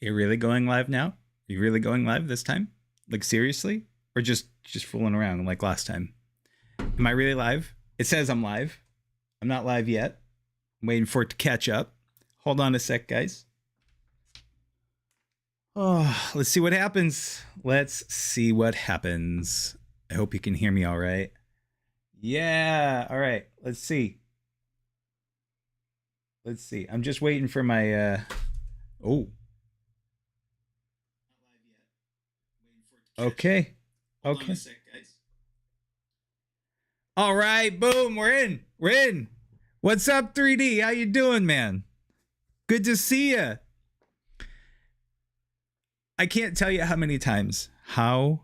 you really going live now? Are you really going live this time? Like seriously? Or just fooling around like last time? Am I really live? It says I'm live. I'm not live yet. I'm waiting for it to catch up. Hold on a sec, guys. Oh, let's see what happens. Let's see what happens. I hope you can hear me all right. Yeah, all right. Let's see. Let's see. I'm just waiting for my oh. Okay. Okay. All right, boom, we're in. We're in. What's up, 3D? How you doing, man? Good to see you. I can't tell you how many times I've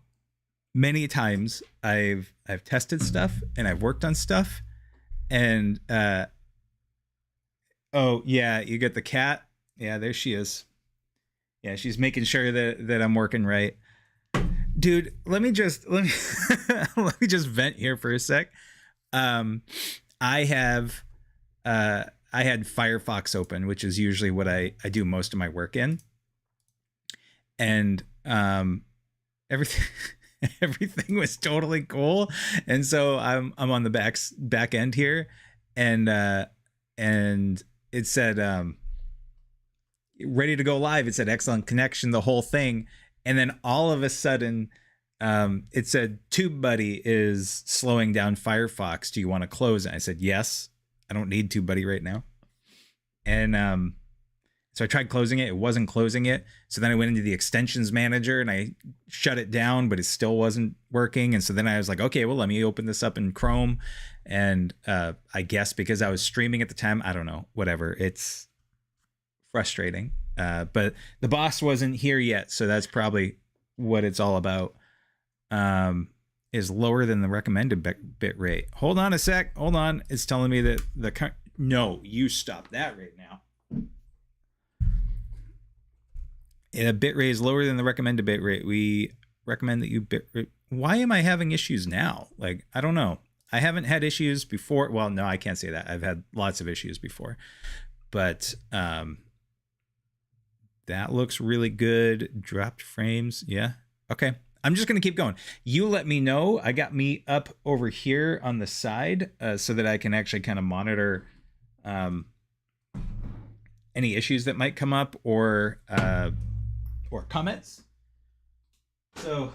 tested stuff and I've worked on stuff and oh yeah, you get the cat. Yeah, there she is. Yeah, she's making sure that I'm working right. Dude, let me let me just vent here for a sec. I have I had Firefox open, which is usually what I do most of my work in. And everything everything was totally cool. And so I'm on the back end here, and it said ready to go live. It said excellent connection, the whole thing. And then all of a sudden, it said TubeBuddy is slowing down Firefox. Do you want to close it? I said, yes. I don't need TubeBuddy right now. And so I tried closing it. It wasn't closing it. So then I went into the extensions manager and I shut it down, but it still wasn't working. And so then I was like, okay, well, let me open this up in Chrome. And I guess because I was streaming at the time, I don't know, whatever. It's frustrating. But the boss wasn't here yet. So that's probably what it's all about. Is lower than the recommended bit rate. Hold on a sec. Hold on. It's telling me that no, you stop that right now. A bit rate is lower than the recommended bit rate. We recommend that you bit rate. Why am I having issues now? Like, I don't know. I haven't had issues before. Well, no, I can't say that. I've had lots of issues before, but that looks really good. Dropped frames. Yeah. Okay. I'm just going to keep going. You let me know. I got me up over here on the side so that I can actually kind of monitor any issues that might come up or comments. So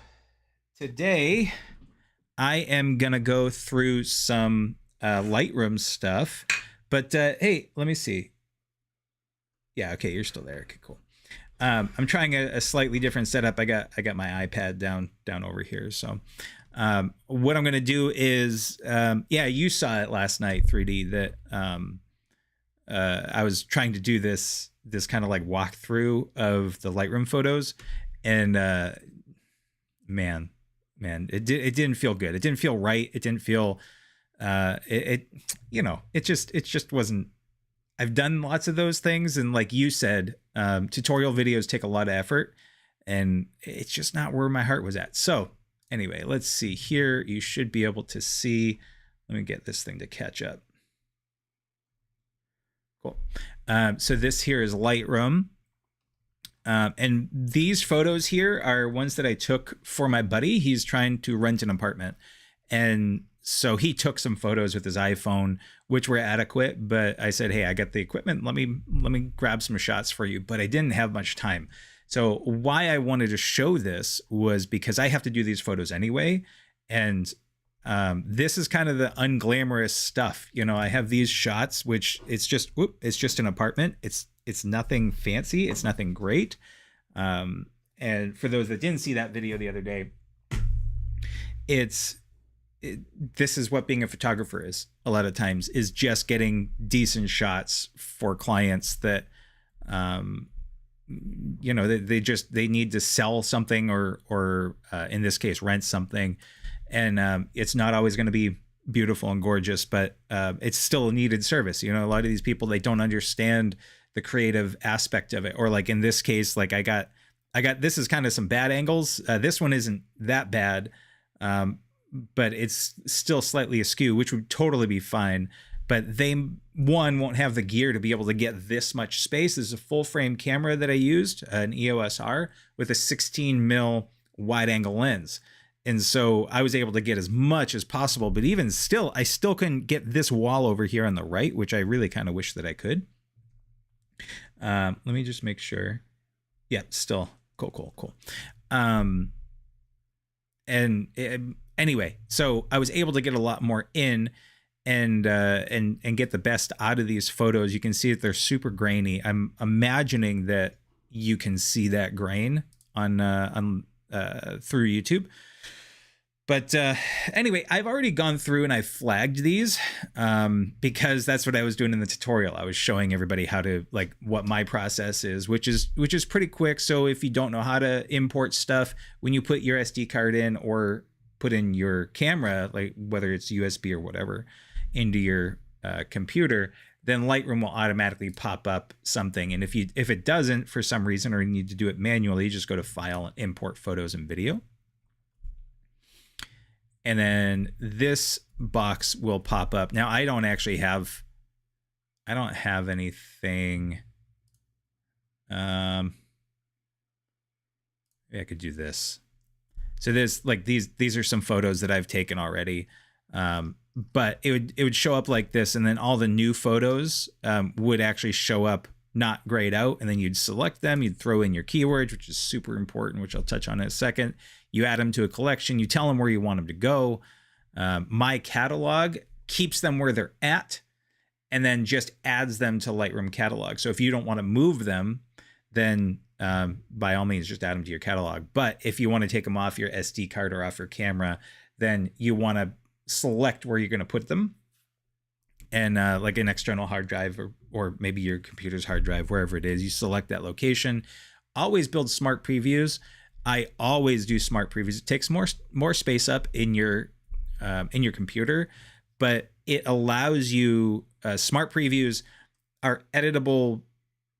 today I am going to go through some Lightroom stuff. But hey, let me see. Yeah, okay, you're still there. Okay, cool. I'm trying a slightly different setup. I got my iPad down over here. So what I'm going to do is, yeah, you saw it last night, 3D, that I was trying to do this kind of like walkthrough of the Lightroom photos, and man, it didn't feel good. It didn't feel right. It didn't feel it just wasn't. I've done lots of those things, and like you said, tutorial videos take a lot of effort, and it's just not where my heart was at. So anyway, let's see here. You should be able to see. Let me get this thing to catch up. Cool. So this here is Lightroom. And these photos here are ones that I took for my buddy. He's trying to rent an apartment. And so he took some photos with his iPhone, which were adequate. But I said, hey, I got the equipment. Let me grab some shots for you. But I didn't have much time. So why I wanted to show this was because I have to do these photos anyway. And this is kind of the unglamorous stuff. You know, I have these shots, which it's just an apartment. It's nothing fancy. It's nothing great. And for those that didn't see that video the other day, this is what being a photographer is a lot of times, is just getting decent shots for clients that, you know, they need to sell something or in this case, rent something. And it's not always going to be beautiful and gorgeous, but it's still a needed service. You know, a lot of these people, they don't understand the creative aspect of it. Or like in this case, like I got this is kind of some bad angles. This one isn't that bad, but it's still slightly askew, which would totally be fine. but they, one, won't have the gear to be able to get this much space. This is a full frame camera that I used, an EOS R with a 16 mil wide angle lens. And so I was able to get as much as possible, but even still, I still couldn't get this wall over here on the right, which I really kind of wish that I could. Let me just make sure. Yeah, still cool. Anyway, so I was able to get a lot more in and get the best out of these photos. You can see that they're super grainy. I'm imagining that you can see that grain on through YouTube. But anyway, I've already gone through and I've flagged these because that's what I was doing in the tutorial. I was showing everybody how to, like, what my process is, which is pretty quick. So if you don't know how to import stuff, when you put your SD card in or put in your camera, like whether it's USB or whatever, into your computer, then Lightroom will automatically pop up something. And if it doesn't for some reason, or you need to do it manually, you just go to File and Import Photos and Video. And then this box will pop up. Now I don't have anything. Maybe I could do this. So there's like these are some photos that I've taken already. But it would show up like this, and then all the new photos would actually show up not grayed out, and then you'd select them, you'd throw in your keywords, which is super important, which I'll touch on in a second. You add them to a collection, you tell them where you want them to go. My catalog keeps them where they're at, and then just adds them to Lightroom catalog. So if you don't want to move them, then by all means, just add them to your catalog. But if you want to take them off your SD card or off your camera, then you want to select where you're going to put them. And like an external hard drive or maybe your computer's hard drive, wherever it is, you select that location. Always build smart previews. I always do smart previews. It takes more space up in your computer, but it allows you, smart previews are editable,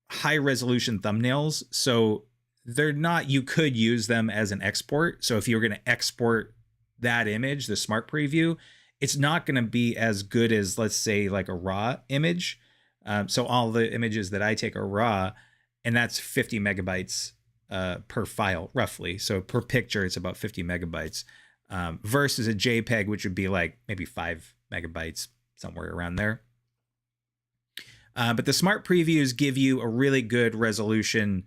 high resolution thumbnails. So they're not, you could use them as an export. So if you were going to export that image, the smart preview, it's not going to be as good as, let's say, like a raw image. So all the images that I take are raw, and that's 50 megabytes per file, roughly. So per picture, it's about 50 megabytes versus a JPEG, which would be like maybe 5 megabytes, somewhere around there. But the smart previews give you a really good resolution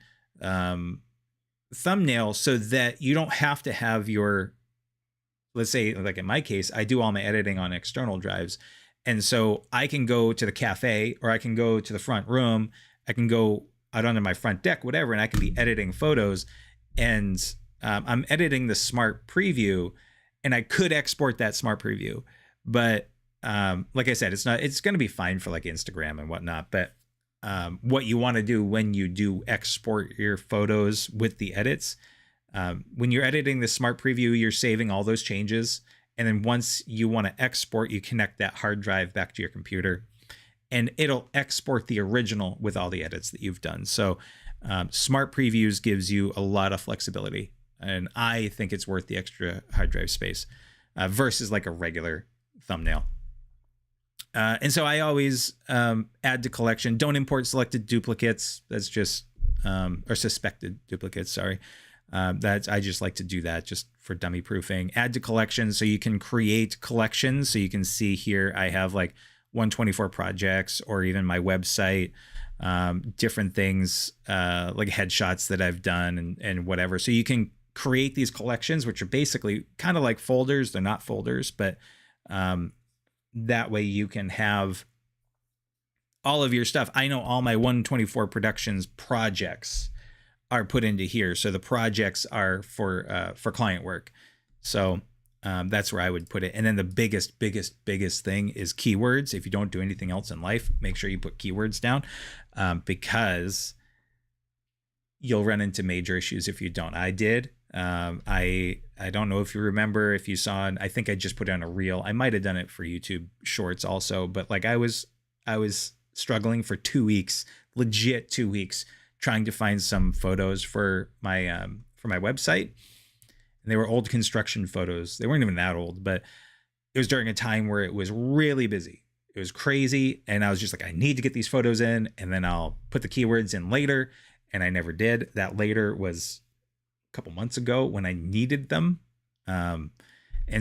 thumbnail, so that you don't have to have your, let's say, like in my case, I do all my editing on external drives. And so I can go to the cafe, or I can go to the front room, I can go out onto my front deck, whatever, and I can be editing photos. And I'm editing the smart preview, and I could export that smart preview. But like I said, it's going to be fine for like Instagram and whatnot. But what you want to do when you do export your photos with the edits, when you're editing the smart preview, you're saving all those changes. And then once you want to export, you connect that hard drive back to your computer, and it'll export the original with all the edits that you've done. So smart previews gives you a lot of flexibility, and I think it's worth the extra hard drive space versus like a regular thumbnail. And so I always add to collection. Don't import selected duplicates. That's just or suspected duplicates. Sorry. I just like to do that just for dummy proofing. Add to collection, so you can create collections. So you can see here I have like 124 projects, or even my website, different things like headshots that I've done and whatever. So you can create these collections, which are basically kind of like folders. They're not folders, but that way you can have all of your stuff. I know all my 124 Productions projects are put into here. So the projects are for client work. So that's where I would put it. And then the biggest thing is keywords. If you don't do anything else in life, make sure you put keywords down because you'll run into major issues if you don't. I did. I don't know if you remember, if you saw, I think I just put on a reel. I might have done it for YouTube Shorts also, but like I was struggling for 2 weeks, legit 2 weeks, trying to find some photos for my website. And they were old construction photos. They weren't even that old, but it was during a time where it was really busy. was crazy. And I was just like, I need to get these photos in, and then I'll put the keywords in later. And I never did. That later was a couple months ago when I needed them. And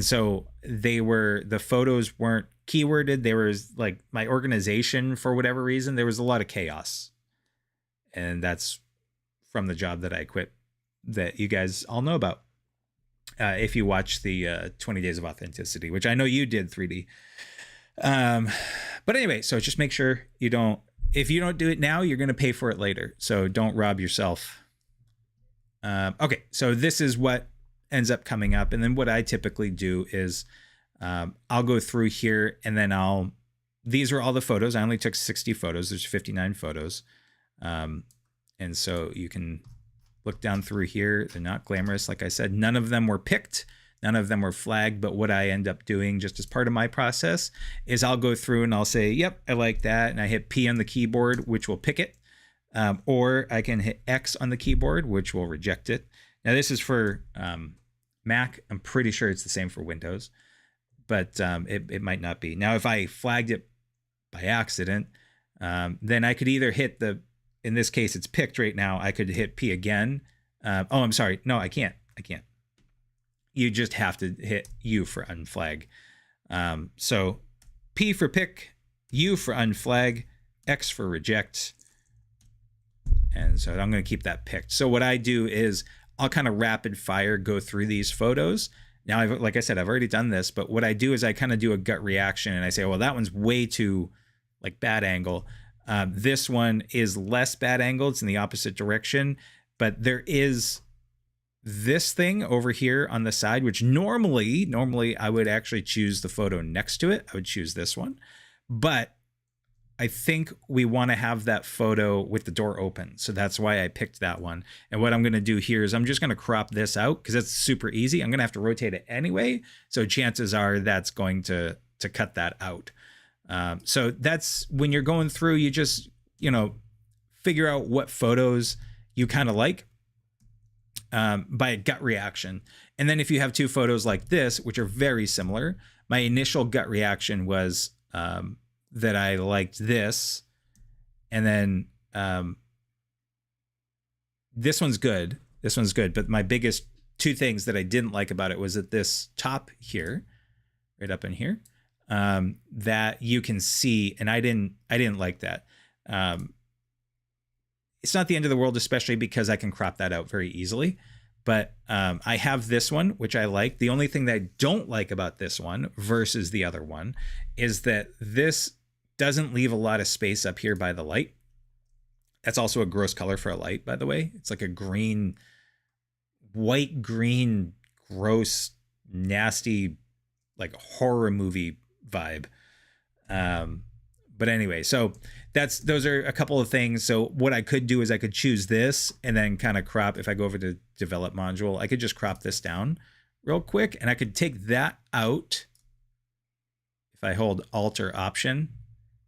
so the photos weren't keyworded. There was like my organization, for whatever reason, there was a lot of chaos. And that's from the job that I quit that you guys all know about. If you watch the 20 Days of Authenticity, which I know you did, 3D. But anyway, so just make sure if you don't do it now, you're going to pay for it later. So don't rob yourself. Okay, so this is what ends up coming up. And then what I typically do is I'll go through here, and then these are all the photos. I only took 60 photos. There's 59 photos. And so you can look down through here. They're not glamorous. Like I said, none of them were picked. None of them were flagged. But what I end up doing just as part of my process is I'll go through and I'll say, yep, I like that. And I hit P on the keyboard, which will pick it. Or I can hit X on the keyboard, which will reject it. Now this is for Mac. I'm pretty sure it's the same for Windows, but it might not be. Now, if I flagged it by accident, then I could either hit in this case, it's picked right now. I could hit P again. Oh, I'm sorry. No, I can't. You just have to hit U for unflag. So P for pick, U for unflag, X for reject. And so I'm going to keep that picked. So what I do is I'll kind of rapid fire go through these photos. Now, like I said, I've already done this, but what I do is I kind of do a gut reaction and I say, well, that one's way too like bad angle. This one is less bad angle. It's in the opposite direction, but there is this thing over here on the side, which normally I would actually choose the photo next to it. I would choose this one, but I think we want to have that photo with the door open. So that's why I picked that one. And what I'm going to do here is I'm just going to crop this out because it's super easy. I'm going to have to rotate it anyway. So chances are that's going to cut that out. So that's when you're going through, you just, figure out what photos you kind of like by a gut reaction. And then if you have two photos like this, which are very similar, my initial gut reaction was that I liked this. And then this one's good. But my biggest two things that I didn't like about it was that this top here, right up in here, that you can see, and I didn't like that. It's not the end of the world, especially because I can crop that out very easily. But I have this one, which I like. The only thing that I don't like about this one versus the other one is that this doesn't leave a lot of space up here by the light. That's also a gross color for a light, by the way. It's like a white green, gross, nasty, like horror movie vibe. But anyway, so those are a couple of things. So what I could do is I could choose this and then kind of crop. If I go over to develop module, I could just crop this down real quick and I could take that out. If I hold Alt or Option,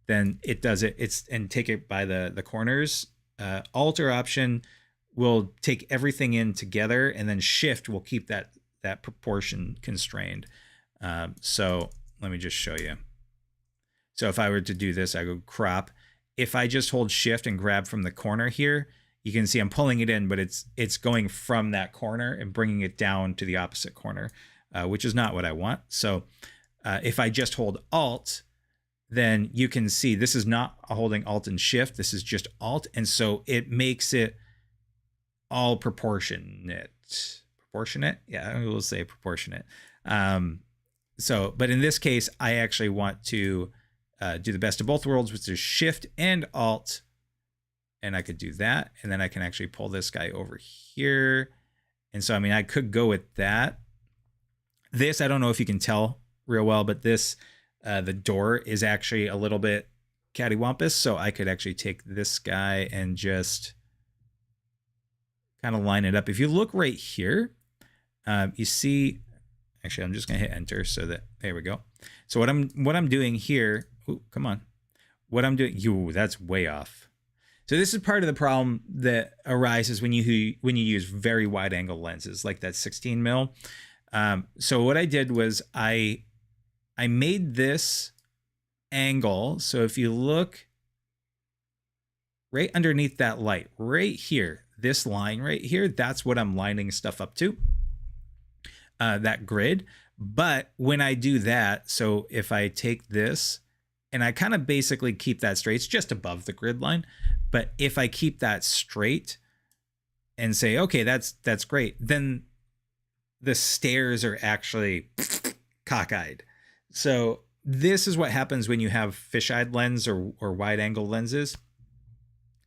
then it does it. And take it by the corners. Alt or Option will take everything in together, and then Shift will keep that proportion constrained. So let me just show you. So if I were to do this, I go crop. If I just hold Shift and grab from the corner here, you can see I'm pulling it in, but it's going from that corner and bringing it down to the opposite corner, which is not what I want. So if I just hold Alt, then you can see this is not holding Alt and Shift. This is just Alt. And so it makes it all proportionate. Proportionate? Yeah, we'll say proportionate. But in this case, I actually want to do the best of both worlds, which is Shift and Alt. And I could do that. And then I can actually pull this guy over here. And so, I mean, I could go with that. This, I don't know if you can tell real well, but this, the door is actually a little bit cattywampus. So I could actually take this guy and just kind of line it up. If you look right here, you see, actually, I'm just going to hit enter so that, there we go. So what I'm doing here, ooh, come on. What I'm doing, that's way off. So this is part of the problem that arises when you use very wide angle lenses like that 16 mil. So what I did was I made this angle. So if you look right underneath that light, right here, this line right here, that's what I'm lining stuff up to, that grid. But when I do that, so if I take this and I kind of basically keep that straight, it's just above the grid line. But if I keep that straight and say, okay, that's great, then the stairs are actually cockeyed. So this is what happens when you have fisheye lens or wide angle lenses.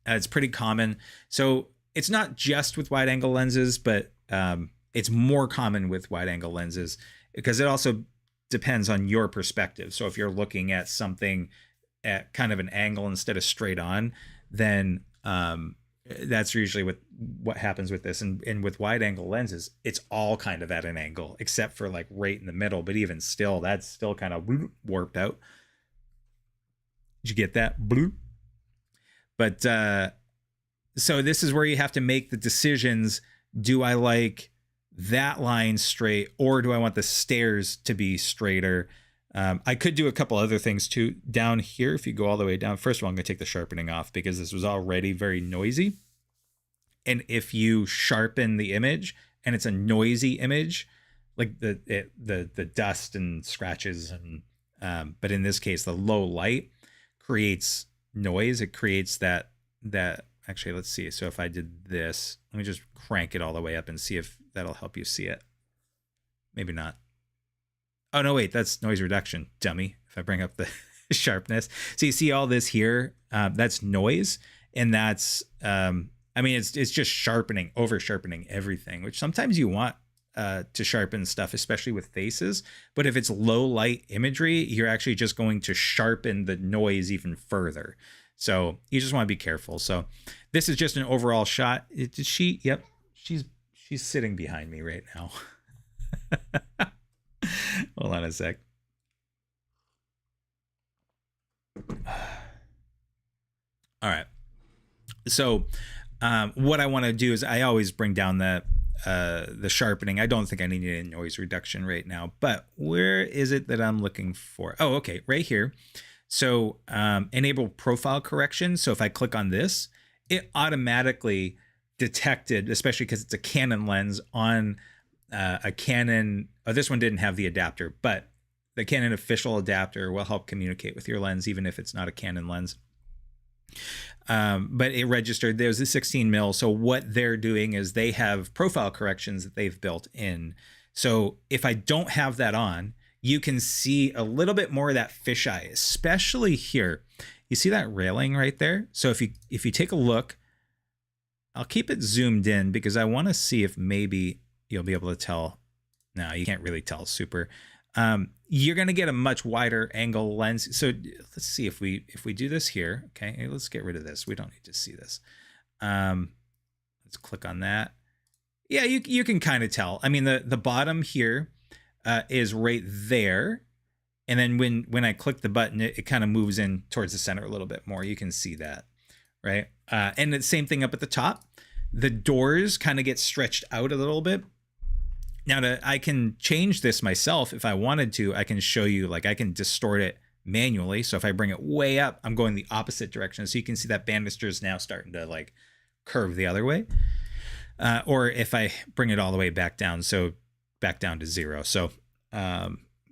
It's pretty common. So it's not just with wide angle lenses, but it's more common with wide angle lenses because it also depends on your perspective. So if you're looking at something at kind of an angle instead of straight on, then that's usually what happens with this. And with wide angle lenses, it's all kind of at an angle, except for like right in the middle. But even still, that's still kind of warped out. Did you get that? Blue. But so this is where you have to make the decisions. Do I like that line straight, or do I want the stairs to be straighter? I could do a couple other things too. Down here, if you go all the way down, first of all, I'm going to take the sharpening off because this was already very noisy. And if you sharpen the image and it's a noisy image, like the dust and scratches, and but in this case, the low light creates noise. It creates that actually, let's see. So if I did this, let me just crank it all the way up and see if that'll help you see it. Maybe not. Oh, no, wait, that's noise reduction, dummy. If I bring up the sharpness. So you see all this here, that's noise. And that's, I mean, it's just sharpening, over sharpening everything, which sometimes you want to sharpen stuff, especially with faces. But if it's low light imagery, you're actually just going to sharpen the noise even further. So you just want to be careful. So this is just an overall shot. Did she? Yep. She's sitting behind me right now. Hold on a sec. All right. So what I want to do is I always bring down the sharpening. I don't think I need any noise reduction right now, but where is it that I'm looking for? Oh, okay. Right here. So enable profile correction. So if I click on this, it automatically detected, especially because it's a Canon lens on a Canon. Oh, this one didn't have the adapter, but the Canon official adapter will help communicate with your lens, even if it's not a Canon lens. But it registered there's a 16 mil. So what they're doing is they have profile corrections that they've built in. So if I don't have that on, you can see a little bit more of that fisheye, especially here. You see that railing right there? So if you take a look, I'll keep it zoomed in because I want to see if maybe you'll be able to tell. No, you can't really tell super. You're going to get a much wider angle lens. So let's see if we do this here. Okay, let's get rid of this. We don't need to see this. Let's click on that. Yeah, you can kind of tell. I mean, the bottom here is right there. And then when I click the button, it kind of moves in towards the center a little bit more. You can see that, right? And the same thing up at the top. The doors kind of get stretched out a little bit. Now, I can change this myself if I wanted to. I can show you, like I can distort it manually. So if I bring it way up, I'm going the opposite direction. So you can see that banister is now starting to like curve the other way. Or if I bring it all the way back down, so back down to 0. So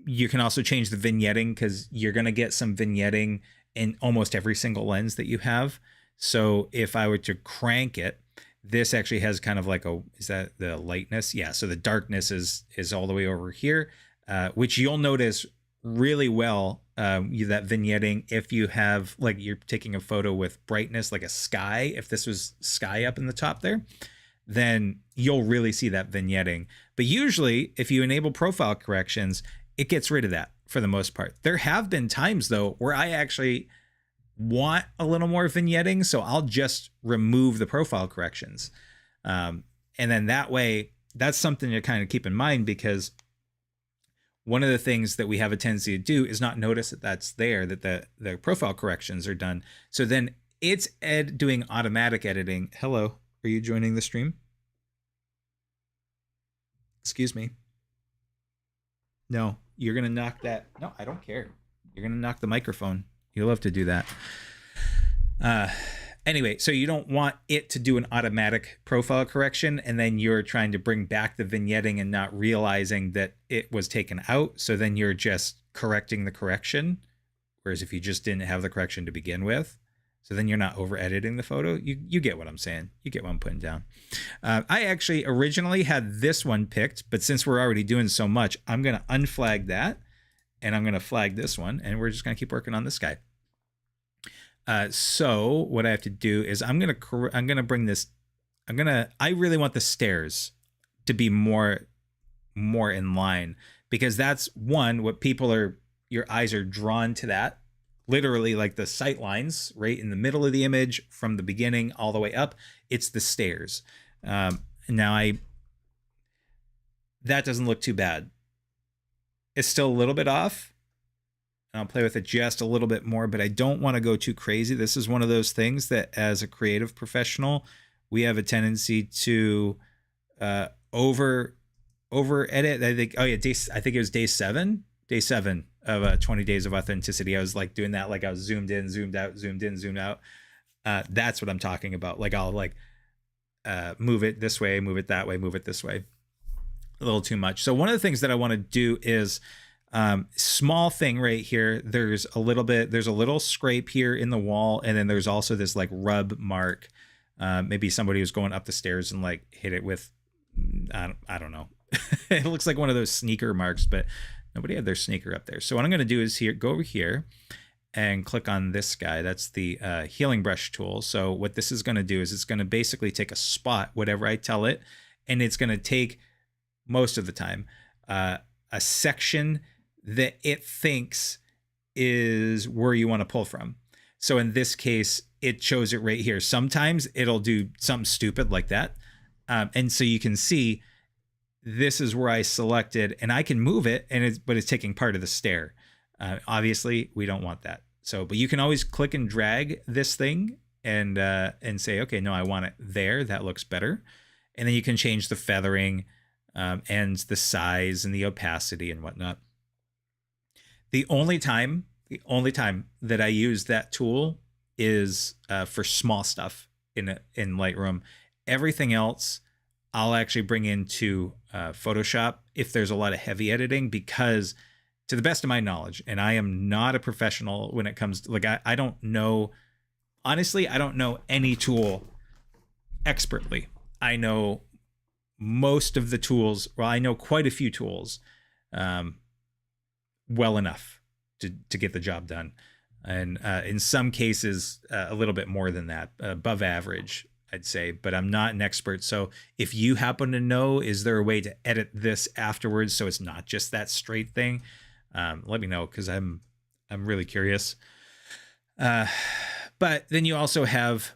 you can also change the vignetting because you're going to get some vignetting in almost every single lens that you have. So if I were to crank it, this actually has kind of like is that the lightness? Yeah. So the darkness is all the way over here, which you'll notice really well, that vignetting. If you have, like, you're taking a photo with brightness, like a sky, if this was sky up in the top there, then you'll really see that vignetting. But usually if you enable profile corrections, it gets rid of that for the most part. There have been times though, where I actually want a little more vignetting, so I'll just remove the profile corrections, and then that way, that's something to kind of keep in mind, because one of the things that we have a tendency to do is not notice that that's there, that the profile corrections are done. So then it's doing automatic editing. Hello, are you joining the stream? Excuse me. No, you're gonna knock that. No, I don't care. You're gonna knock the microphone. You love to do that. Anyway, so you don't want it to do an automatic profile correction, and then you're trying to bring back the vignetting and not realizing that it was taken out. So then you're just correcting the correction. Whereas if you just didn't have the correction to begin with, so then you're not over editing the photo. You get what I'm saying. You get what I'm putting down. I actually originally had this one picked, but since we're already doing so much, I'm going to unflag that, and I'm going to flag this one, and we're just going to keep working on this guy. So what I have to do is I'm gonna bring this. I really want the stairs to be more in line, because that's one, what people are, your eyes are drawn to that. Literally, like the sight lines right in the middle of the image from the beginning all the way up. It's the stairs. Now that doesn't look too bad. It's still a little bit off. I'll play with it just a little bit more, but I don't want to go too crazy. This is one of those things that as a creative professional, we have a tendency to over edit. I think, I think it was day seven of 20 Days of Authenticity. I was like doing that, like I was zoomed in, zoomed out, zoomed in, zoomed out. That's what I'm talking about. Like I'll like move it this way, move it that way, move it this way. A little too much. So one of the things that I want to do is small thing right here. There's a little scrape here in the wall, and then there's also this like rub mark. Maybe somebody was going up the stairs and like hit it with, I don't know. It looks like one of those sneaker marks, but nobody had their sneaker up there. So what I'm going to do is go over here and click on this guy. That's the healing brush tool. So what this is going to do is it's going to basically take a spot, whatever I tell it, and it's going to take, most of the time, a section that it thinks is where you want to pull from. So in this case, it shows it right here. Sometimes it'll do something stupid like that. And so you can see this is where I selected, and I can move it, but it's taking part of the stair. Obviously we don't want that. So, but you can always click and drag this thing and say, okay, no, I want it there. That looks better. And then you can change the feathering and the size and the opacity and whatnot. The only time that I use that tool is for small stuff in Lightroom. Everything else, I'll actually bring into Photoshop if there's a lot of heavy editing, because to the best of my knowledge, and I am not a professional when it comes to, like, I don't know, honestly, I don't know any tool expertly. I know most of the tools. Well, I know quite a few tools well enough to get the job done, and in some cases a little bit more than that, above average, I'd say, but I'm not an expert. So if you happen to know, is there a way to edit this afterwards so it's not just that straight thing? Let me know, because I'm really curious. But then you also have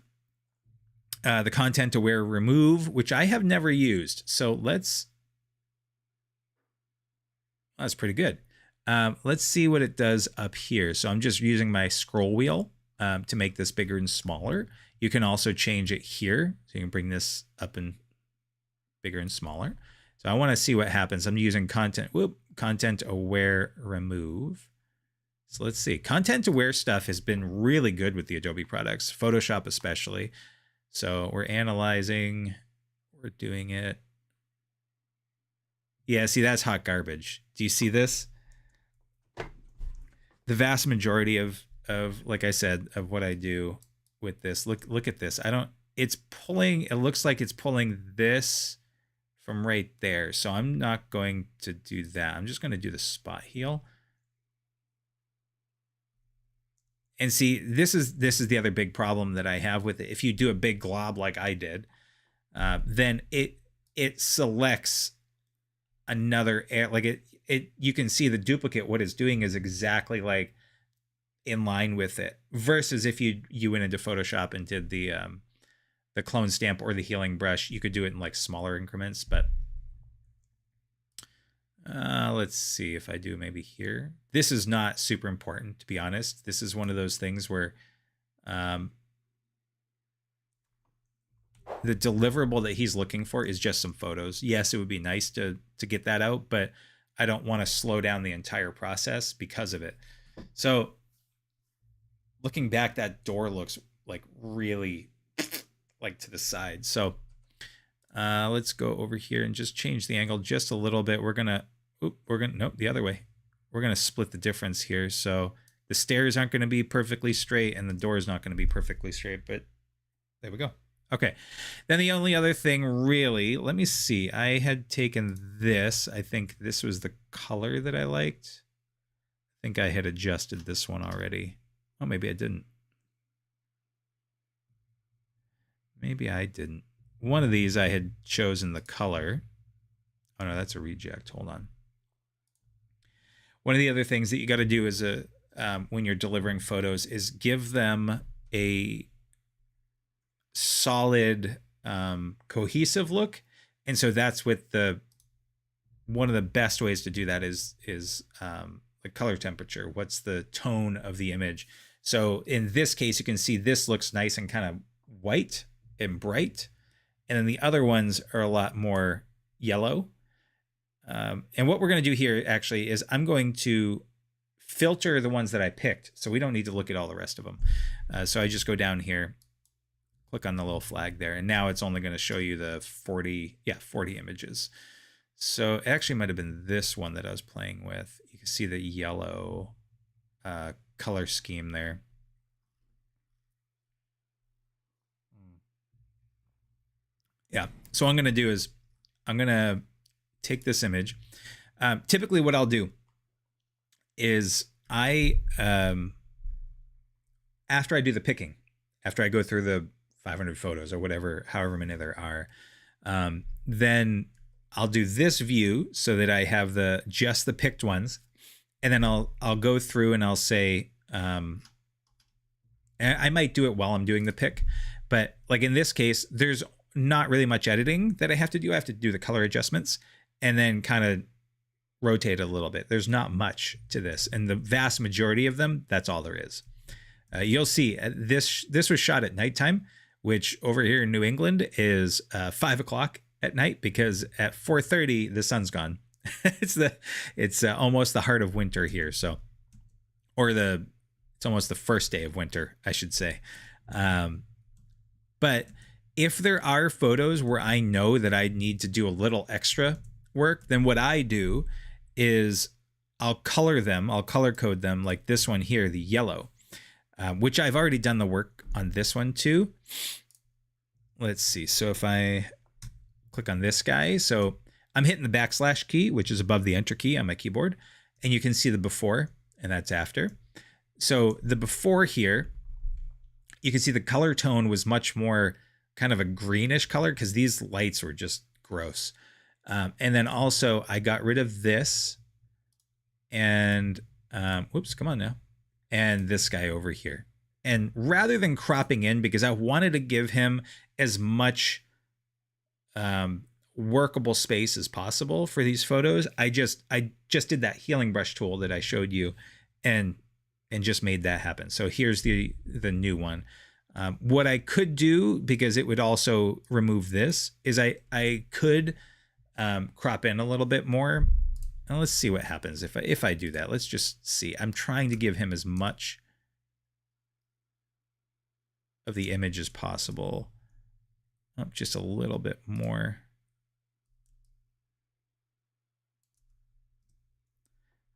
the content aware remove, which I have never used. So that's pretty good. Let's see what it does up here. So I'm just using my scroll wheel to make this bigger and smaller. You can also change it here. So you can bring this up and bigger and smaller. So I want to see what happens. I'm using content aware remove. So let's see. Content aware stuff has been really good with the Adobe products, Photoshop especially. So we're analyzing, we're doing it. Yeah, see, that's hot garbage. Do you see this? The vast majority of like I said, of what I do with this, look at this. It's pulling, it looks like it's pulling this from right there. So I'm not going to do that. I'm just going to do the spot heal. And see, this is the other big problem that I have with it. If you do a big glob like I did, then it selects another air, like it you can see the duplicate. What it's doing is exactly like in line with it. Versus if you went into Photoshop and did the clone stamp or the healing brush, you could do it in like smaller increments. But let's see if I do maybe here. This is not super important, to be honest. This is one of those things where the deliverable that he's looking for is just some photos. Yes, it would be nice to get that out, but I don't want to slow down the entire process because of it. So looking back, that door looks like really like to the side. So let's go over here and just change the angle just a little bit. Nope, the other way. We're gonna split the difference here. So the stairs aren't gonna be perfectly straight and the door is not gonna be perfectly straight, but there we go. Okay, then the only other thing really, let me see. I had taken this. I think this was the color that I liked. I think I had adjusted this one already. Oh, maybe I didn't. Maybe I didn't. One of these I had chosen the color. Oh no, that's a reject. Hold on. One of the other things that you got to do is when you're delivering photos is give them a solid, cohesive look. And so that's what one of the best ways to do that is the color temperature. What's the tone of the image? So in this case, you can see this looks nice and kind of white and bright. And then the other ones are a lot more yellow. And what we're going to do here actually is I'm going to filter the ones that I picked. So we don't need to look at all the rest of them. So I just go down here, click on the little flag there. And now it's only going to show you the 40 images. So it actually might have been this one that I was playing with. You can see the yellow color scheme there. Yeah. So what I'm going to do is I'm going to take this image. Typically what I'll do is after I do the picking, after I go through the 500 photos or whatever, however many there are, then I'll do this view so that I have just the picked ones. And then I'll go through and I'll say, I might do it while I'm doing the pick, but like in this case, there's not really much editing that I have to do. I have to do the color adjustments and then kind of rotate a little bit. There's not much to this. And the vast majority of them, that's all there is. You'll see this was shot at nighttime, which over here in New England is 5 o'clock at night, because at 4:30 the sun's gone. it's almost the heart of winter here. So, it's almost the first day of winter, I should say. But if there are photos where I know that I need to do a little extra work, then what I do is I'll color code them, like this one here, the yellow, which I've already done the work on this one too. Let's see. So if I click on this guy, so I'm hitting the backslash key, which is above the enter key on my keyboard, and you can see the before and that's after. So the before here, you can see the color tone was much more kind of a greenish color because these lights were just gross. And then also I got rid of this and whoops, come on now. And this guy over here. And rather than cropping in, because I wanted to give him as much workable space as possible for these photos, I just did that healing brush tool that I showed you and just made that happen. So here's the new one. What I could do, because it would also remove this, is I could crop in a little bit more. Now let's see what happens if I do that. Let's just see. I'm trying to give him as much of the image as possible. Up just a little bit more.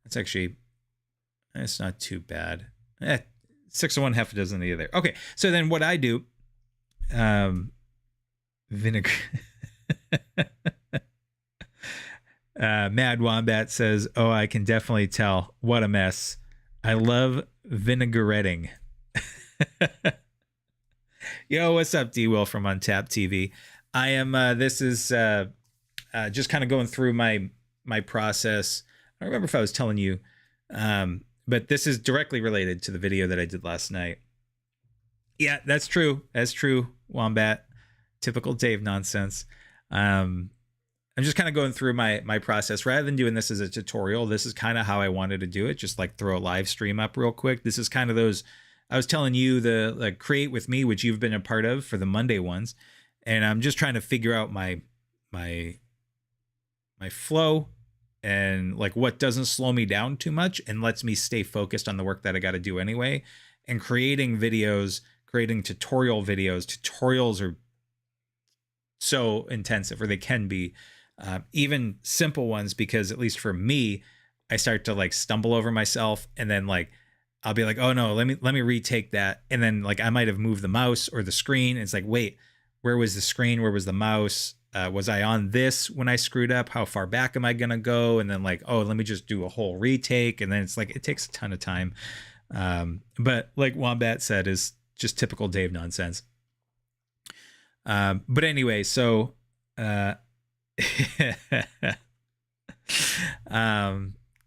It's not too bad. 6 of one, half a dozen of the other. Okay, so then what I do, vinegar. Mad Wombat says, "Oh, I can definitely tell. What a mess. I love vinaigretting." Yo, what's up, D Will from Untapped TV? I am. This is just kind of going through my process. I don't remember if I was telling you, but this is directly related to the video that I did last night. Yeah, that's true. That's true, Wombat. Typical Dave nonsense. I'm just kind of going through my process. Rather than doing this as a tutorial, this is kind of how I wanted to do it. Just like throw a live stream up real quick. This is kind of those, I was telling you, the like create with me, which you've been a part of for the Monday ones. And I'm just trying to figure out my flow and like what doesn't slow me down too much and lets me stay focused on the work that I got to do anyway. and creating videos, creating tutorial videos. Tutorials are so intensive, or they can be, even simple ones, because at least for me, I start to like stumble over myself, and then like I'll be like, oh no, let me retake that, and then like I might have moved the mouse or the screen. It's like, wait, where was the screen? Where was the mouse? Was I on this when I screwed up? How far back am I gonna go? And then like, oh, let me just do a whole retake, and then it's like it takes a ton of time. But like Wombat said, is just typical Dave nonsense. But anyway, so yeah,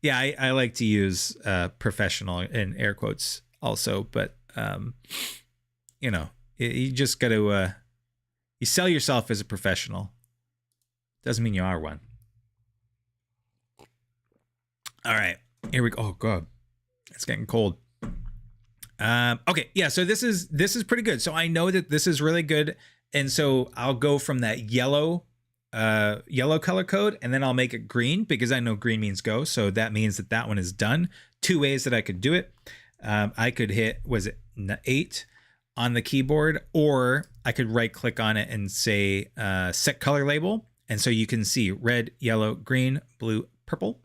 I like to use professional in air quotes also, but you know, you just got to you sell yourself as a professional. Doesn't mean you are one. All right, here we go. Oh god, it's getting cold. Okay, yeah, so this is pretty good. So I know that this is really good, and so I'll go from that yellow color code, and then I'll make it green, because I know green means go. So that means that that one is done. Two ways that I could do it. I could hit, was it 8 on the keyboard, or I could right click on it and say set color label. And so you can see red, yellow, green, blue, purple.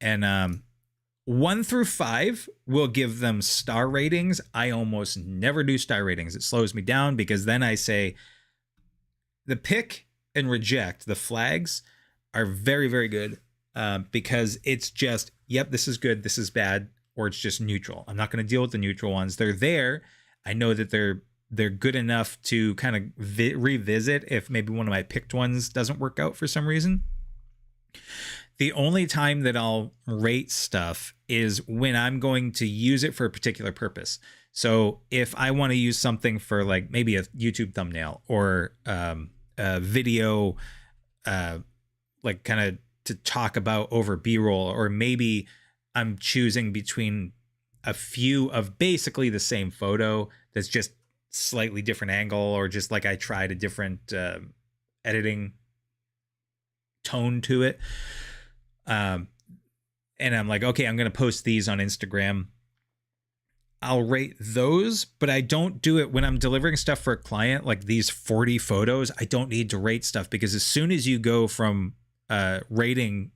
And 1 through 5 will give them star ratings. I almost never do star ratings. It slows me down, because then I say the pick and reject, the flags are very, very good, because it's just, yep, this is good, this is bad, or it's just neutral. I'm not going to deal with the neutral ones. They're there. I know that they're good enough to kind of revisit if maybe one of my picked ones doesn't work out for some reason. The only time that I'll rate stuff is when I'm going to use it for a particular purpose. So if I want to use something for like maybe a YouTube thumbnail, or a video, like kind of to talk about over B-roll, or maybe I'm choosing between a few of basically the same photo that's just slightly different angle, or just like I tried a different editing tone to it. And I'm like, okay, I'm going to post these on Instagram. I'll rate those, but I don't do it when I'm delivering stuff for a client, like these 40 photos. I don't need to rate stuff, because as soon as you go from rating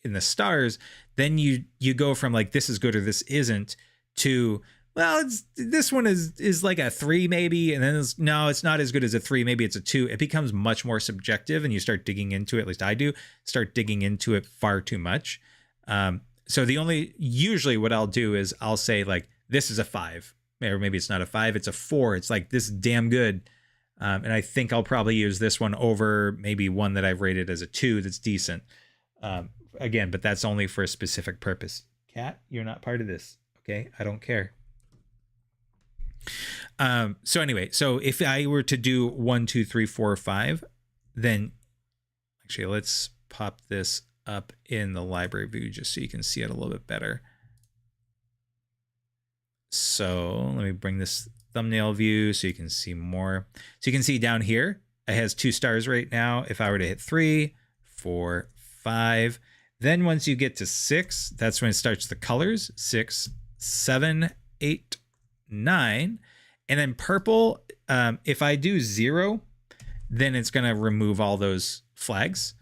in the stars, then you go from like, this is good or this isn't, to, well, this one is like a 3 maybe, and then no, it's not as good as a 3, maybe it's a 2. It becomes much more subjective, and you start digging into it, at least I do, start digging into it far too much. So usually what I'll do is I'll say like, this is a 5, or maybe it's not a 5, it's a 4. It's like, this is damn good. And I think I'll probably use this one over maybe one that I've rated as a 2 that's decent. Again, but that's only for a specific purpose. Cat, you're not part of this. Okay, I don't care. So anyway, so if I were to do 1, 2, 3, 4, 5, then actually let's pop this up in the library view just so you can see it a little bit better. So let me bring this thumbnail view so you can see more. So you can see down here, it has 2 stars right now. If I were to hit 3, 4, 5, then once you get to 6, that's when it starts the colors. 6, 7, 8, 9. And then purple, if I do 0, then it's going to remove all those flags.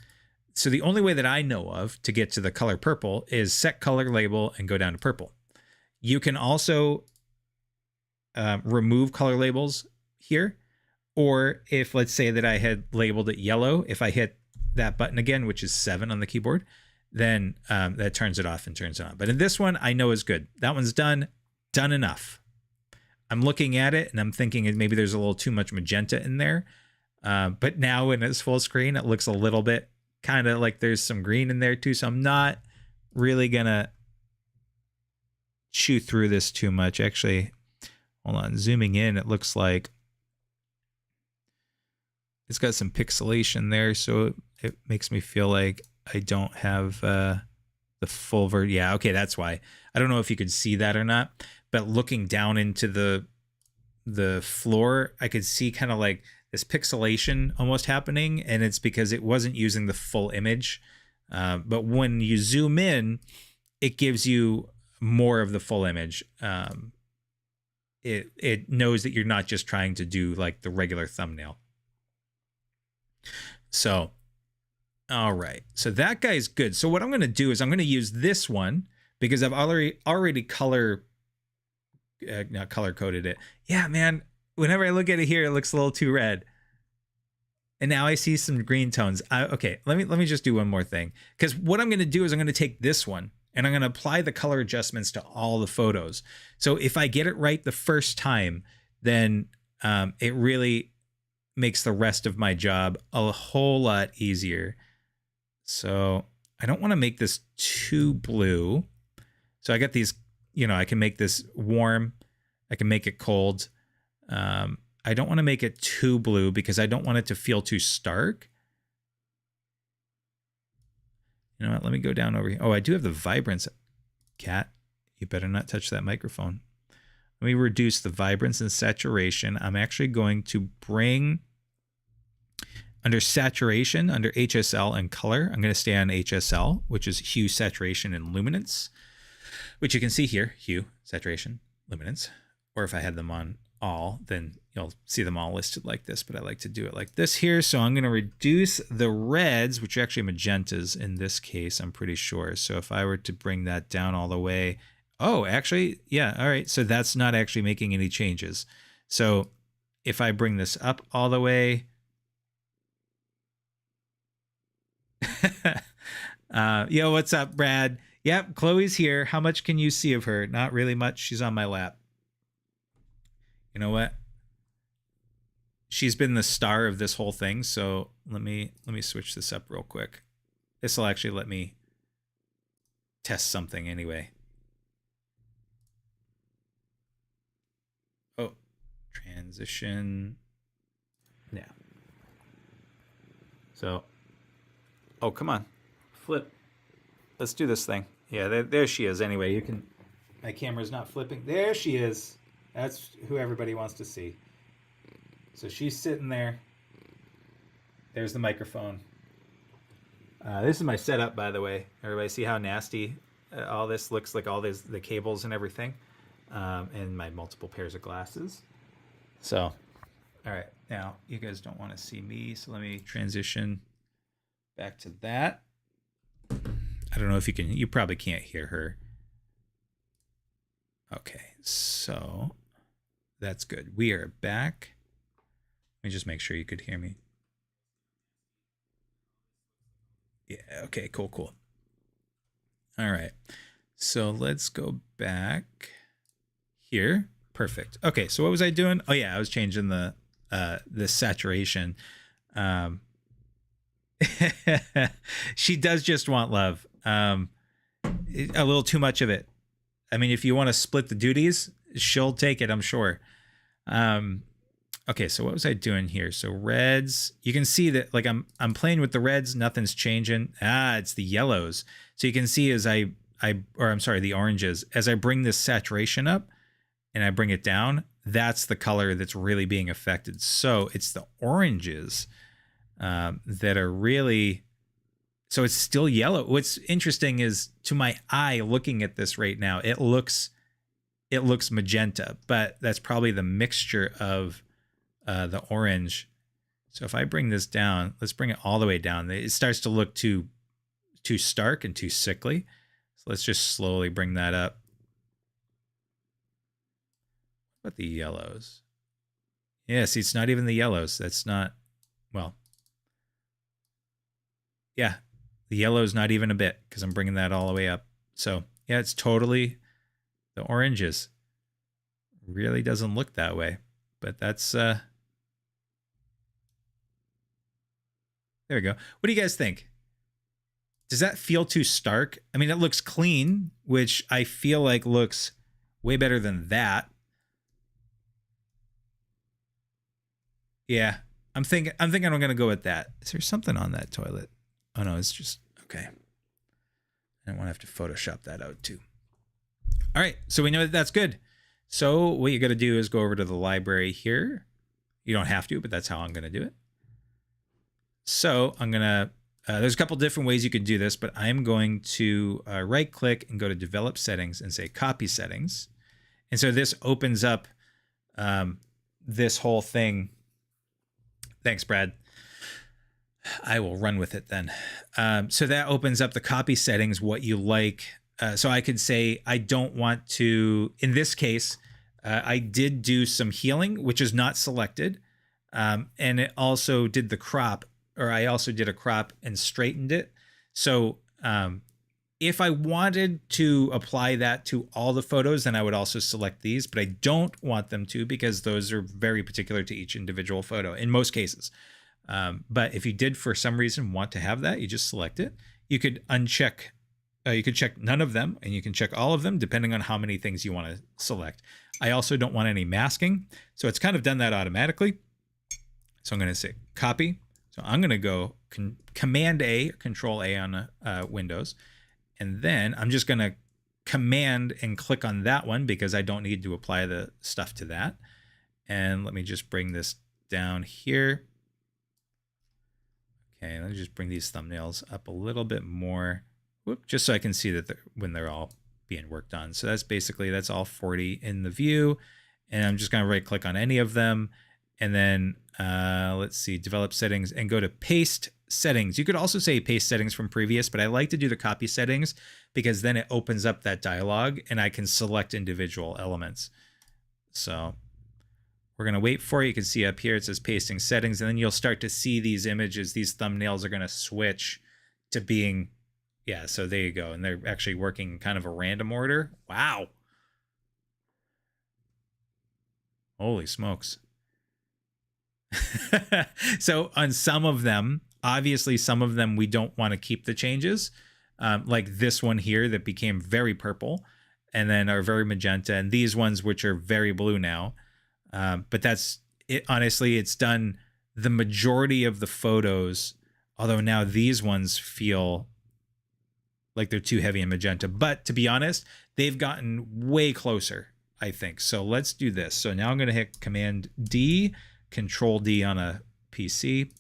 So the only way that I know of to get to the color purple is set color label and go down to purple. You can also remove color labels here, or if let's say that I had labeled it yellow, if I hit that button again, which is 7 on the keyboard, then that turns it off and turns it on. But in this one, I know is good. That one's done enough. I'm looking at it and I'm thinking maybe there's a little too much magenta in there. But now when it's full screen, it looks a little bit kind of like there's some green in there too. So I'm not really gonna chew through this too much. Actually, hold on, zooming in, it looks like it's got some pixelation there, so it makes me feel like I don't have the full version. Yeah, okay, that's why. I don't know if you could see that or not, but looking down into the floor, I could see kind of like this pixelation almost happening, and it's because it wasn't using the full image. But when you zoom in, it gives you more of the full image. it knows that you're not just trying to do like the regular thumbnail. So, all right. So that guy's good. So what I'm going to do is I'm going to use this one because I've already color not color coded it. Yeah, man. Whenever I look at it here, it looks a little too red. And now I see some green tones. Okay, let me just do one more thing. Because what I'm going to do is I'm going to take this one and I'm going to apply the color adjustments to all the photos. So if I get it right the first time, then it really makes the rest of my job a whole lot easier. So I don't want to make this too blue. So I got these, I can make this warm. I can make it cold. I don't want to make it too blue because I don't want it to feel too stark. You know what? Let me go down over here. Oh, I do have the vibrance. Cat, you better not touch that microphone. Let me reduce the vibrance and saturation. I'm actually going to bring under saturation, under HSL and color. I'm going to stay on HSL, which is hue, saturation, and luminance, which you can see here, hue, saturation, luminance. Or if I had them on all, then you'll see them all listed like this, but I like to do it like this here. So I'm going to reduce the reds, which are actually magentas in this case, I'm pretty sure. So if I were to bring that down all the way, oh, actually, yeah, all right. So that's not actually making any changes. So if I bring this up all the way, yo, what's up, Brad? Yep, Chloe's here. How much can you see of her? Not really much. She's on my lap. You know what? She's been the star of this whole thing. So let me switch this up real quick. This will actually let me test something anyway. Oh, transition. Yeah. So, oh, come on. Flip. Let's do this thing. Yeah, there she is. Anyway, you can, my camera's not flipping. There she is. That's who everybody wants to see. So she's sitting there. There's the microphone. This is my setup, by the way. Everybody see how nasty all this looks, like all this, the cables and everything, and my multiple pairs of glasses. So, all right. Now, you guys don't want to see me, so let me transition back to that. I don't know if you can, you probably can't hear her. Okay, so that's good. We are back. Let me just make sure you could hear me. Yeah, okay, cool. All right, so let's go back here. Perfect. Okay, so what was I doing? Oh yeah, I was changing the saturation. She does just want love. A little too much of it. I mean, if you want to split the duties, she'll take it, I'm sure. Okay, so what was I doing here? So reds, you can see that like I'm playing with the reds, nothing's changing. It's the yellows. So you can see as the oranges, as I bring this saturation up and I bring it down, that's the color that's really being affected. So it's the oranges that are really, so it's still yellow. What's interesting is to my eye looking at this right now, it looks magenta, but that's probably the mixture of the orange. So if I bring this down, let's bring it all the way down. It starts to look too stark and too sickly. So let's just slowly bring that up. What about the yellows? Yeah, see, it's not even the yellows. That's not, well, yeah, the yellow is not even a bit because I'm bringing that all the way up. So yeah, it's totally the oranges. Really doesn't look that way, but that's, there we go. What do you guys think? Does that feel too stark? I mean, it looks clean, which I feel like looks way better than that. Yeah, I'm thinking I'm going to go with that. Is there something on that toilet? Oh no, it's just, okay. I don't want to have to Photoshop that out too. All right, so we know that that's good. So what you got to do is go over to the library here. You don't have to, but that's how I'm going to do it. So I'm going to, there's a couple different ways you could do this, but I'm going to right click and go to develop settings and say copy settings. And so this opens up this whole thing. Thanks, Brad. I will run with it then. So that opens up the copy settings, what you like. So I could say, I don't want to, in this case, I did do some healing, which is not selected. And it also did the crop, or I also did a crop and straightened it. So if I wanted to apply that to all the photos, then I would also select these, but I don't want them to, because those are very particular to each individual photo in most cases. But if you did for some reason want to have that, you just select it. You could uncheck, you could check none of them, and you can check all of them depending on how many things you want to select. I also don't want any masking, so it's kind of done that automatically. So I'm going to say copy. So I'm going to go Command A, Control A on Windows, and then I'm just going to Command and click on that one because I don't need to apply the stuff to that. And let me just bring this down here. Okay, let me just bring these thumbnails up a little bit more. Whoop, just so I can see that when they're all being worked on. So that's basically, that's all 40 in the view. And I'm just going to right click on any of them. And then let's see, develop settings and go to paste settings. You could also say paste settings from previous, but I like to do the copy settings because then it opens up that dialog and I can select individual elements. So we're going to wait for it. You can see up here, it says pasting settings, and then you'll start to see these images, these thumbnails are going to switch to being, yeah, so there you go. And they're actually working kind of a random order. Wow. Holy smokes. So on some of them, obviously some of them, we don't want to keep the changes. Like this one here that became very purple and then are very magenta, and these ones which are very blue now. But that's it. Honestly, it's done the majority of the photos, although now these ones feel like they're too heavy in magenta. But to be honest, they've gotten way closer, I think. So let's do this. So now I'm going to hit Command D, Control D on a PC.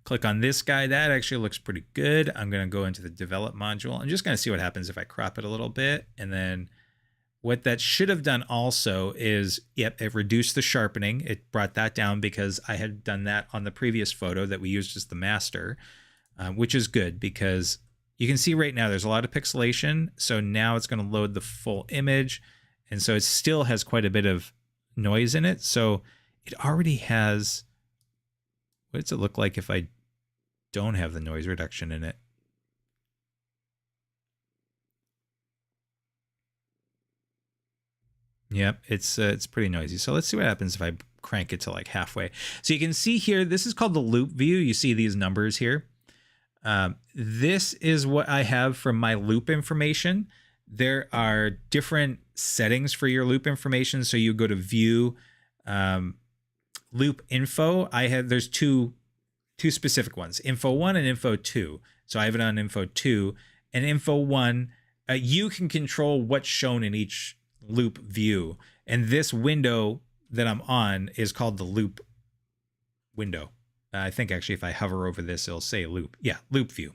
Click on this guy. That actually looks pretty good. I'm going to go into the develop module. I'm just going to see what happens if I crop it a little bit. And then what that should have done also is, yep, it reduced the sharpening. It brought that down because I had done that on the previous photo that we used as the master, which is good because you can see right now there's a lot of pixelation. So now it's going to load the full image. And so it still has quite a bit of noise in it. So it already has, what does it look like if I don't have the noise reduction in it? Yep, it's pretty noisy. So let's see what happens if I crank it to like halfway. So you can see here, this is called the loop view. You see these numbers here. This is what I have from my loop information. There are different settings for your loop information. So you go to view, loop info. There's two specific ones, info 1 and info 2. So I have it on info 2 and info 1. You can control what's shown in each loop view, and this window that I'm on is called the loop window. I think actually if I hover over this, it'll say loop. Yeah, loop view.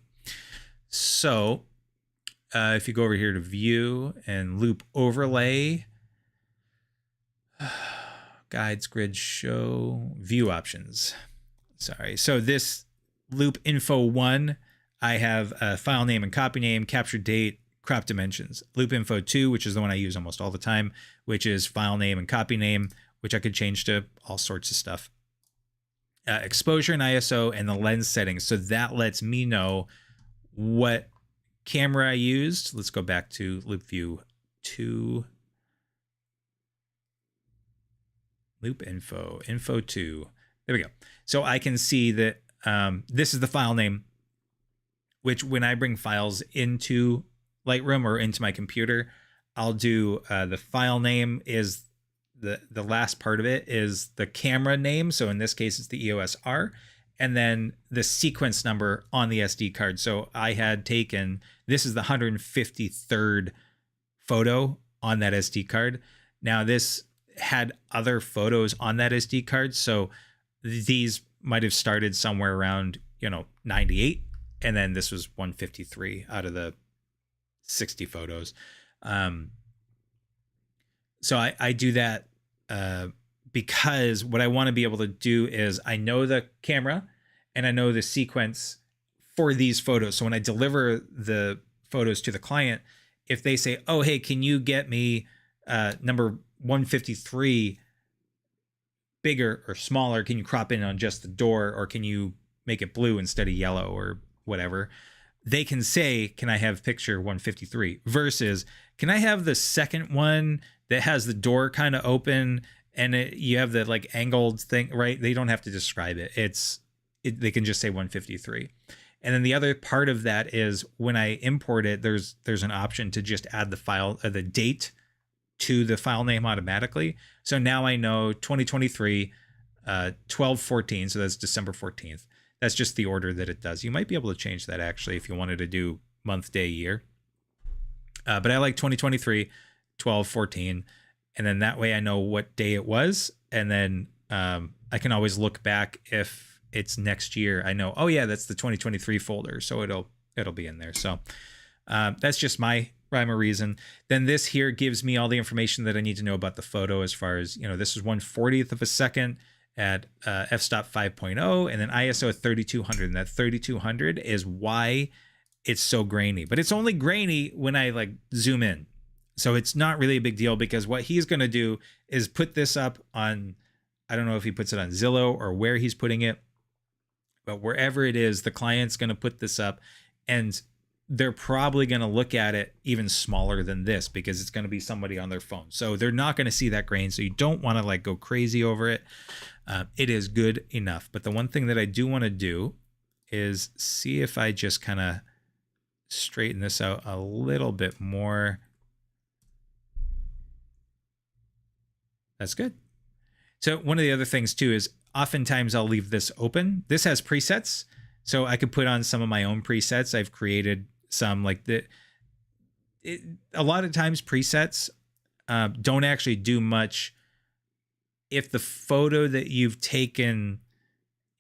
So if you go over here to view and loop overlay, guides, grid, show, view options. Sorry. So this loop info 1, I have a file name and copy name, capture date, crop dimensions. Loop info 2, which is the one I use almost all the time, which is file name and copy name, which I could change to all sorts of stuff. Exposure and ISO and the lens settings. So that lets me know what camera I used. Let's go back to loop view 2. Loop info 2. There we go. So I can see that this is the file name, which when I bring files into Lightroom or into my computer, I'll do the file name is the last part of it is the camera name. So in this case, it's the EOS R, and then the sequence number on the SD card. So I had taken, this is the 153rd photo on that SD card. Now this had other photos on that SD card. So these might have started somewhere around, 98. And then this was 153 out of the 60 photos. So I do that because what I want to be able to do is I know the camera and I know the sequence for these photos. So when I deliver the photos to the client, if they say, oh, hey, can you get me number 153 bigger or smaller? Can you crop in on just the door, or can you make it blue instead of yellow or whatever? They can say, can I have picture 153 versus can I have the second one that has the door kind of open and you have the like angled thing, right? They don't have to describe it. They can just say 153. And then the other part of that is when I import it, there's an option to just add the file, the date to the file name automatically. So now I know 2023, 12/14. So that's December 14th. That's just the order that it does. You might be able to change that actually if you wanted to do month, day, year. But I like 2023, 12/14. And then that way I know what day it was. And then I can always look back if it's next year. I know, oh yeah, that's the 2023 folder. So it'll be in there. So that's just my rhyme or reason. Then this here gives me all the information that I need to know about the photo as far as, this is 1/40th of a second at f-stop 5.0 and then ISO 3200. And that 3200 is why it's so grainy, but it's only grainy when I like zoom in. So it's not really a big deal because what he's going to do is put this up on, I don't know if he puts it on Zillow or where he's putting it, but wherever it is, the client's going to put this up and they're probably going to look at it even smaller than this because it's going to be somebody on their phone. So they're not going to see that grain. So you don't want to like go crazy over it. It is good enough. But the one thing that I do want to do is see if I just kind of straighten this out a little bit more. That's good. So one of the other things too is oftentimes I'll leave this open. This has presets. So I could put on some of my own presets. I've created some like a lot of times presets don't actually do much if the photo that you've taken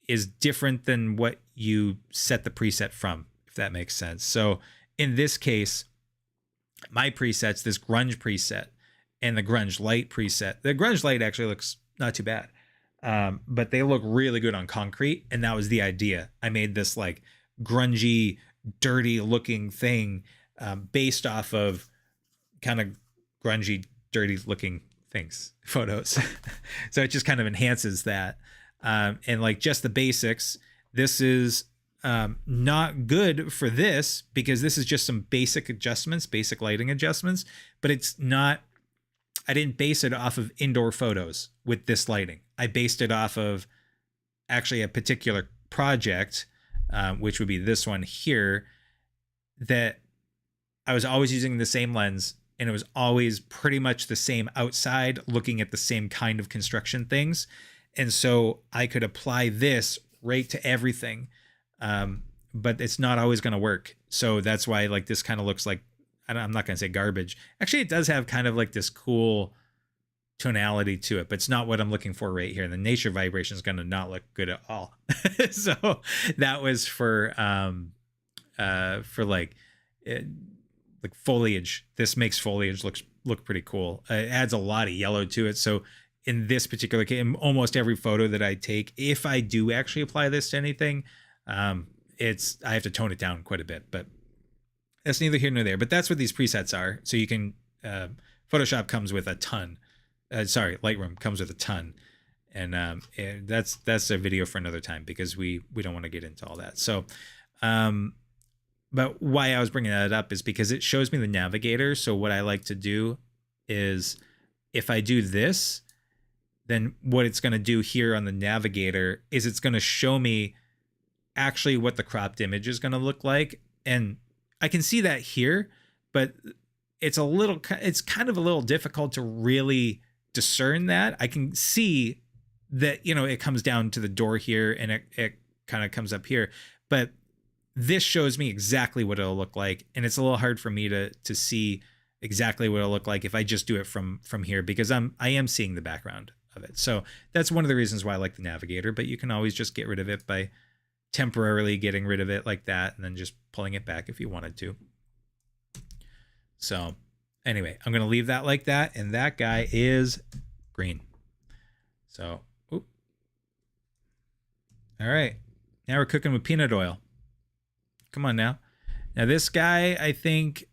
is different than what you set the preset from, if that makes sense. So in this case, my presets, this grunge preset and the grunge light preset, the grunge light actually looks not too bad. But they look really good on concrete. And that was the idea. I made this like grungy, dirty looking thing based off of kind of grungy, dirty looking things, photos. So it just kind of enhances that. And like just the basics, this is not good for this because this is just some basic adjustments, basic lighting adjustments, but it's not, I didn't base it off of indoor photos with this lighting. I based it off of actually a particular project, which would be this one here, that I was always using the same lens and it was always pretty much the same outside, looking at the same kind of construction things. And so I could apply this right to everything, but it's not always going to work. So that's why like this kind of looks like, I'm not going to say garbage. Actually, it does have kind of like this cool tonality to it, but it's not what I'm looking for right here. The nature vibration is going to not look good at all. So that was for like foliage. This makes foliage look pretty cool. It adds a lot of yellow to it. So in this particular case, in almost every photo that I take, if I do actually apply this to anything, I have to tone it down quite a bit, but that's neither here nor there. But that's what these presets are. So you can, Photoshop comes with a ton. Lightroom comes with a ton. And that's a video for another time because we don't want to get into all that. So, but why I was bringing that up is because it shows me the navigator. So what I like to do is if I do this, then what it's going to do here on the navigator is it's going to show me actually what the cropped image is going to look like. And I can see that here, but it's kind of a little difficult to really discern that. I can see that, it comes down to the door here and it kind of comes up here, but this shows me exactly what it'll look like. And it's a little hard for me to see exactly what it'll look like if I just do it from here, because I am seeing the background of it. So that's one of the reasons why I like the navigator, but you can always just get rid of it by temporarily getting rid of it like that and then just pulling it back if you wanted to. So anyway, I'm going to leave that like that. And that guy is green. So, oop. All right. Now we're cooking with peanut oil. Come on now. Now this guy, I think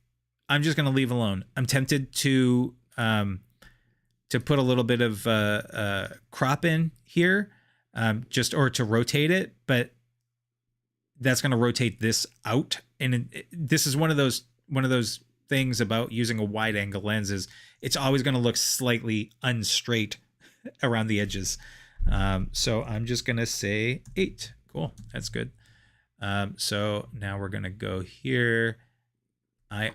I'm just going to leave alone. I'm tempted to put a little bit of crop in here, or to rotate it, but that's going to rotate this out. And this is one of those things about using a wide angle lens is it's always going to look slightly unstraight around the edges. So I'm just going to say 8. Cool. That's good. So now we're going to go here. Let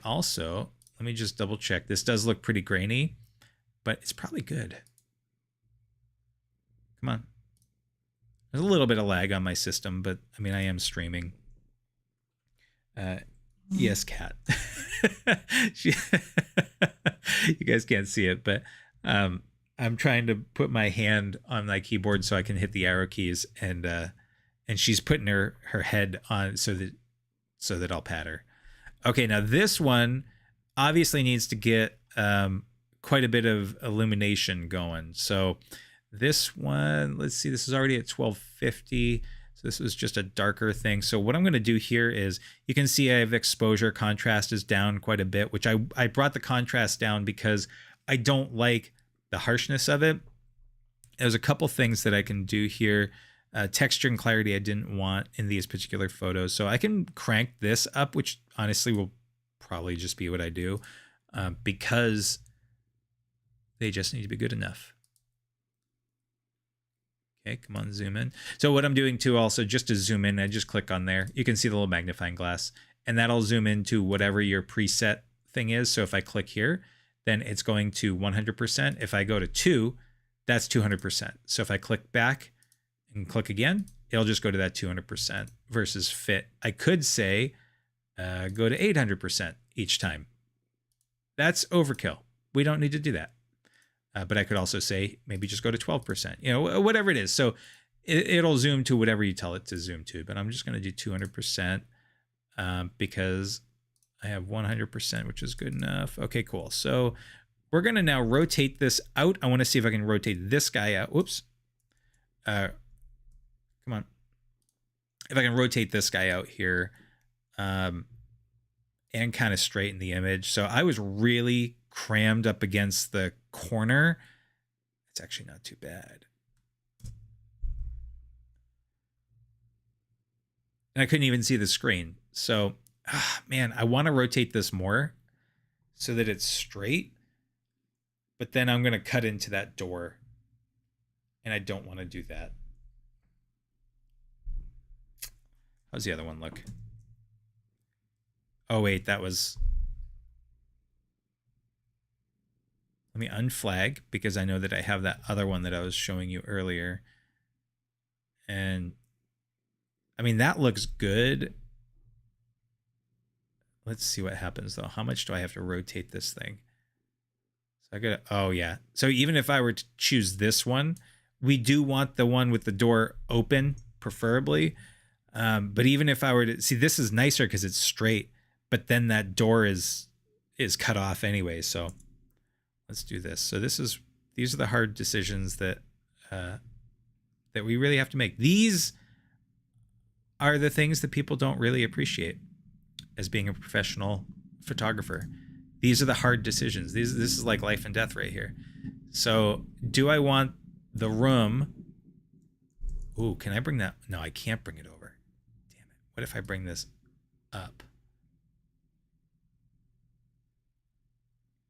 me just double check. This does look pretty grainy, but it's probably good. Come on. There's a little bit of lag on my system, but I mean, I am streaming. Yes, cat. You guys can't see it, but I'm trying to put my hand on my keyboard so I can hit the arrow keys, and she's putting her head on so that I'll pat her. Okay, now this one obviously needs to get quite a bit of illumination going. So this one, let's see, this is already at 1250. So this was just a darker thing. So what I'm going to do here is, you can see I have exposure, contrast is down quite a bit, which I brought the contrast down because I don't like the harshness of it. There's a couple things that I can do here. Texture and clarity I didn't want in these particular photos. So I can crank this up, which honestly will probably just be what I do, because they just need to be good enough. Okay, come on, zoom in. So what I'm doing too, also just to zoom in, I just click on there. You can see the little magnifying glass, and that'll zoom into whatever your preset thing is. So if I click here, then it's going to 100%. If I go to 2, that's 200%. So if I click back and click again, it'll just go to that 200% versus fit. I could say go to 800% each time. That's overkill. We don't need to do that. But I could also say maybe just go to 12%, you know, whatever it is. So it'll zoom to whatever you tell it to zoom to. But I'm just going to do 200% because I have 100%, which is good enough. Okay, cool. So we're going to now rotate this out. I want to see if I can rotate this guy out. Whoops. Come on. If I can rotate this guy out here and kind of straighten the image. So I was really crammed up against the corner. It's actually not too bad. And I couldn't even see the screen. So, man, I want to rotate this more so that it's straight. But then I'm going to cut into that door. And I don't want to do that. How's the other one look? Oh, wait, that was... Let me unflag because I know that I have that other one that I was showing you earlier. And I mean, that looks good. Let's see what happens though. How much do I have to rotate this thing? So I gotta, oh yeah. So even if I were to choose this one, we do want the one with the door open, preferably. But even if I were to see, this is nicer because it's straight, but then that door is cut off anyway. So let's do this. So these are the hard decisions that we really have to make. These are the things that people don't really appreciate as being a professional photographer. These are the hard decisions. This is like life and death right here. So do I want the room? Ooh, can I bring that? No, I can't bring it over. Damn it. What if I bring this up?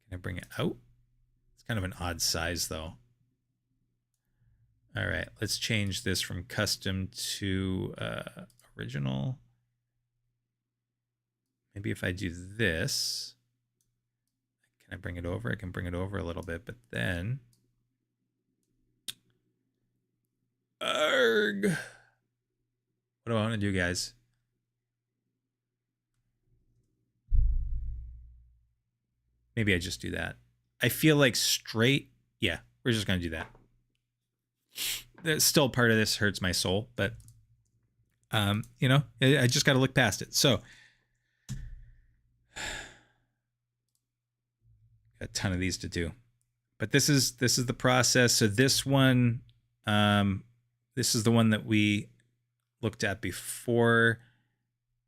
Can I bring it out? Kind of an odd size though. All right, let's change this from custom to original. Maybe if I do this, can I bring it over? I can bring it over a little bit, but then, arg. What do I want to do, guys? Maybe I just do that. I feel like straight. Yeah, we're just going to do that. That's still part of this hurts my soul, but you know, I just got to look past it. So a ton of these to do, but this is the process. So this one, This is the one that we looked at before.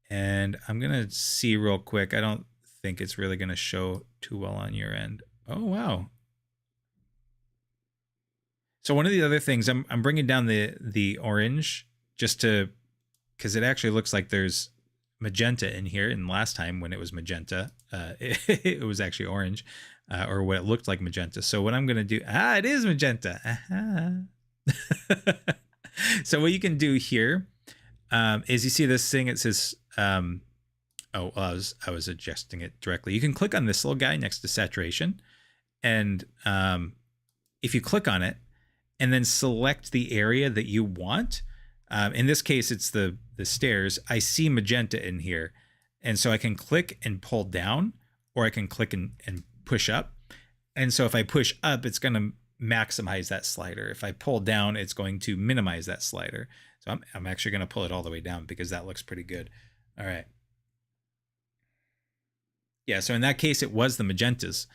And I'm going to see real quick. I don't think it's really going to show too well on your end. Oh, wow. So one of the other things, I'm bringing down the orange just to, because it actually looks like there's magenta in here. And last time when it was magenta, it was actually orange, or what it looked like magenta. So what I'm going to do, it is magenta. So what you can do here is you see this thing, it says, I was adjusting it directly. You can click on this little guy next to saturation. And if you click on it and then select the area that you want, in this case, it's the stairs. I see magenta in here. And so I can click and pull down, or I can click and push up. And so if I push up, it's going to maximize that slider. If I pull down, it's going to minimize that slider. So I'm actually going to pull it all the way down because that looks pretty good. All right. Yeah, so in that case, it was the magentas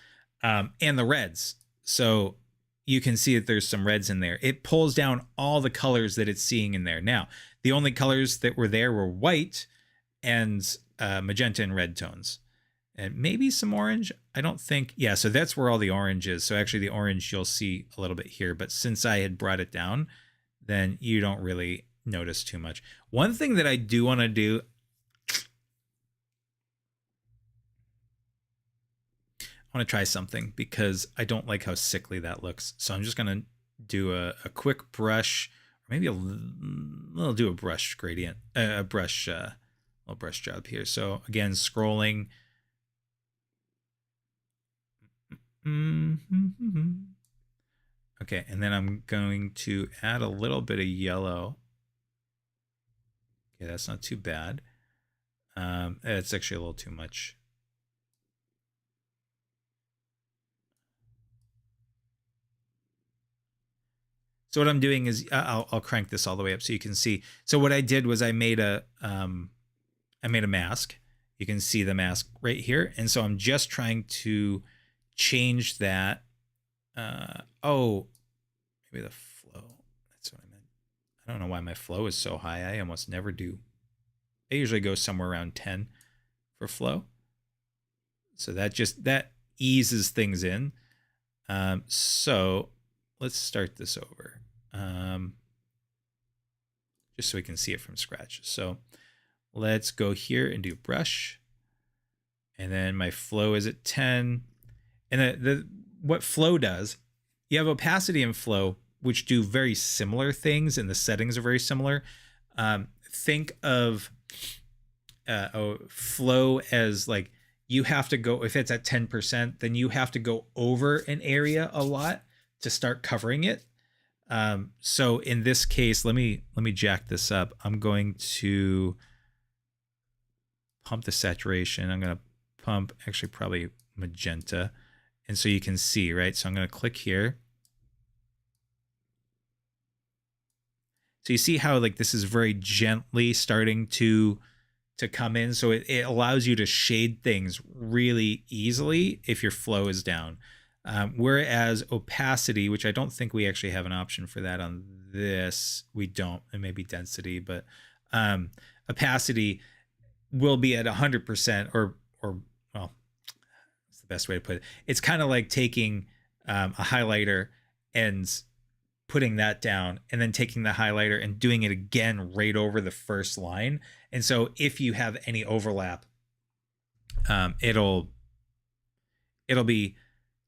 and the reds. So you can see that there's some reds in there. It pulls down all the colors that it's seeing in there. Now, the only colors that were there were white and magenta and red tones. And maybe some orange. I don't think. Yeah, so that's where all the orange is. So actually the orange you'll see a little bit here. But since I had brought it down, then you don't really notice too much. One thing that I do want to do, I want to try something because I don't like how sickly that looks. So I'm just going to do a quick brush, or maybe I'll do a brush gradient, a brush job here. So again, scrolling. Okay, and then I'm going to add a little bit of yellow. Okay, that's not too bad. It's actually a little too much. So what I'm doing is I'll crank this all the way up so you can see. So what I did was I made a mask. You can see the mask right here. And so I'm just trying to change that. Maybe the flow. That's what I meant. I don't know why my flow is so high. I almost never do. I usually go somewhere around 10 for flow. So that eases things in. So let's start this over. Just so we can see it from scratch. So let's go here and do brush. And then my flow is at 10. And what flow does, you have opacity and flow, which do very similar things, and the settings are very similar. Think of flow as like you have to go, if it's at 10%, then you have to go over an area a lot to start covering it. So in this case, let me jack this up. I'm going to pump the saturation. I'm going to pump actually probably magenta. And so you can see, right? So I'm going to click here. So you see how like this is very gently starting to come in. So it allows you to shade things really easily if your flow is down. Whereas opacity, which I don't think we actually have an option for that on this, we don't. It may be density, but opacity will be at 100% or well, that's the best way to put it. It's kind of like taking a highlighter and putting that down and then taking the highlighter and doing it again right over the first line. And so if you have any overlap, it'll be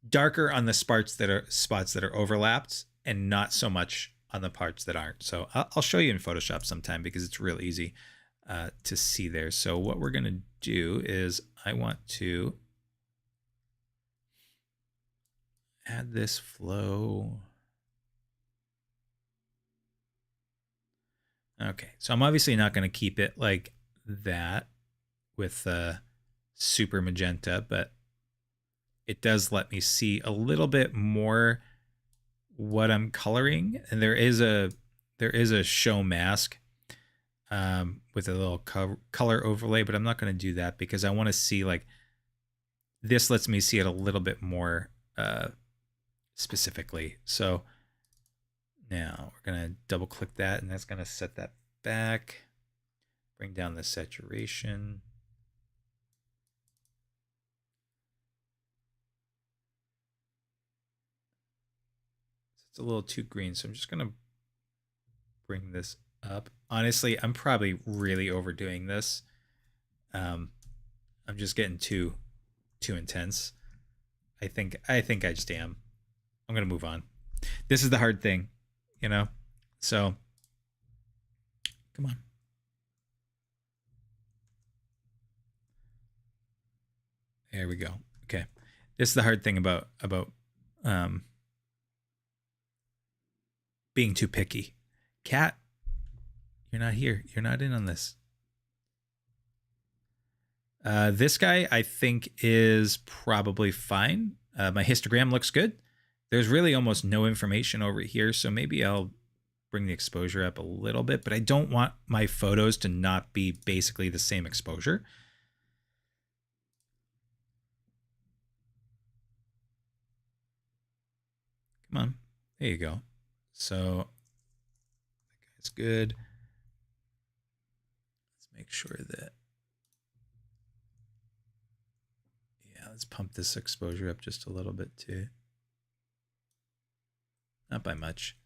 darker on the spots that are overlapped and not so much on the parts that aren't. So I'll show you in Photoshop sometime because it's real easy to see there. So what we're going to do is I want to add this flow. Okay, so I'm obviously not going to keep it like that with super magenta, but it does let me see a little bit more what I'm coloring. And there is a show mask with a little color overlay, but I'm not going to do that because I want to see like this lets me see it a little bit more specifically. So Now we're going to double click that, and that's going to set that back. Bring down the saturation. It's a little too green, so I'm just going to bring this up. Honestly, I'm probably really overdoing this. I'm just getting too intense. I think I just am. I'm going to move on. This is the hard thing, you know? So, come on. There we go. Okay. This is the hard thing about being too picky. Cat, you're not here. You're not in on this. This guy, I think, is probably fine. My histogram looks good. There's really almost no information over here, so maybe I'll bring the exposure up a little bit, but I don't want my photos to not be basically the same exposure. Come on. There you go. So that's good. Let's make sure that, yeah, let's pump this exposure up just a little bit too. Not by much.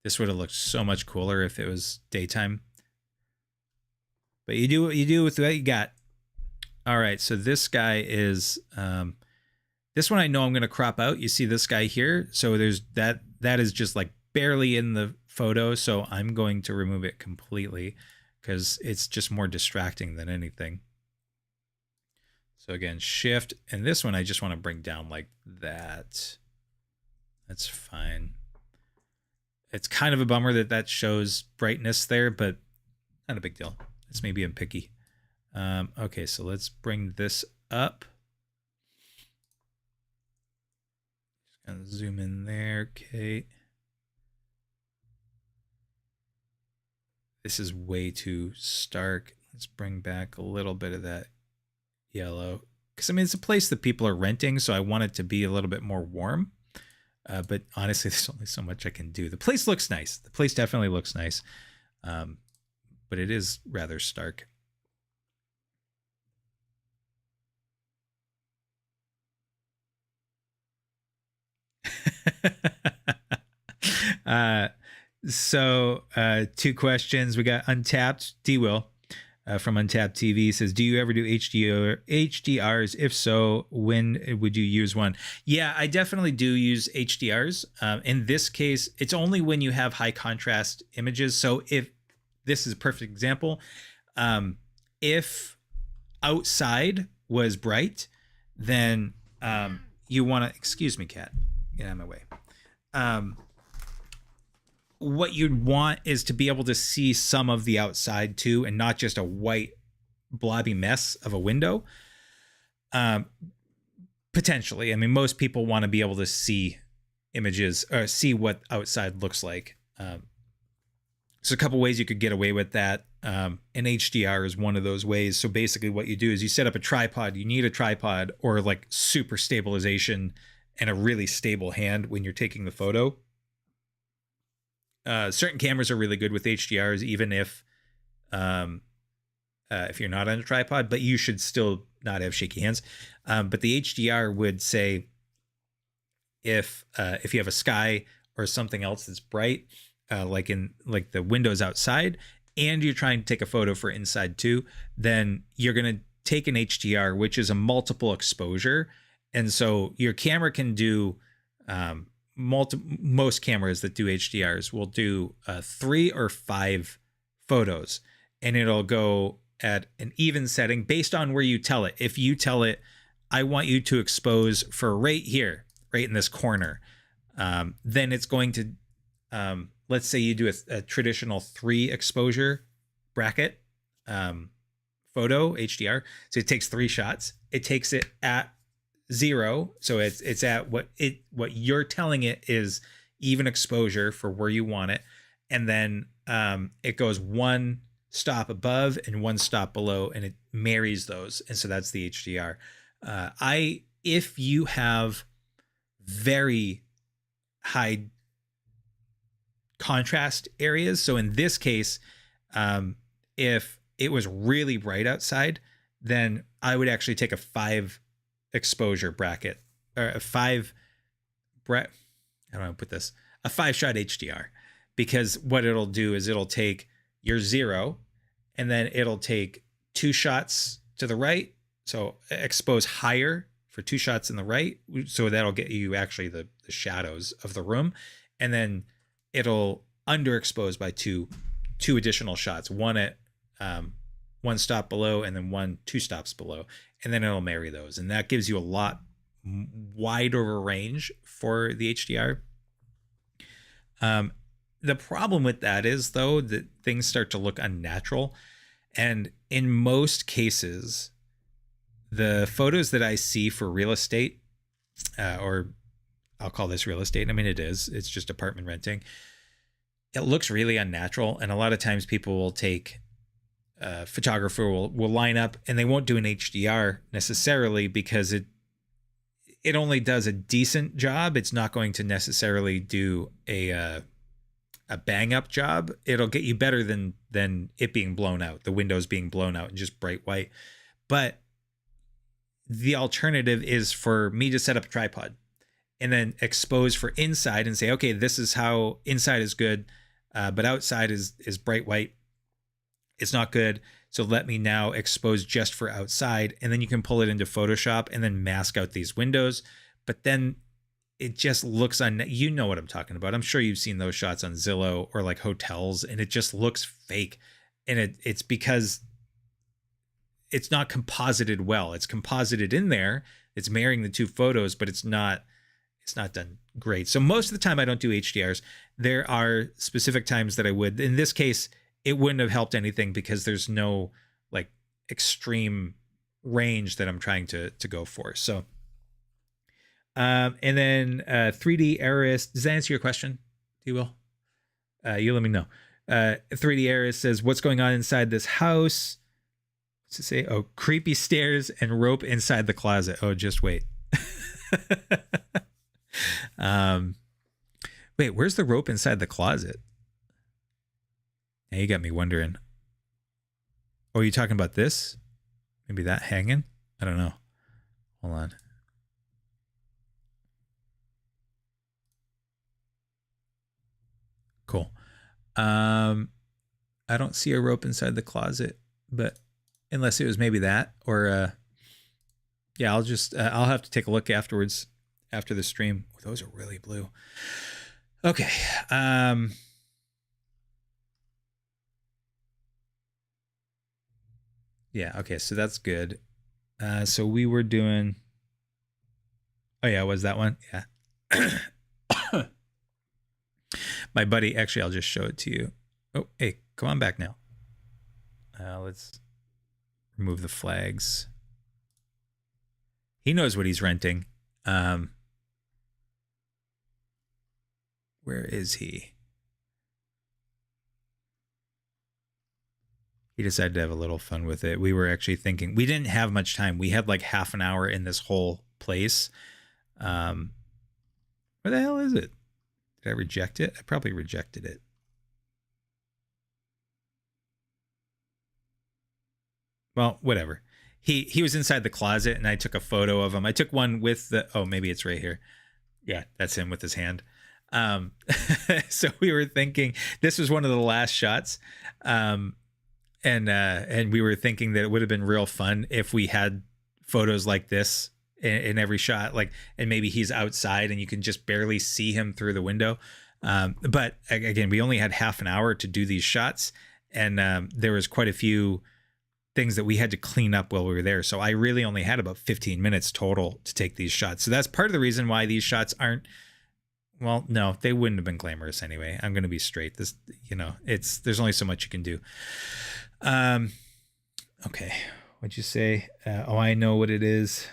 This would have looked so much cooler if it was daytime. But you do what you do with what you got. All right, so this guy is, this one I know I'm going to crop out. You see this guy here? So there's that is just like barely in the photo. So I'm going to remove it completely because it's just more distracting than anything. So again, shift. And this one I just want to bring down like that. That's fine. It's kind of a bummer that that shows brightness there, but not a big deal. It's maybe I'm picky. Okay, so let's bring this up. Just gonna zoom in there. Okay. This is way too stark. Let's bring back a little bit of that yellow. Because I mean, it's a place that people are renting, so I want it to be a little bit more warm. But honestly, there's only so much I can do. The place looks nice. The place definitely looks nice. But it is rather stark. So two questions. We got Untapped D-Will from Untapped TV says, do you ever do HDRs? If so, when would you use one? Yeah, I definitely do use HDRs. In this case, it's only when you have high contrast images. So if this is a perfect example, if outside was bright, then you want to, excuse me, cat, get out of my way. What you'd want is to be able to see some of the outside too, and not just a white blobby mess of a window. Potentially. I mean, most people want to be able to see images or see what outside looks like. So a couple ways you could get away with that. And HDR is one of those ways. So basically what you do is you set up a tripod. You need a tripod or like super stabilization and a really stable hand when you're taking the photo. Certain cameras are really good with HDRs, even if you're not on a tripod, but you should still not have shaky hands. But the HDR would say if you have a sky or something else that's bright, like the windows outside, and you're trying to take a photo for inside too, then you're going to take an HDR, which is a multiple exposure. And so your camera can do, most cameras that do HDRs will do 3 or 5 photos, and it'll go at an even setting based on where you tell it. If you tell it, I want you to expose for right here, right in this corner, then it's going to, let's say you do a traditional 3 exposure bracket photo HDR. So it takes 3 shots. It takes it at 0, so it's at what you're telling it is even exposure for where you want it, and then it goes 1 stop above and 1 stop below, and it marries those, and so that's the HDR. If you have very high contrast areas. So in this case, if it was really bright outside, then I would actually take a 5 exposure bracket, or a 5 how do I put this? A 5-shot HDR, because what it'll do is it'll take your 0 and then it'll take 2 shots to the right. So expose higher for 2 shots in the right. So that'll get you actually the shadows of the room. And then it'll underexpose by two additional shots, one at 1 stop below and then 2 stops below. And then it'll marry those. And that gives you a lot wider range for the HDR. The problem with that is, though, that things start to look unnatural. And in most cases, the photos that I see for real estate, or I'll call this real estate. I mean, it's just apartment renting. It looks really unnatural. And a lot of times people will take, photographer will line up and they won't do an HDR necessarily because it only does a decent job. It's not going to necessarily do a bang up job. It'll get you better than it being blown out, the windows being blown out and just bright white. But the alternative is for me to set up a tripod and then expose for inside and say, okay, this is how inside is good, but outside is bright white. It's not good. So let me now expose just for outside, and then you can pull it into Photoshop and then mask out these windows. But then it just looks you know what I'm talking about. I'm sure you've seen those shots on Zillow or like hotels, and it just looks fake. And it's because it's not composited well. It's composited in there. It's marrying the 2 photos, but it's not done great. So most of the time I don't do HDRs. There are specific times that I would. In this case, it wouldn't have helped anything because there's no like extreme range that I'm trying to go for. So, and then 3D Arist, does that answer your question? You will. You let me know. 3D Arist says, what's going on inside this house? What's it say? Oh, creepy stairs and rope inside the closet. Oh, just wait. Wait, where's the rope inside the closet? Now you got me wondering. Oh, are you talking about this? Maybe that hanging? I don't know. Hold on. Cool. I don't see a rope inside the closet, but unless it was maybe that, or yeah, I'll have to take a look afterwards after the stream. Oh, those are really blue. Okay. Yeah, okay, so that's good. So we were doing, oh yeah, was that one? Yeah. My buddy, actually, I'll just show it to you. Oh, hey, come on back now. Let's remove the flags. He knows what he's renting. Where is he? He decided to have a little fun with it. We were actually thinking, we didn't have much time. We had like half an hour in this whole place. Where the hell is it? Did I reject it? I probably rejected it. Well, whatever. He was inside the closet and I took a photo of him. I took one with the, oh, maybe it's right here. Yeah, that's him with his hand. So we were thinking this was one of the last shots. And we were thinking that it would have been real fun if we had photos like this in every shot, like, and maybe he's outside and you can just barely see him through the window. But again, we only had half an hour to do these shots, and there was quite a few things that we had to clean up while we were there. So I really only had about 15 minutes total to take these shots. So that's part of the reason why these shots aren't, well, no, they wouldn't have been glamorous anyway. I'm going to be straight. This, there's only so much you can do. Okay. What'd you say? Oh, I know what it is.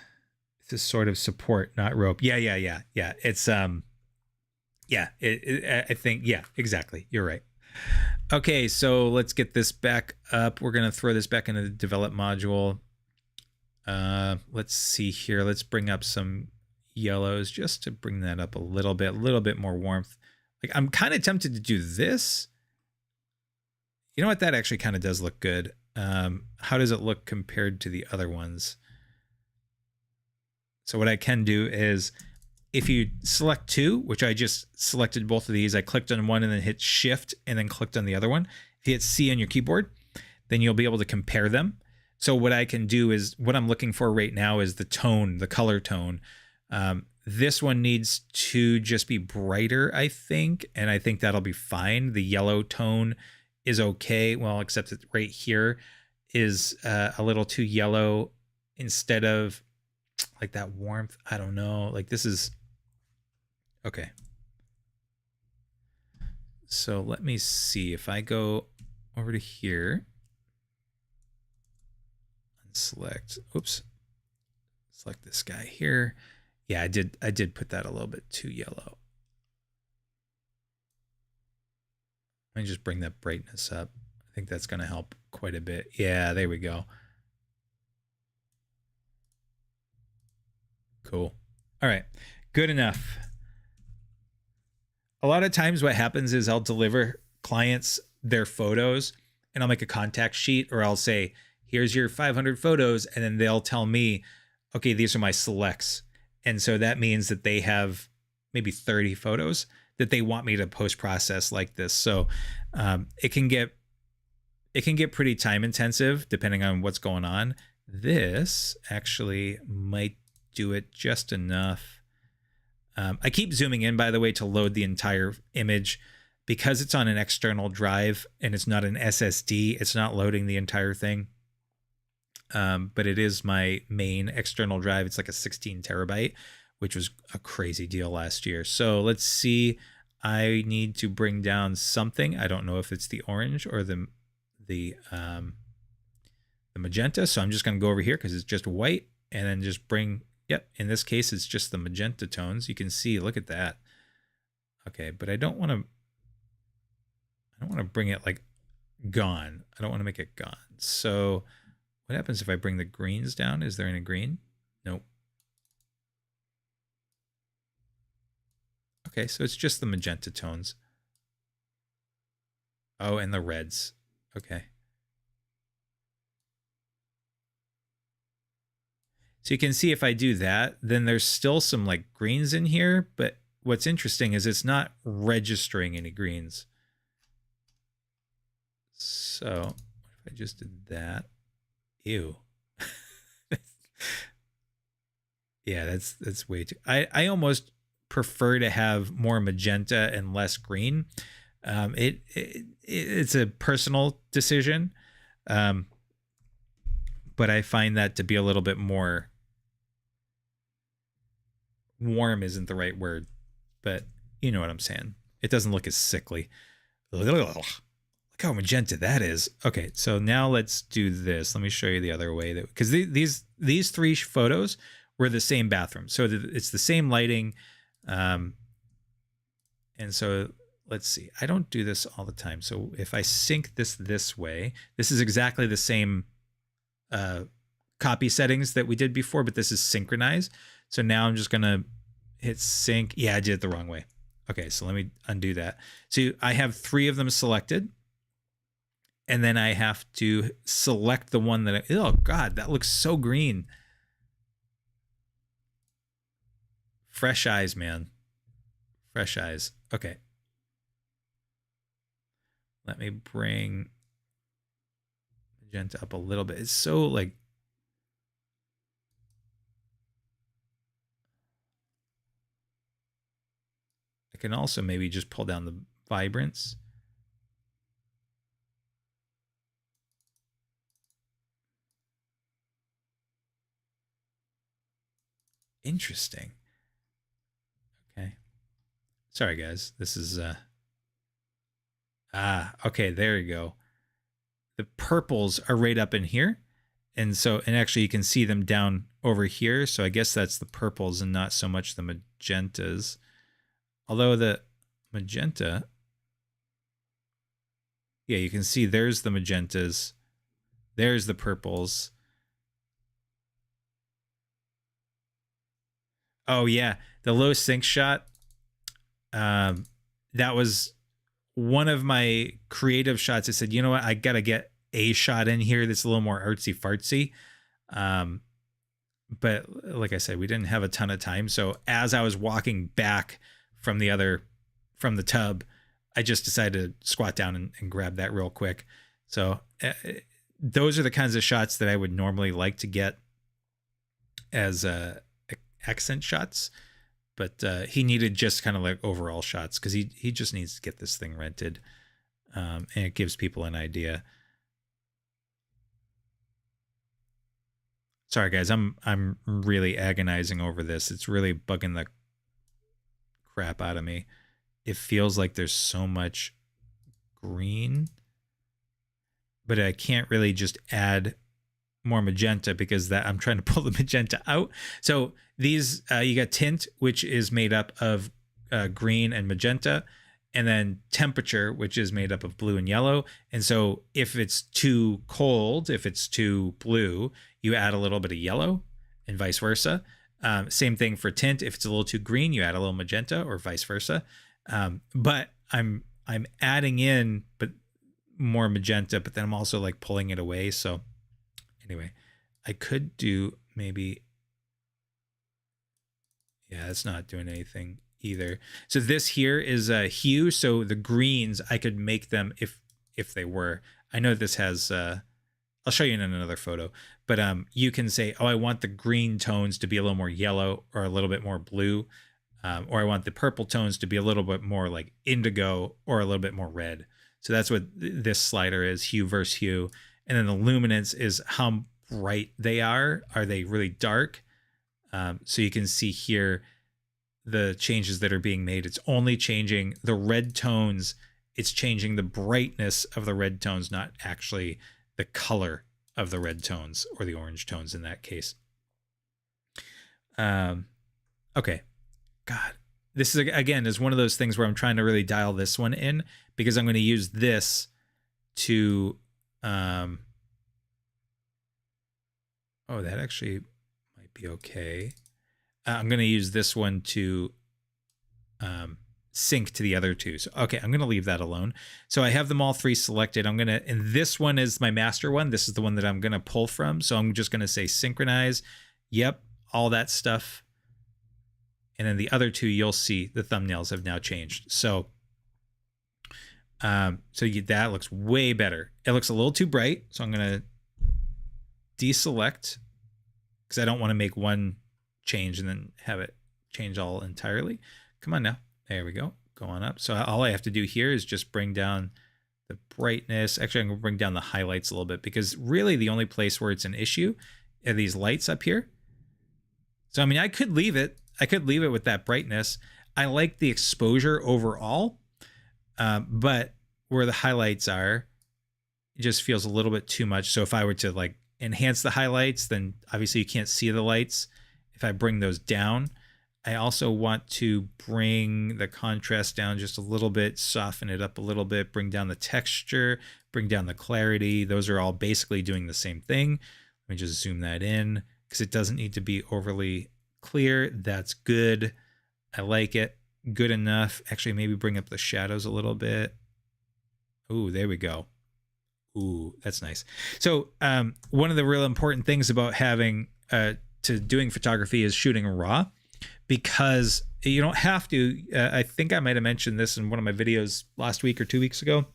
It's a sort of support, not rope. Yeah. It's, yeah, I think, yeah, exactly. You're right. Okay. So let's get this back up. We're going to throw this back into the develop module. Let's see here. Let's bring up some yellows just to bring that up a little bit more warmth. Like, I'm kind of tempted to do this. You know what? That actually kind of does look good. How does it look compared to the other ones? So what I can do is, if you select two, which I just selected both of these, I clicked on one and then hit shift and then clicked on the other one. If you hit C on your keyboard, then you'll be able to compare them. So what I can do is, what I'm looking for right now is the tone, the color tone. This one needs to just be brighter, I think, and I think that'll be fine. The yellow tone is okay. Well, except that right here is a little too yellow instead of like that warmth. I don't know. Like, this is okay. So let me see if I go over to here and select, oops, select this guy here. Yeah, I did put that a little bit too yellow. Let me just bring that brightness up. I think that's going to help quite a bit. Yeah, there we go. Cool. All right, good enough. A lot of times what happens is I'll deliver clients their photos and I'll make a contact sheet, or I'll say, here's your 500 photos. And then they'll tell me, okay, these are my selects. And so that means that they have maybe 30 photos that they want me to post process like this. So it can get pretty time intensive depending on what's going on. This actually might do it just enough. I keep zooming in, by the way, to load the entire image because it's on an external drive and it's not an SSD. It's not loading the entire thing. But it is my main external drive. It's like a 16 terabyte, which was a crazy deal last year. So let's see. I need to bring down something. I don't know if it's the orange or the magenta. So I'm just going to go over here because it's just white, and then just bring, yep, in this case, it's just the magenta tones. You can see, look at that. Okay, but I don't want to bring it like gone. I don't want to make it gone. So what happens if I bring the greens down? Is there any green? Nope. Okay, so it's just the magenta tones. Oh, and the reds. Okay. So you can see if I do that, then there's still some like greens in here, but what's interesting is it's not registering any greens. So if I just did that, ew. Yeah, that's way too. I almost prefer to have more magenta and less green. It's a personal decision, but I find that to be a little bit more warm. Isn't the right word, but you know what I'm saying. It doesn't look as sickly. Ugh. Look how magenta that is. Okay, so now let's do this. Let me show you the other way, that because these three photos were the same bathroom, so it's the same lighting. And so let's see. I don't do this all the time. So if I sync this way, this is exactly the same copy settings that we did before, but this is synchronized. So now I'm just gonna hit sync. Yeah, I did it the wrong way. Okay, so let me undo that. So I have three of them selected. And then I have to select the one that oh God, that looks so green. Fresh eyes, man. Fresh eyes. Okay. Let me bring magenta up a little bit. It's so like, I can also maybe just pull down the vibrance. Interesting. Okay. Sorry, guys. This is okay, there you go. The purples are right up in here. And actually you can see them down over here. So I guess that's the purples and not so much the magentas. Although the magenta, yeah, you can see there's the magentas. There's the purples. Oh yeah, the low sync shot that was one of my creative shots. I said, you know what, I got to get a shot in here that's a little more artsy fartsy. But like I said, we didn't have a ton of time. So as I was walking back from the tub, I just decided to squat down and grab that real quick. So those are the kinds of shots that I would normally like to get as accent shots. But he needed just kind of like overall shots because he just needs to get this thing rented. And it gives people an idea. Sorry guys, I'm really agonizing over this. It's really bugging the crap out of me. It feels like there's so much green, but I can't really just add more magenta because that I'm trying to pull the magenta out. So these you got tint, which is made up of green and magenta, and then temperature, which is made up of blue and yellow. And so if it's too cold, if it's too blue, you add a little bit of yellow, and vice versa. Same thing for tint. If it's a little too green, you add a little magenta, or vice versa. But I'm adding in but more magenta, but then I'm also like pulling it away. So anyway, I could do maybe, yeah, it's not doing anything either. So this here is a hue. So the greens, I could make them if they were. I know this has, I'll show you in another photo, but you can say, oh, I want the green tones to be a little more yellow or a little bit more blue. Or I want the purple tones to be a little bit more like indigo or a little bit more red. So that's what this slider is, hue versus hue. And then the luminance is how bright they are. Are they really dark? So you can see here the changes that are being made. It's only changing the red tones. It's changing the brightness of the red tones, not actually the color of the red tones or the orange tones in that case. Okay. God, this is, again, is one of those things where I'm trying to really dial this one in because I'm going to use this to, oh, that actually might be okay. I'm going to use this one to sync to the other two. So, okay, I'm going to leave that alone. So I have them all three selected. I'm going to, and this one is my master one. This is the one that I'm going to pull from. So I'm just going to say synchronize. Yep, all that stuff. And then the other two, you'll see the thumbnails have now changed. So, that looks way better. It looks a little too bright. So I'm going to deselect because I don't want to make one change and then have it change all entirely. Come on now. There we go. Go on up. So all I have to do here is just bring down the brightness. Actually, I'm going to bring down the highlights a little bit because really the only place where it's an issue are these lights up here. So, I mean, I could leave it. With that brightness. I like the exposure overall, but where the highlights are, it just feels a little bit too much. So if I were to like enhance the highlights, then obviously you can't see the lights. If I bring those down, I also want to bring the contrast down just a little bit, soften it up a little bit, bring down the texture, bring down the clarity. Those are all basically doing the same thing. Let me just zoom that in because it doesn't need to be overly clear. That's good. I like it. Good enough. Actually, maybe bring up the shadows a little bit. Ooh, there we go. Ooh, that's nice. So one of the real important things about having to doing photography is shooting raw, because you don't have to. I think I might have mentioned this in one of my videos last week or 2 weeks ago.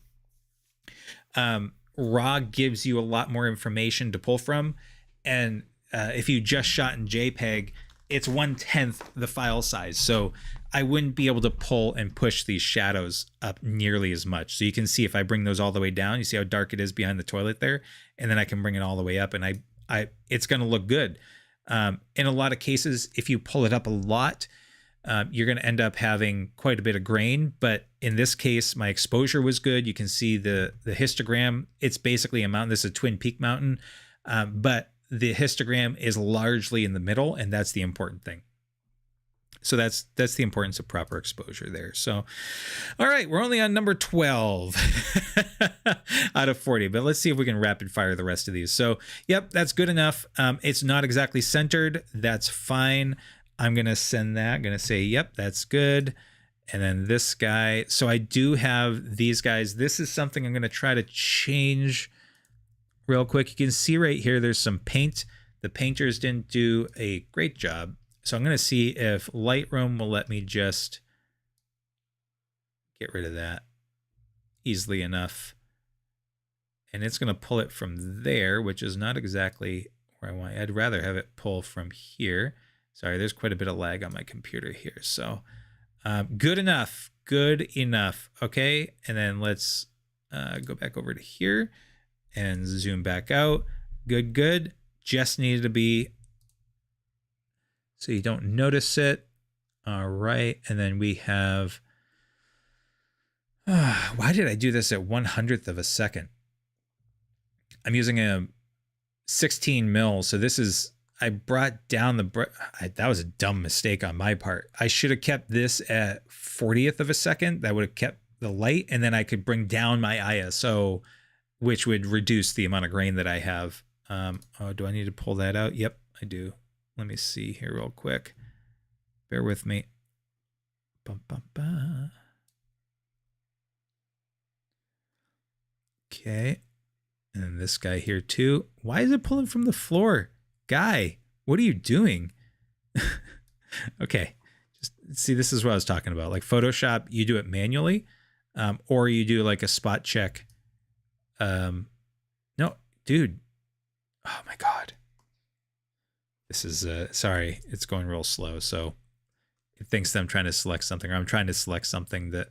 Raw gives you a lot more information to pull from, and if you just shot in JPEG, it's 1/10 the file size. So I wouldn't be able to pull and push these shadows up nearly as much. So you can see if I bring those all the way down, you see how dark it is behind the toilet there, and then I can bring it all the way up, and it's going to look good. In a lot of cases, if you pull it up a lot, you're going to end up having quite a bit of grain. But in this case, my exposure was good. You can see the histogram. It's basically a mountain. This is a Twin Peak mountain, but the histogram is largely in the middle, and that's the important thing. So that's the importance of proper exposure there. So, all right, we're only on number 12 out of 40, but let's see if we can rapid fire the rest of these. So, yep, that's good enough. It's not exactly centered. That's fine. I'm going to send that. I'm going to say, yep, that's good. And then this guy. So I do have these guys. This is something I'm going to try to change real quick. You can see right here, there's some paint. The painters didn't do a great job. So I'm going to see if Lightroom will let me just get rid of that easily enough. And it's going to pull it from there, which is not exactly where I want. I'd rather have it pull from here. Sorry, there's quite a bit of lag on my computer here. So good enough. Good enough. Okay. And then let's go back over to here and zoom back out. Good, good. Just needed to be so you don't notice it. All right. And then we have, why did I do this at 1/100th of a second? I'm using a 16 mil. So this is, I brought down that was a dumb mistake on my part. I should have kept this at 40th of a second. That would have kept the light, and then I could bring down my ISO, which would reduce the amount of grain that I have. Oh, do I need to pull that out? Yep, I do. Let me see here real quick. Bear with me. Bum, bum, bum. Okay. And then this guy here too. Why is it pulling from the floor? Guy, what are you doing? Okay. Just see, this is what I was talking about. Like Photoshop, you do it manually, or you do like a spot check. No, dude. Oh my God. This is, sorry, it's going real slow. So it thinks that I'm trying to select something, or I'm trying to select something that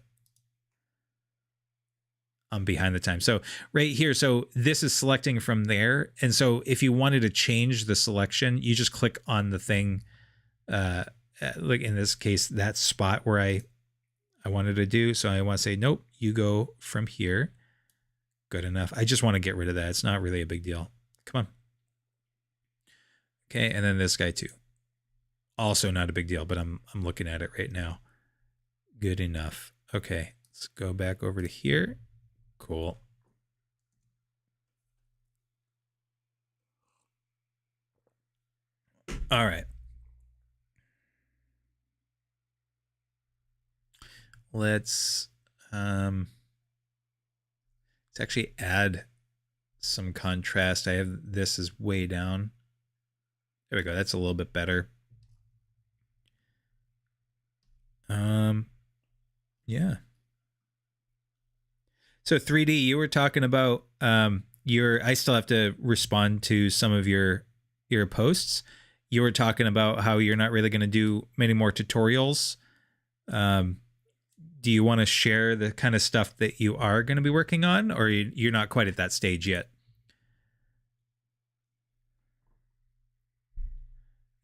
I'm behind the time. So right here, so this is selecting from there. And so if you wanted to change the selection, you just click on the thing, like in this case, that spot where I wanted to do. So I want to say, nope, you go from here. Good enough. I just want to get rid of that. It's not really a big deal. Come on. Okay, and then this guy too. Also not a big deal, but I'm looking at it right now. Good enough. Okay, let's go back over to here. Cool. All right. Let's actually add some contrast. I have this is way down. There we go. That's a little bit better. Yeah. So 3D, you were talking about I still have to respond to some of your posts. You were talking about how you're not really going to do many more tutorials. Do you want to share the kind of stuff that you are going to be working on, or you're not quite at that stage yet?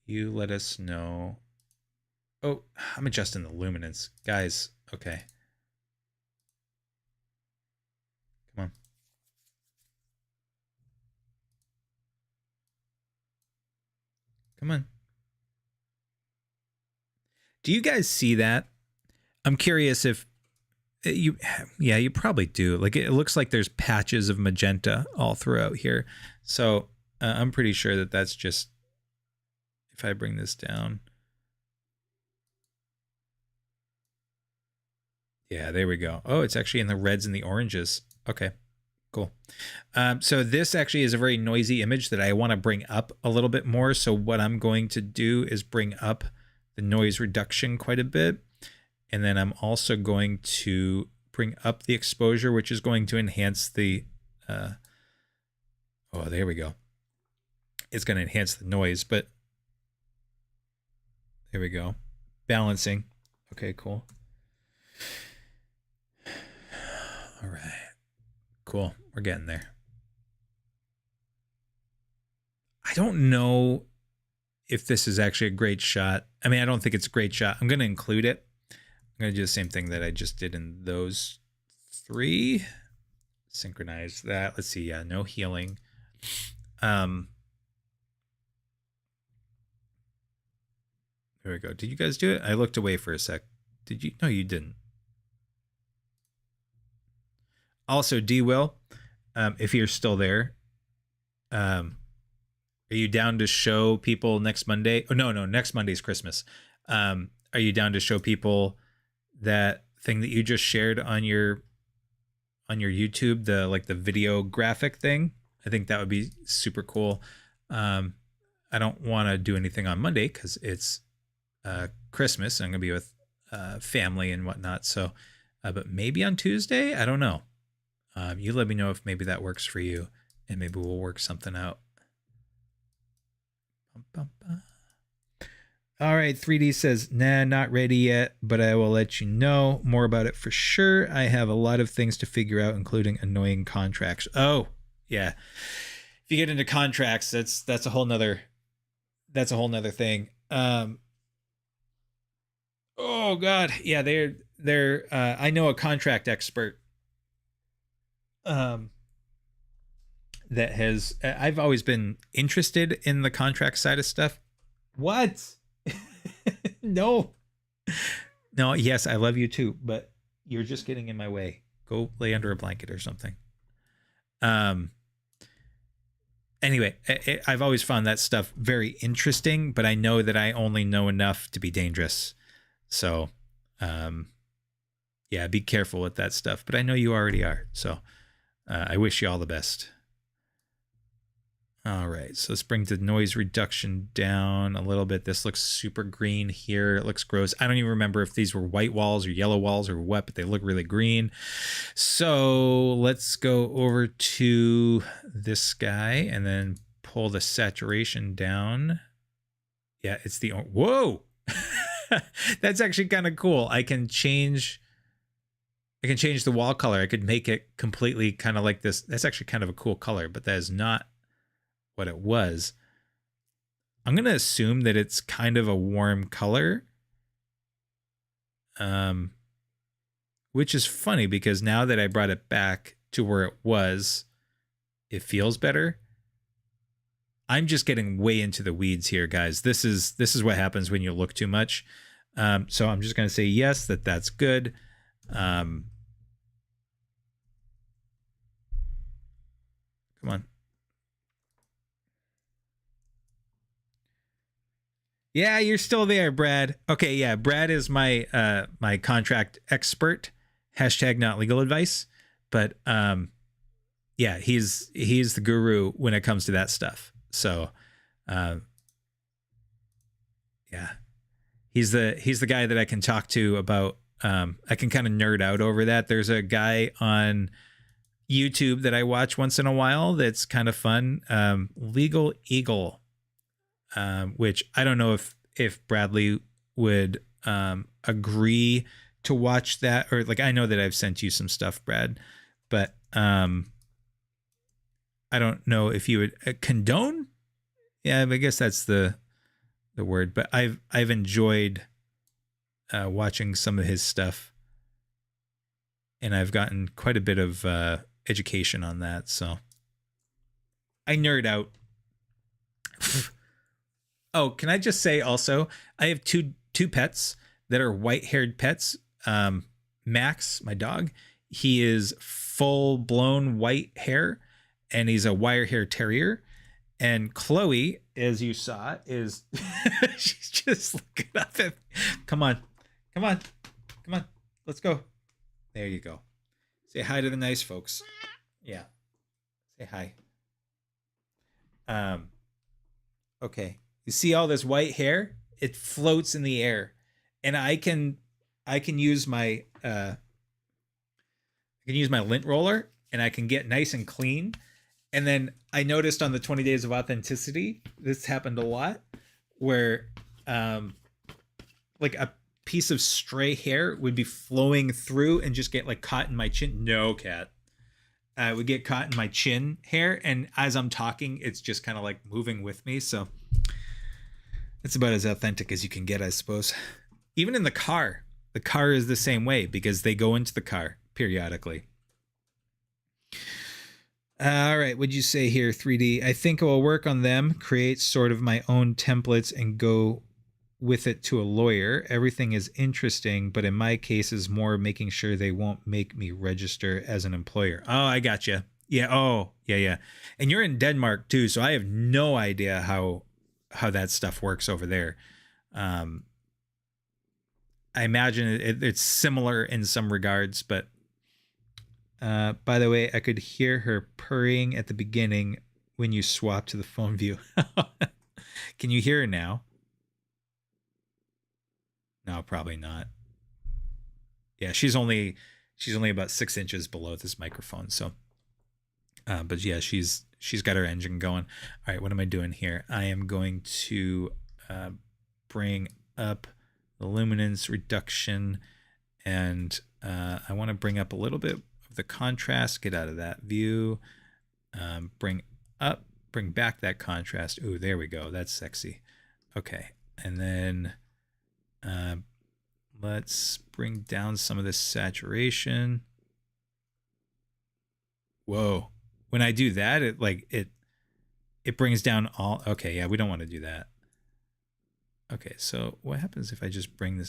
You let us know. Oh, I'm adjusting the luminance. Guys, okay. Come on. Come on. Do you guys see that? I'm curious if you probably do. Like it looks like there's patches of magenta all throughout here. So I'm pretty sure that that's just, if I bring this down. Yeah, there we go. Oh, it's actually in the reds and the oranges. Okay, cool. So this actually is a very noisy image that I want to bring up a little bit more. So what I'm going to do is bring up the noise reduction quite a bit. And then I'm also going to bring up the exposure, which is going to enhance the, oh, there we go. It's going to enhance the noise, but there we go. Balancing. Okay, cool. All right, cool. We're getting there. I don't know if this is actually a great shot. I mean, I don't think it's a great shot. I'm going to include it. I'm going to do the same thing that I just did in those three. Synchronize that. Let's see. Yeah, no healing. There we go. Did you guys do it? I looked away for a sec. Did you? No, you didn't. Also, D-Will, if you're still there, are you down to show people next Monday? Oh, no, next Monday's Christmas. Are you down to show people that thing that you just shared on your YouTube, the video graphic thing. I think that would be super cool. I don't want to do anything on Monday because it's Christmas. I'm gonna be with family and whatnot. So, but maybe on Tuesday, I don't know. You let me know if maybe that works for you, and maybe we'll work something out. All right, 3D says, nah, not ready yet, but I will let you know more about it for sure. I have a lot of things to figure out, including annoying contracts. Oh, yeah. If you get into contracts, that's a whole nother thing. Oh God, yeah, they're I know a contract expert that has I've always been interested in the contract side of stuff. What? No. No, yes, I love you too, but you're just getting in my way. Go lay under a blanket or something. Anyway, I've always found that stuff very interesting, but I know that I only know enough to be dangerous. So, yeah, be careful with that stuff, but I know you already are. So, I wish you all the best. All right, so let's bring the noise reduction down a little bit. This looks super green here. It looks gross. I don't even remember if these were white walls or yellow walls or what, but they look really green. So let's go over to this guy and then pull the saturation down. Yeah, it's the, whoa. That's actually kind of cool. I can change the wall color. I could make it completely kind of like this. That's actually kind of a cool color, but that is not what it was. I'm going to assume that it's kind of a warm color. Which is funny because now that I brought it back to where it was, it feels better. I'm just getting way into the weeds here, guys. This is what happens when you look too much. So I'm just going to say yes, that's good. Come on. Yeah, you're still there, Brad. Okay, yeah, Brad is my my contract expert. Hashtag not legal advice. But yeah, he's the guru when it comes to that stuff. So yeah. He's the guy that I can talk to about I can kind of nerd out over that. There's a guy on YouTube that I watch once in a while that's kind of fun. Legal Eagle. Which I don't know if Bradley would agree to watch that, or like I know that I've sent you some stuff, Brad, but I don't know if you would condone. Yeah, I guess that's the word. But I've enjoyed watching some of his stuff, and I've gotten quite a bit of education on that. So I nerd out. Oh, can I just say also, I have two pets that are white-haired pets. Max, my dog, he is full-blown white hair, and he's a wire hair terrier. And Chloe, as you saw, is she's just looking up at me. Come on. Let's go. There you go. Say hi to the nice folks. Yeah. Say hi. Okay. You see all this white hair? It floats in the air, and I can use my lint roller, and I can get nice and clean. And then I noticed on the 20 Days of Authenticity, this happened a lot, where like a piece of stray hair would be flowing through and just get like caught in my chin. No, cat. Would get caught in my chin hair, and as I'm talking, it's just kind of like moving with me. So it's about as authentic as you can get, I suppose. Even in the car is the same way because they go into the car periodically. All right, what'd you say here, 3D? I think I will work on them, create sort of my own templates, and go with it to a lawyer. Everything is interesting, but in my case is more making sure they won't make me register as an employer. Oh, I got you. Yeah. Oh, yeah. And you're in Denmark too, so I have no idea how that stuff works over there. I I imagine it's similar in some regards, but by the way, I could hear her purring at the beginning when you swap to the phone view. Can you hear her now? No, probably not. Yeah, she's only about 6 inches below this microphone. So, but yeah, she's got her engine going. All right, what am I doing here? I am going to bring up the luminance reduction, and I want to bring up a little bit of the contrast. Get out of that view. Bring back that contrast. Ooh, there we go. That's sexy. Okay, and then let's bring down some of this saturation. Whoa. When I do that, it brings down all. Okay, yeah, we don't want to do that. Okay, so what happens if I just bring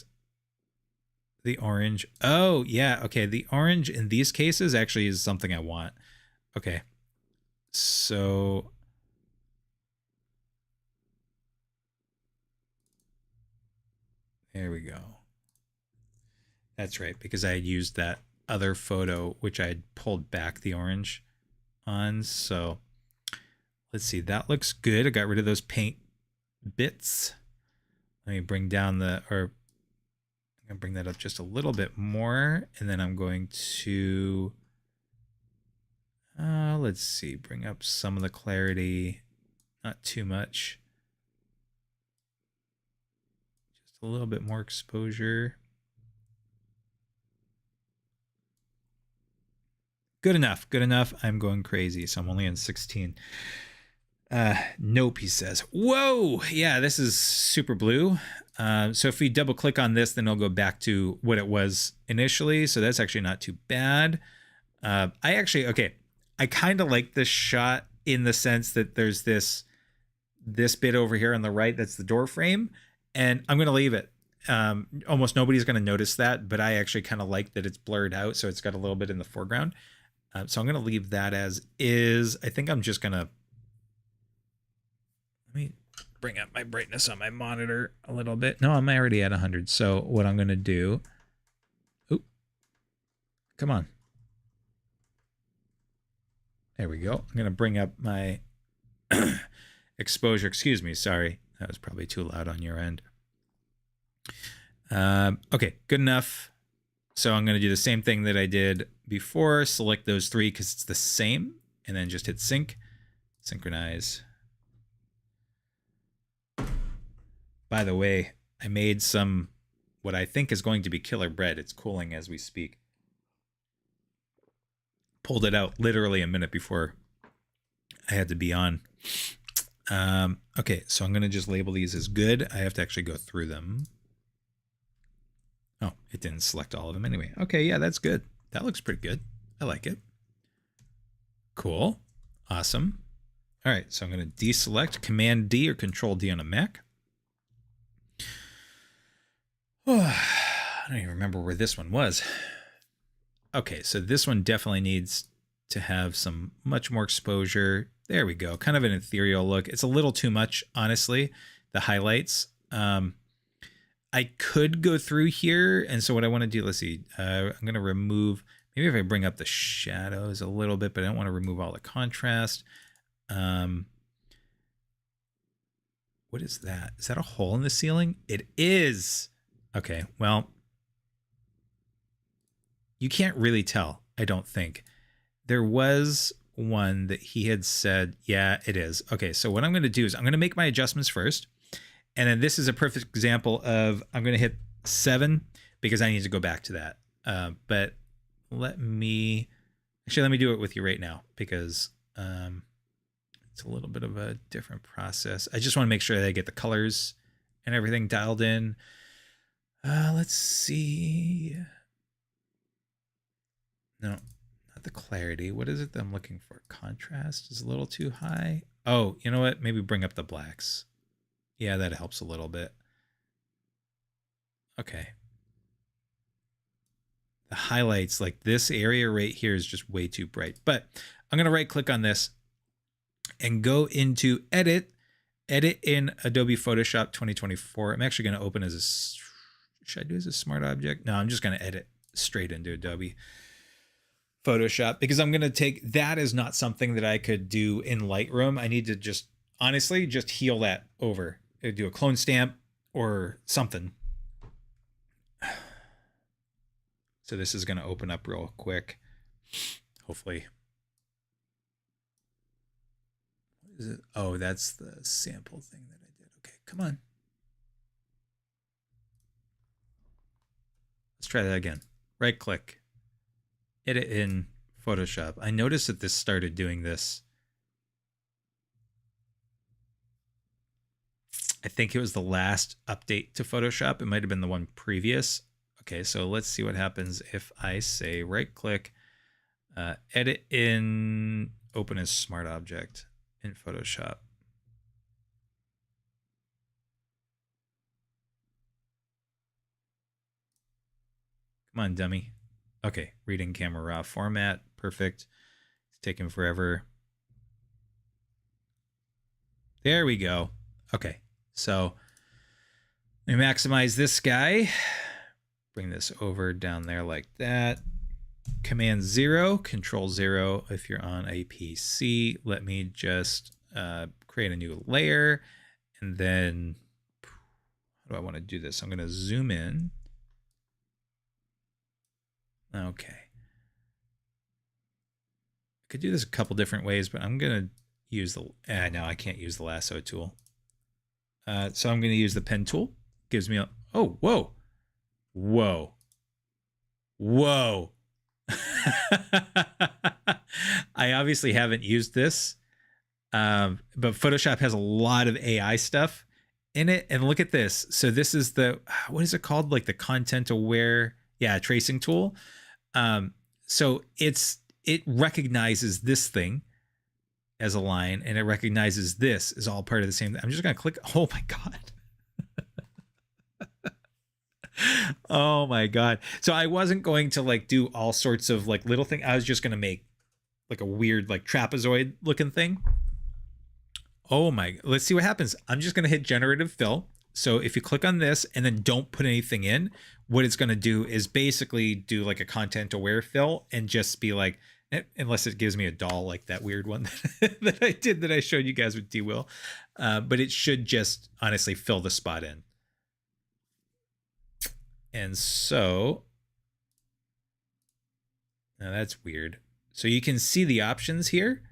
the orange? Oh, yeah, okay, the orange in these cases actually is something I want. Okay, so there we go. That's right, because I had used that other photo, which I had pulled back the orange on. So let's see, that looks good. I got rid of those paint bits. Let me bring down I'm going to bring that up just a little bit more. And then I'm going to, let's see, bring up some of the clarity, not too much. Just a little bit more exposure. Good enough. Good enough. I'm going crazy. So I'm only on 16. Nope, he says. Whoa. Yeah, this is super blue. So if we double click on this, then it'll go back to what it was initially. So that's actually not too bad. I kind of like this shot in the sense that there's this bit over here on the right that's the door frame, and I'm going to leave it. Almost nobody's going to notice that, but I actually kind of like that it's blurred out, so it's got a little bit in the foreground. So I'm going to leave that as is. I think I'm just going to, let me bring up my brightness on my monitor a little bit. No, I'm already at 100. So what I'm going to do, come on. There we go. I'm going to bring up my exposure. Excuse me. Sorry. That was probably too loud on your end. Okay, good enough. So I'm going to do the same thing that I did before. Select those three because it's the same. And then just hit sync. Synchronize. By the way, I made some, what I think is going to be killer bread. It's cooling as we speak. Pulled it out literally a minute before I had to be on. Okay, so I'm going to just label these as good. I have to actually go through them. Oh, it didn't select all of them anyway. Okay, yeah, that's good. That looks pretty good. I like it. Cool. Awesome. All right, so I'm going to deselect, Command D or Control D on a Mac. Oh, I don't even remember where this one was. Okay, so this one definitely needs to have some much more exposure. There we go. Kind of an ethereal look. It's a little too much, honestly, the highlights. I could go through here. And so what I want to do, let's see, I'm going to remove, maybe if I bring up the shadows a little bit, but I don't want to remove all the contrast. What is that? Is that a hole in the ceiling? It is. Okay, well, you can't really tell, I don't think. There was one that he had said, yeah, it is. Okay, so what I'm going to do is I'm going to make my adjustments first. And then this is a perfect example of, I'm going to hit 7 because I need to go back to that. But let me do it with you right now because it's a little bit of a different process. I just want to make sure that I get the colors and everything dialed in. Let's see. No, not the clarity. What is it that I'm looking for? Contrast is a little too high. Oh, you know what? Maybe bring up the blacks. Yeah, that helps a little bit. Okay. The highlights, like this area right here is just way too bright. But I'm going to right click on this and go into edit in Adobe Photoshop 2024. I'm actually going to open as a should I do as a smart object? No, I'm just going to edit straight into Adobe Photoshop because I'm going to take that is not something that I could do in Lightroom. I need to just honestly just heal that over. Do a clone stamp or something. So this is going to open up real quick. Hopefully. What is it? Oh, that's the sample thing that I did. Okay, come on. Let's try that again. Right click. Edit in Photoshop. I noticed that this started doing this. I think it was the last update to Photoshop. It might have been the one previous. Okay, so let's see what happens if I say right click, edit in, open as smart object in Photoshop. Come on, dummy. Okay, reading camera raw format. Perfect. It's taking forever. There we go. Okay, so let me maximize this guy. Bring this over down there like that. Command 0, Control 0 if you're on a PC. Let me just create a new layer. And then, how do I want to do this? I'm going to zoom in. Okay. I could do this a couple different ways, but I'm going to use the, no, I can't use the lasso tool. So I'm going to use the pen tool. Gives me a, oh, whoa. Whoa. Whoa. I obviously haven't used this, but Photoshop has a lot of AI stuff in it. And look at this. So this is the, what is it called? Like the content aware, tracing tool. So it recognizes this thing as a line, and it recognizes this as all part of the same thing. I'm just going to click. Oh my God. Oh my God. So I wasn't going to like do all sorts of like little things. I was just going to make like a weird like trapezoid looking thing. Oh my, let's see what happens. I'm just going to hit generative fill. So if you click on this and then don't put anything in, what it's going to do is basically do like a content aware fill and just be like, unless it gives me a doll like that weird one that I did that I showed you guys with D-Will. But it should just honestly fill the spot in. And so now that's weird. So you can see the options here.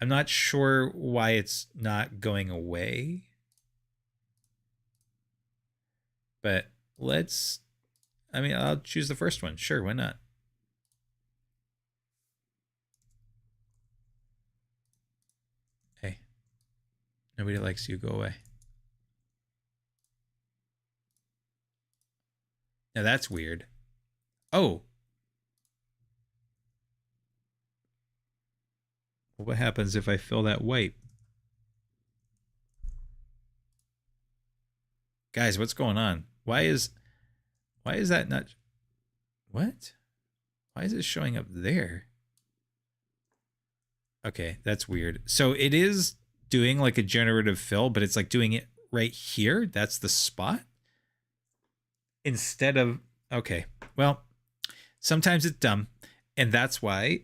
I'm not sure why it's not going away. But let's, I mean, I'll choose the first one. Sure, why not? Hey, nobody likes you. Go away. Now that's weird. Oh. What happens if I fill that white? Guys, what's going on? Why is that not, what? Why is it showing up there? Okay, that's weird. So it is doing like a generative fill, but it's like doing it right here. That's the spot. Instead of, okay, well, sometimes it's dumb. And that's why,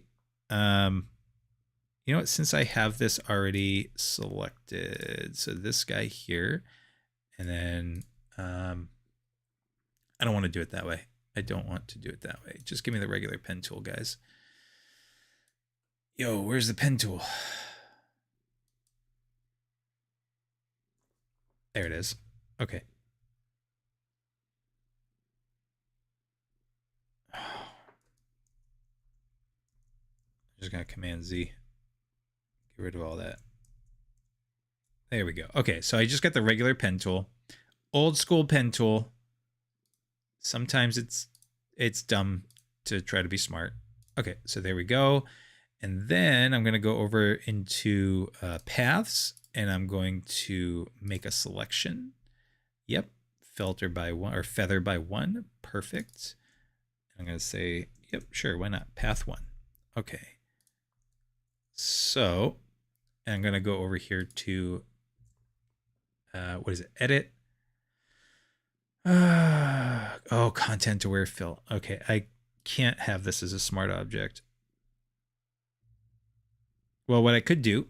you know what, since I have this already selected, so this guy here, and then I don't want to do it that way. I don't want to do it that way. Just give me the regular pen tool, guys. Yo, where's the pen tool? There it is. Okay. I'm just going to Command Z. Get rid of all that. There we go. Okay, so I just got the regular pen tool. Old school pen tool. Sometimes it's dumb to try to be smart. Okay, so there we go. And then I'm going to go over into paths, and I'm going to make a selection. Yep, filter by one, or feather by one. Perfect. I'm going to say, yep, sure, why not? Path 1. Okay. So I'm going to go over here to, what is it? Edit. Oh, content aware fill. Okay, I can't have this as a smart object. Well, what I could do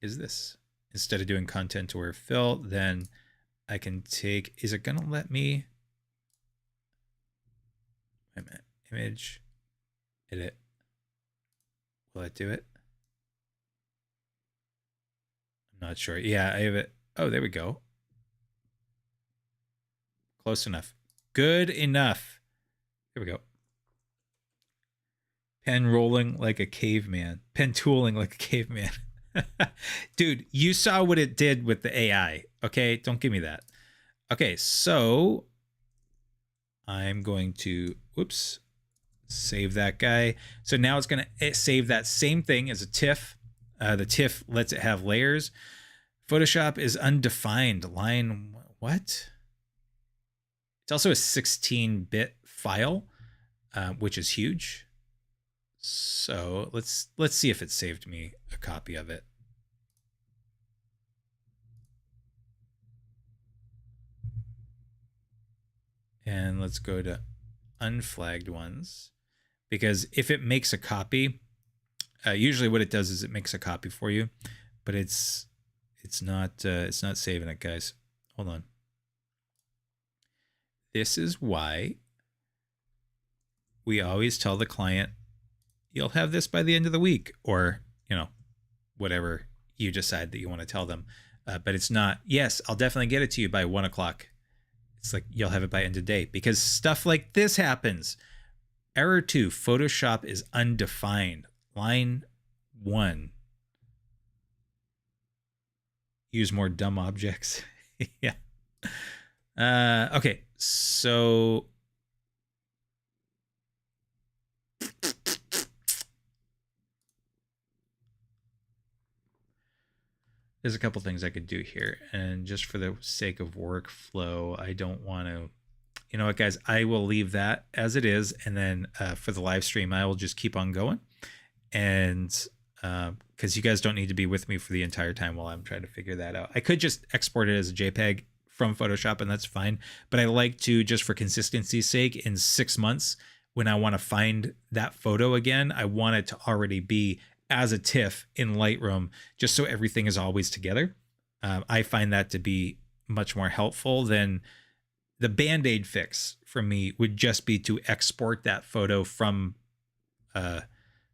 is this. Instead of doing content aware fill, then I can take, is it gonna let me, wait a minute, image, edit. Will it do it? I'm not sure. Yeah, I have it. Oh, there we go. Close enough. Good enough. There we go. Pen rolling like a caveman. Pen tooling like a caveman. Dude, you saw what it did with the AI. Okay, don't give me that. Okay, so I'm going to, whoops, save that guy. So now it's going to save that same thing as a TIFF. The TIFF lets it have layers. Photoshop is undefined. Line, what? It's also a 16-bit file, which is huge. So let's see if it saved me a copy of it. And let's go to unflagged ones, because if it makes a copy, usually what it does is it makes a copy for you, but it's not saving it, guys. Hold on. This is why we always tell the client, you'll have this by the end of the week, or, you know, whatever you decide that you want to tell them. But it's not, yes, I'll definitely get it to you by 1 o'clock. It's like, you'll have it by end of day, because stuff like this happens. Error 2, Photoshop is undefined. Line 1. Use more dumb objects. Yeah. Okay, so there's a couple things I could do here, and just for the sake of workflow, I don't want to, you know what, guys, I will leave that as it is, and then for the live stream, I will just keep on going, and because you guys don't need to be with me for the entire time while I'm trying to figure that out. I could just export it as a JPEG from Photoshop, and that's fine, but I like to, just for consistency's sake, in 6 months, when I want to find that photo again, I want it to already be as a TIFF in Lightroom, just so everything is always together. I find that to be much more helpful than the Band-Aid fix for me would just be to export that photo from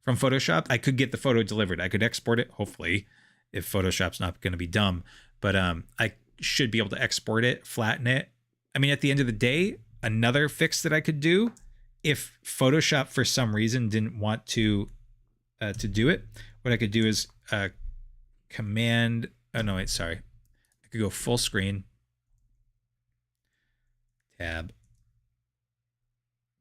Photoshop. I could get the photo delivered. I could export it, hopefully, if Photoshop's not going to be dumb, but I should be able to export it, flatten it. I mean, at the end of the day, another fix that I could do, if Photoshop for some reason didn't want to do it, what I could do is command, oh no, wait, sorry. I could go full screen, tab.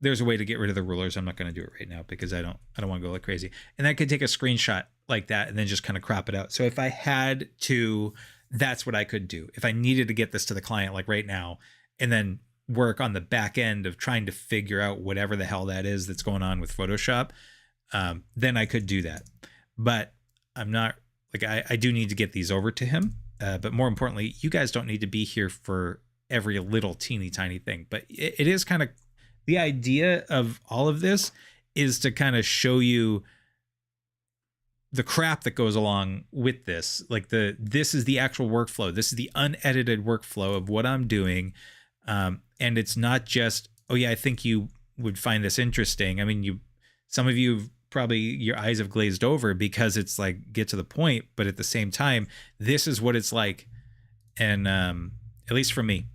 There's a way to get rid of the rulers. I'm not going to do it right now because I don't want to go like crazy. And I could take a screenshot like that and then just kind of crop it out. So if I had to, that's what I could do. If I needed to get this to the client like right now, and then work on the back end of trying to figure out whatever the hell that is that's going on with Photoshop, then I could do that. But I'm not, like, I do need to get these over to him. But more importantly, you guys don't need to be here for every little teeny tiny thing. But it is kind of, the idea of all of this is to kind of show you the crap that goes along with this. Like this is the actual workflow. This is the unedited workflow of what I'm doing. And it's not just, oh yeah, I think you would find this interesting. I mean, some of you probably, your eyes have glazed over because it's like, get to the point, but at the same time, this is what it's like. And at least for me,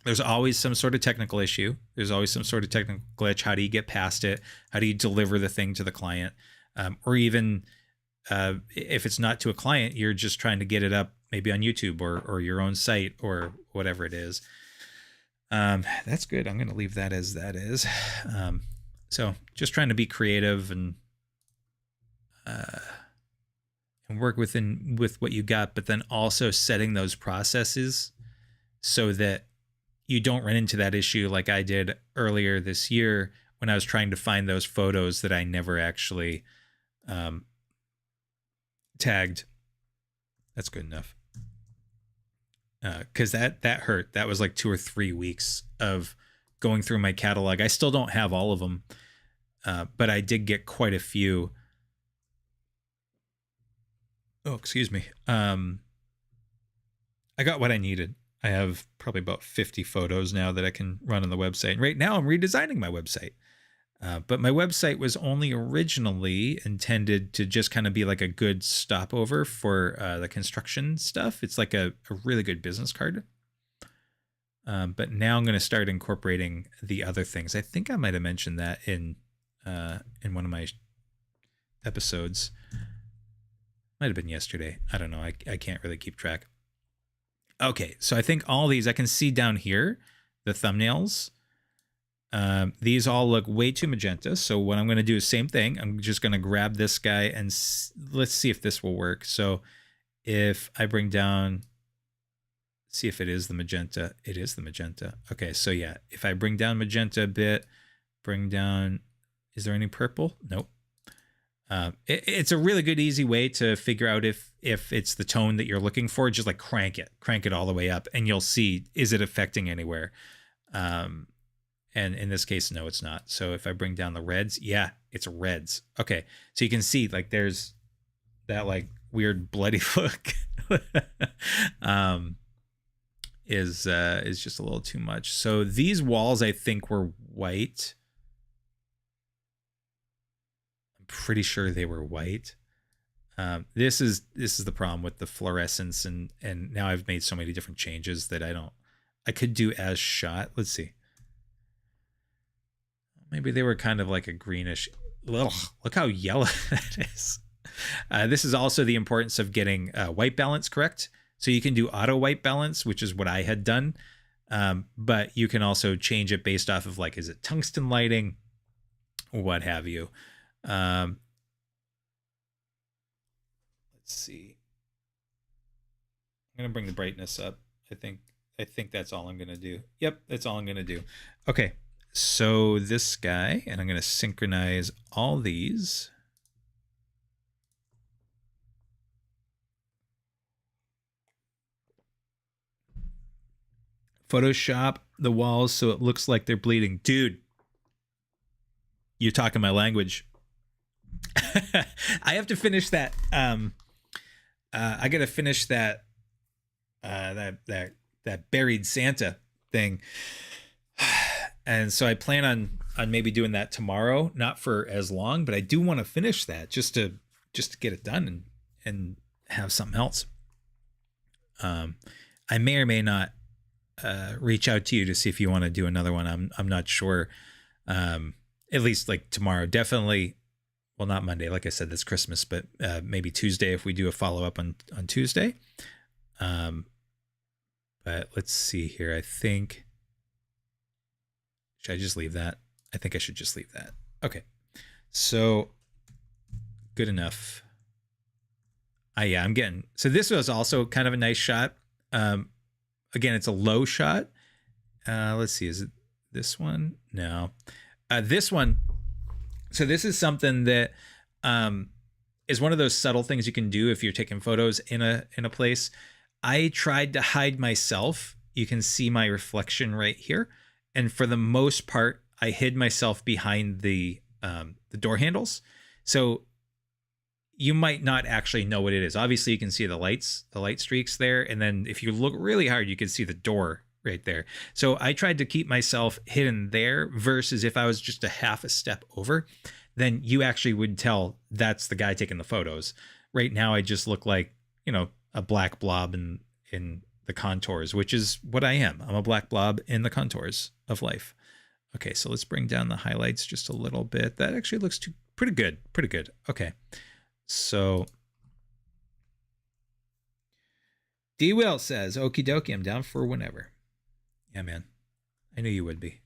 there's always some sort of technical issue. There's always some sort of technical glitch. How do you get past it? How do you deliver the thing to the client? Or even if it's not to a client, you're just trying to get it up maybe on YouTube or your own site or whatever it is. That's good. I'm going to leave that as that is. So just trying to be creative and work with what you got, but then also setting those processes so that you don't run into that issue like I did earlier this year when I was trying to find those photos that I never actually tagged. That's good enough. Because that hurt. That was like 2 or 3 weeks of going through my catalog. I still don't have all of them, but I did get quite a few. Oh, excuse me. I got what I needed. I have probably about 50 photos now that I can run on the website. And right now I'm redesigning my website. But my website was only originally intended to just kind of be like a good stopover for the construction stuff. It's like a really good business card. But now I'm going to start incorporating the other things. I think I might have mentioned that in one of my episodes. Might have been yesterday. I don't know. I can't really keep track. Okay, so I think all these, I can see down here, the thumbnails. These all look way too magenta. So what I'm going to do is same thing. I'm just going to grab this guy and let's see if this will work. So if I bring down, see if it is the magenta. It is the magenta. Okay, so yeah, if I bring down magenta a bit, bring down, is there any purple? Nope. It's a really good, easy way to figure out if it's the tone that you're looking for. Just like crank it all the way up, and you'll see, is it affecting anywhere? And in this case, no, it's not. So if I bring down the reds, yeah, it's reds. Okay, so you can see like there's that like weird bloody look is just a little too much. So these walls I think were white. Pretty sure they were white. This is the problem with the fluorescence, and now I've made so many different changes that I could do as shot. Let's see. Maybe they were kind of like a greenish. Ugh, look how yellow that is. This is also the importance of getting white balance correct. So you can do auto white balance, which is what I had done. But you can also change it based off of like, is it tungsten lighting or what have you? Let's see. I'm going to bring the brightness up. I think that's all I'm going to do. Yep, that's all I'm going to do. Okay, so this guy, and I'm going to synchronize all these. Photoshop the walls so it looks like they're bleeding. Dude, you're talking my language. I have to finish that. I got to finish that buried Santa thing. And so I plan on maybe doing that tomorrow, not for as long, but I do want to finish that just to get it done and have something else. I may or may not reach out to you to see if you want to do another one. I'm not sure. At least like tomorrow, definitely. Well, not Monday. Like I said, that's Christmas, but maybe Tuesday if we do a follow-up on Tuesday. But let's see here. I think, should I just leave that? I think I should just leave that. Okay. So good enough. Yeah, I'm getting, so this was also kind of a nice shot. Again, it's a low shot. Let's see. Is it this one? No. This one. So this is something that is one of those subtle things you can do if you're taking photos in a place. I tried to hide myself. You can see my reflection right here. And for the most part, I hid myself behind the door handles. So you might not actually know what it is. Obviously, you can see the light streaks there. And then if you look really hard, you can see the door right there. So I tried to keep myself hidden there versus if I was just a half a step over, then you actually would tell that's the guy taking the photos. Right now, I just look like, a black blob in the contours, which is what I am. I'm a black blob in the contours of life. Okay, so let's bring down the highlights just a little bit. That actually looks pretty good. Pretty good. Okay, so D. Will says, okie dokie, I'm down for whenever. Yeah, man. I knew you would be.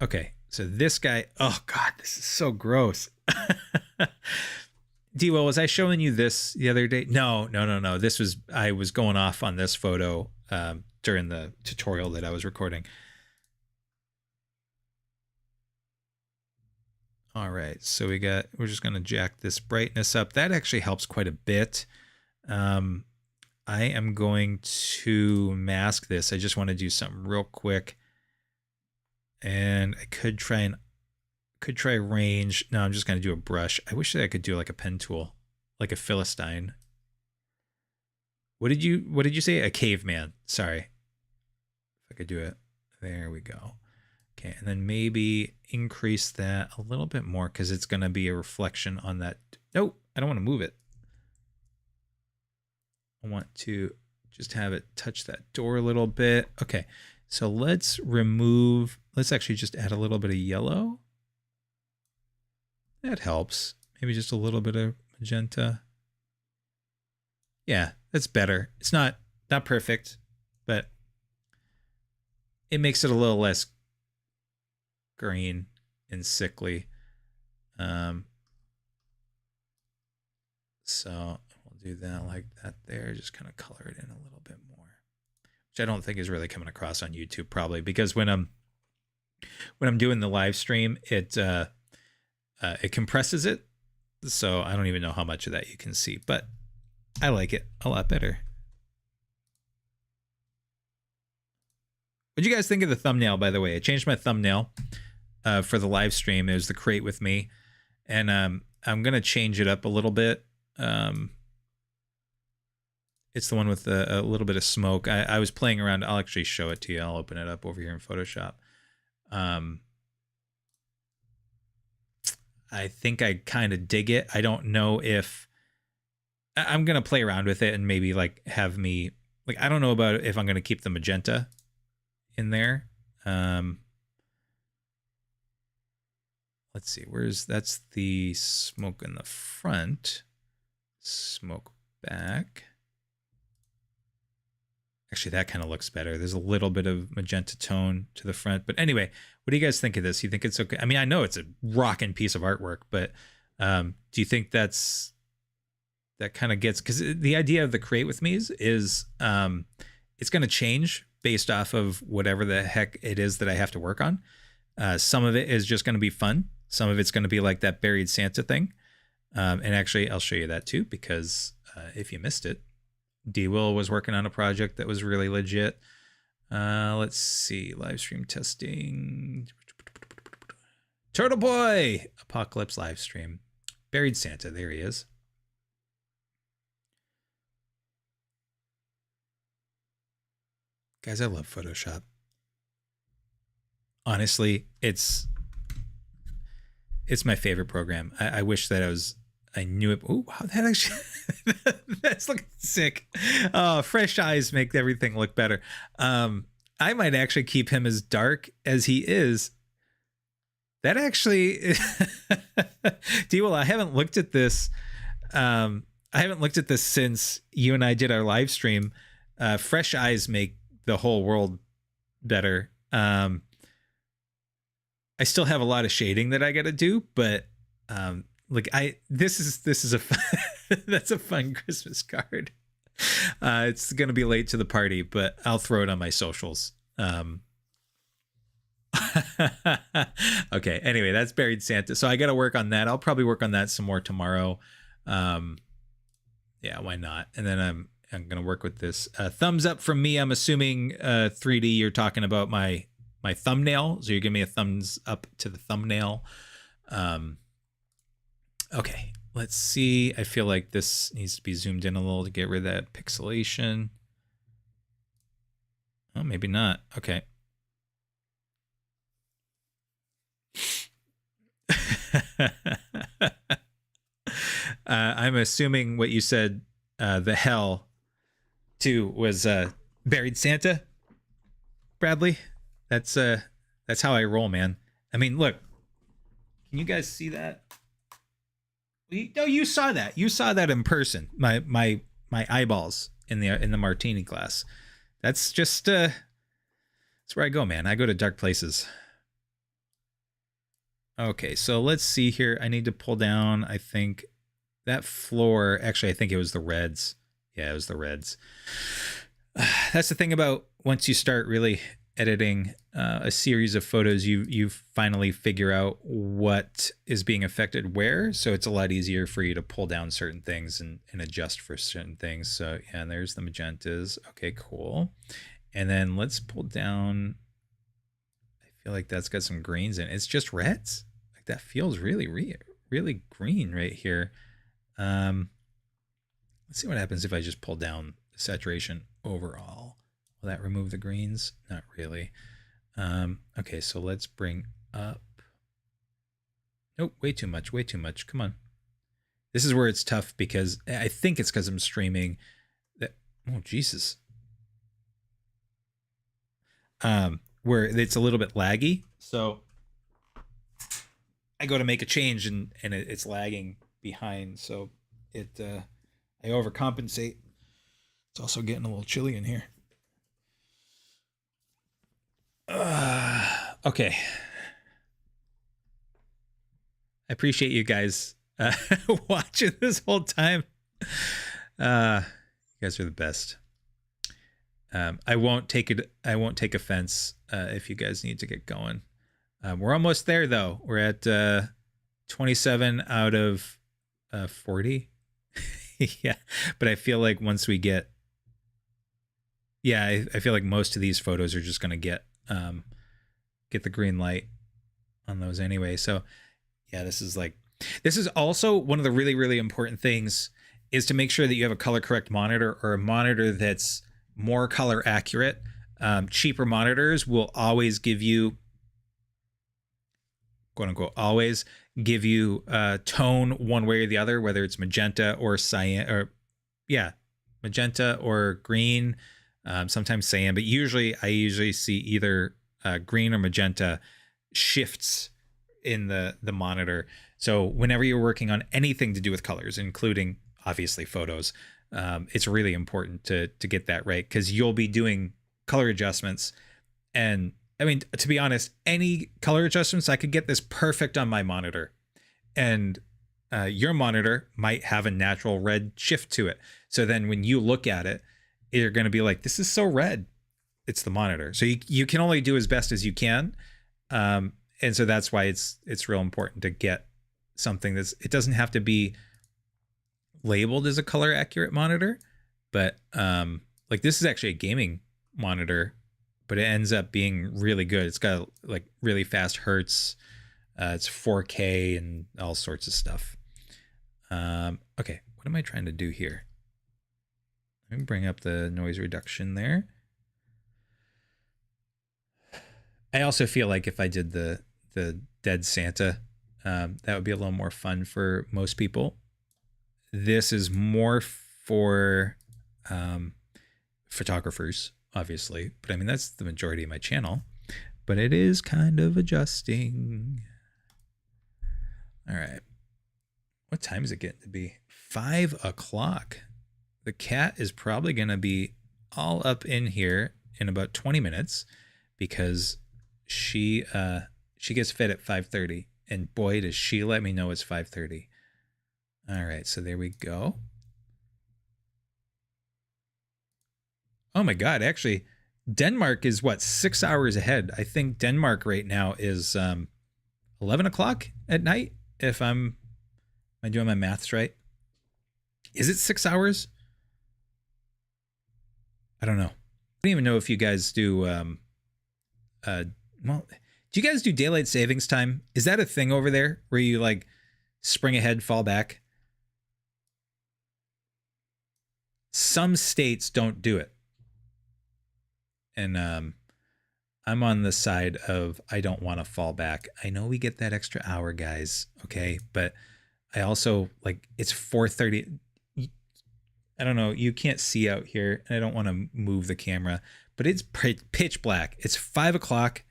Okay, so this guy, oh God, this is so gross. D-Will, was I showing you this the other day? No. I was going off on this photo during the tutorial that I was recording. All right, so we're just gonna jack this brightness up. That actually helps quite a bit. I am going to mask this. I just want to do something real quick. And I could try range. No, I'm just going to do a brush. I wish that I could do like a pen tool, like a Philistine. What did you say? A caveman. Sorry. If I could do it. There we go. Okay, and then maybe increase that a little bit more because it's going to be a reflection on that. No, I don't want to move it. I want to just have it touch that door a little bit. Okay, so let's actually just add a little bit of yellow. That helps. Maybe just a little bit of magenta. Yeah, that's better. It's not perfect, but it makes it a little less green and sickly. So we'll do that like that there. Just kind of color it in a little bit more, which I don't think is really coming across on YouTube probably because when I'm doing the live stream, it compresses it. So I don't even know how much of that you can see, but I like it a lot better. What'd you guys think of the thumbnail, by the way? I changed my thumbnail for the live stream. It was the Create With Me. And I'm going to change it up a little bit. It's the one with a little bit of smoke. I was playing around. I'll actually show it to you. I'll open it up over here in Photoshop. I think I kind of dig it. I don't know if I'm going to play around with it and maybe like have me like, I don't know about if I'm going to keep the magenta in there. Let's see, that's the smoke in the front. Smoke back. Actually, that kind of looks better. There's a little bit of magenta tone to the front. But anyway, what do you guys think of this? You think it's okay? I mean, I know it's a rocking piece of artwork, but do you think that kind of gets, because the idea of the Create With Me is it's going to change based off of whatever the heck it is that I have to work on. Some of it is just going to be fun. Some of it's going to be like that buried Santa thing. And actually, I'll show you that too, because if you missed it, D-Will was working on a project that was really legit. Let's see, live stream testing. Turtle Boy, Apocalypse live stream. Buried Santa, there he is. Guys, I love Photoshop. Honestly, it's my favorite program. I wish that I knew it. Oh, wow, that actually, that's looking sick. Oh, fresh eyes make everything look better. I might actually keep him as dark as he is. That actually, D-Will, I haven't looked at this. I haven't looked at this since you and I did our live stream. Fresh eyes make the whole world better. I still have a lot of shading that I got to do, but like this is a fun, that's a fun Christmas card. It's gonna be late to the party, but I'll throw it on my socials. Okay. Anyway, that's Buried Santa. So I got to work on that. I'll probably work on that some more tomorrow. Yeah, why not? And then I'm gonna work with this. Thumbs up from me. I'm assuming 3D. You're talking about my thumbnail. So you give me a thumbs up to the thumbnail. Okay, let's see. I feel like this needs to be zoomed in a little to get rid of that pixelation. Oh, maybe not. Okay. I'm assuming what you said, the hell too, was Buried Santa, Bradley. That's how I roll, man. I mean, look, can you guys see that? No, you saw that. You saw that in person. My eyeballs in the martini glass. That's just that's where I go, man. I go to dark places. Okay, so let's see here. I need to pull down, I think, that floor. Actually, I think it was the reds. Yeah, it was the reds. That's the thing about once you start really editing a series of photos, you finally figure out what is being affected where. So it's a lot easier for you to pull down certain things and adjust for certain things. So yeah, and there's the magentas. Okay, cool. And then let's pull down. I feel like that's got some greens in it. It's just reds. Like that feels really, really green right here. Let's see what happens if I just pull down the saturation overall. Will that remove the greens? Not really. Okay, so let's bring up. Nope, way too much, way too much. Come on. This is where it's tough because I think it's because I'm streaming. That, oh, Jesus. Where it's a little bit laggy. So I go to make a change and it's lagging behind. So I overcompensate. It's also getting a little chilly in here. Okay. I appreciate you guys watching this whole time. You guys are the best. I won't take offense if you guys need to get going. We're almost there though. We're at 27 out of 40. Yeah, but I feel like once we get, I feel like most of these photos are just gonna get the green light on those anyway. So yeah, this is also one of the really, really important things is to make sure that you have a color correct monitor or a monitor that's more color accurate. Cheaper monitors will always give you, quote unquote, always give you tone one way or the other, whether it's magenta or cyan, or magenta or green, sometimes cyan, but I usually see either green or magenta shifts in the monitor. So whenever you're working on anything to do with colors, including obviously photos, it's really important to get that right, because you'll be doing color adjustments. And I mean, to be honest, any color adjustments, I could get this perfect on my monitor, and your monitor might have a natural red shift to it. So then when you look at it, you're going to be like, this is so red. It's the monitor. So you can only do as best as you can. And so that's why it's real important to get something it doesn't have to be labeled as a color accurate monitor, but like this is actually a gaming monitor, but it ends up being really good. It's got like really fast hertz. It's 4K and all sorts of stuff. Okay, what am I trying to do here? Let me bring up the noise reduction there. I also feel like if I did the Dead Santa, that would be a little more fun for most people. This is more for photographers, obviously, but I mean, that's the majority of my channel, but it is kind of adjusting. All right. What time is it getting to be? 5 o'clock. The cat is probably going to be all up in here in about 20 minutes because she gets fed at 5:30, and boy, does she let me know it's 5:30. All right, so there we go. Oh my God, actually, Denmark is what, 6 hours ahead. I think Denmark right now is 11 o'clock at night. Am I doing my maths right? Is it 6 hours? I don't know. I don't even know if you guys do, well, do you guys do daylight savings time? Is that a thing over there where you like spring ahead, fall back? Some states don't do it. And I'm on the side of I don't want to fall back. I know we get that extra hour, guys, okay? But I also, like, it's 4:30. I don't know. You can't see out here, and I don't want to move the camera, but it's pitch black. It's 5 o'clock.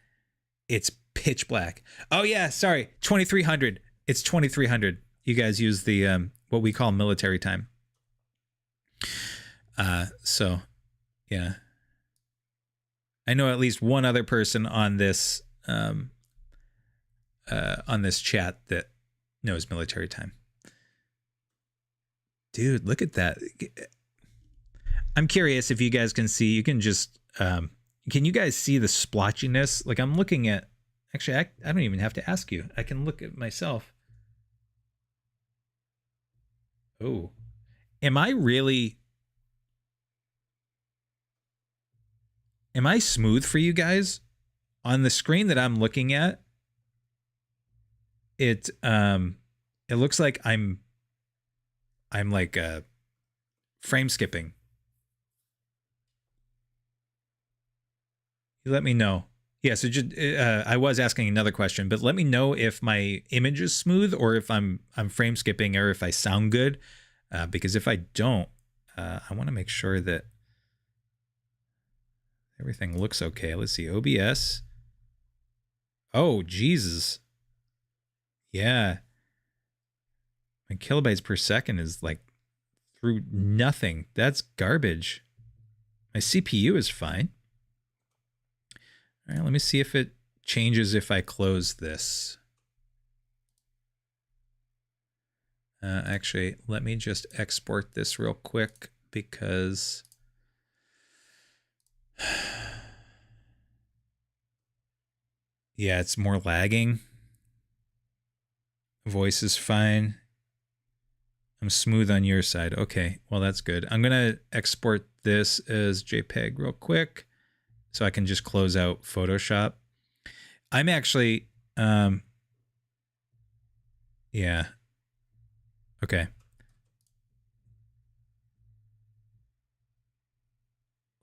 It's pitch black. Oh, yeah, sorry. 2300. It's 2300. You guys use the what we call military time. So, yeah. I know at least one other person on this chat that knows military time. Dude, look at that. I'm curious if you guys can see. You can just can you guys see the splotchiness? Like, I'm looking at, actually, I don't even have to ask you. I can look at myself. Oh, am I smooth for you guys on the screen that I'm looking at, it looks like I'm like frame skipping. You let me know. Yeah, so just, I was asking another question, but let me know if my image is smooth or if I'm frame skipping or if I sound good. Because if I don't, I want to make sure that everything looks okay. Let's see, OBS. Oh, Jesus. Yeah. My kilobytes per second is like through nothing. That's garbage. My CPU is fine. All right, let me see if it changes if I close this. Actually, let me just export this real quick because yeah, it's more lagging. Voice is fine. I'm smooth on your side. Okay, well, that's good. I'm going to export this as JPEG real quick so I can just close out Photoshop. I'm actually, yeah. Okay.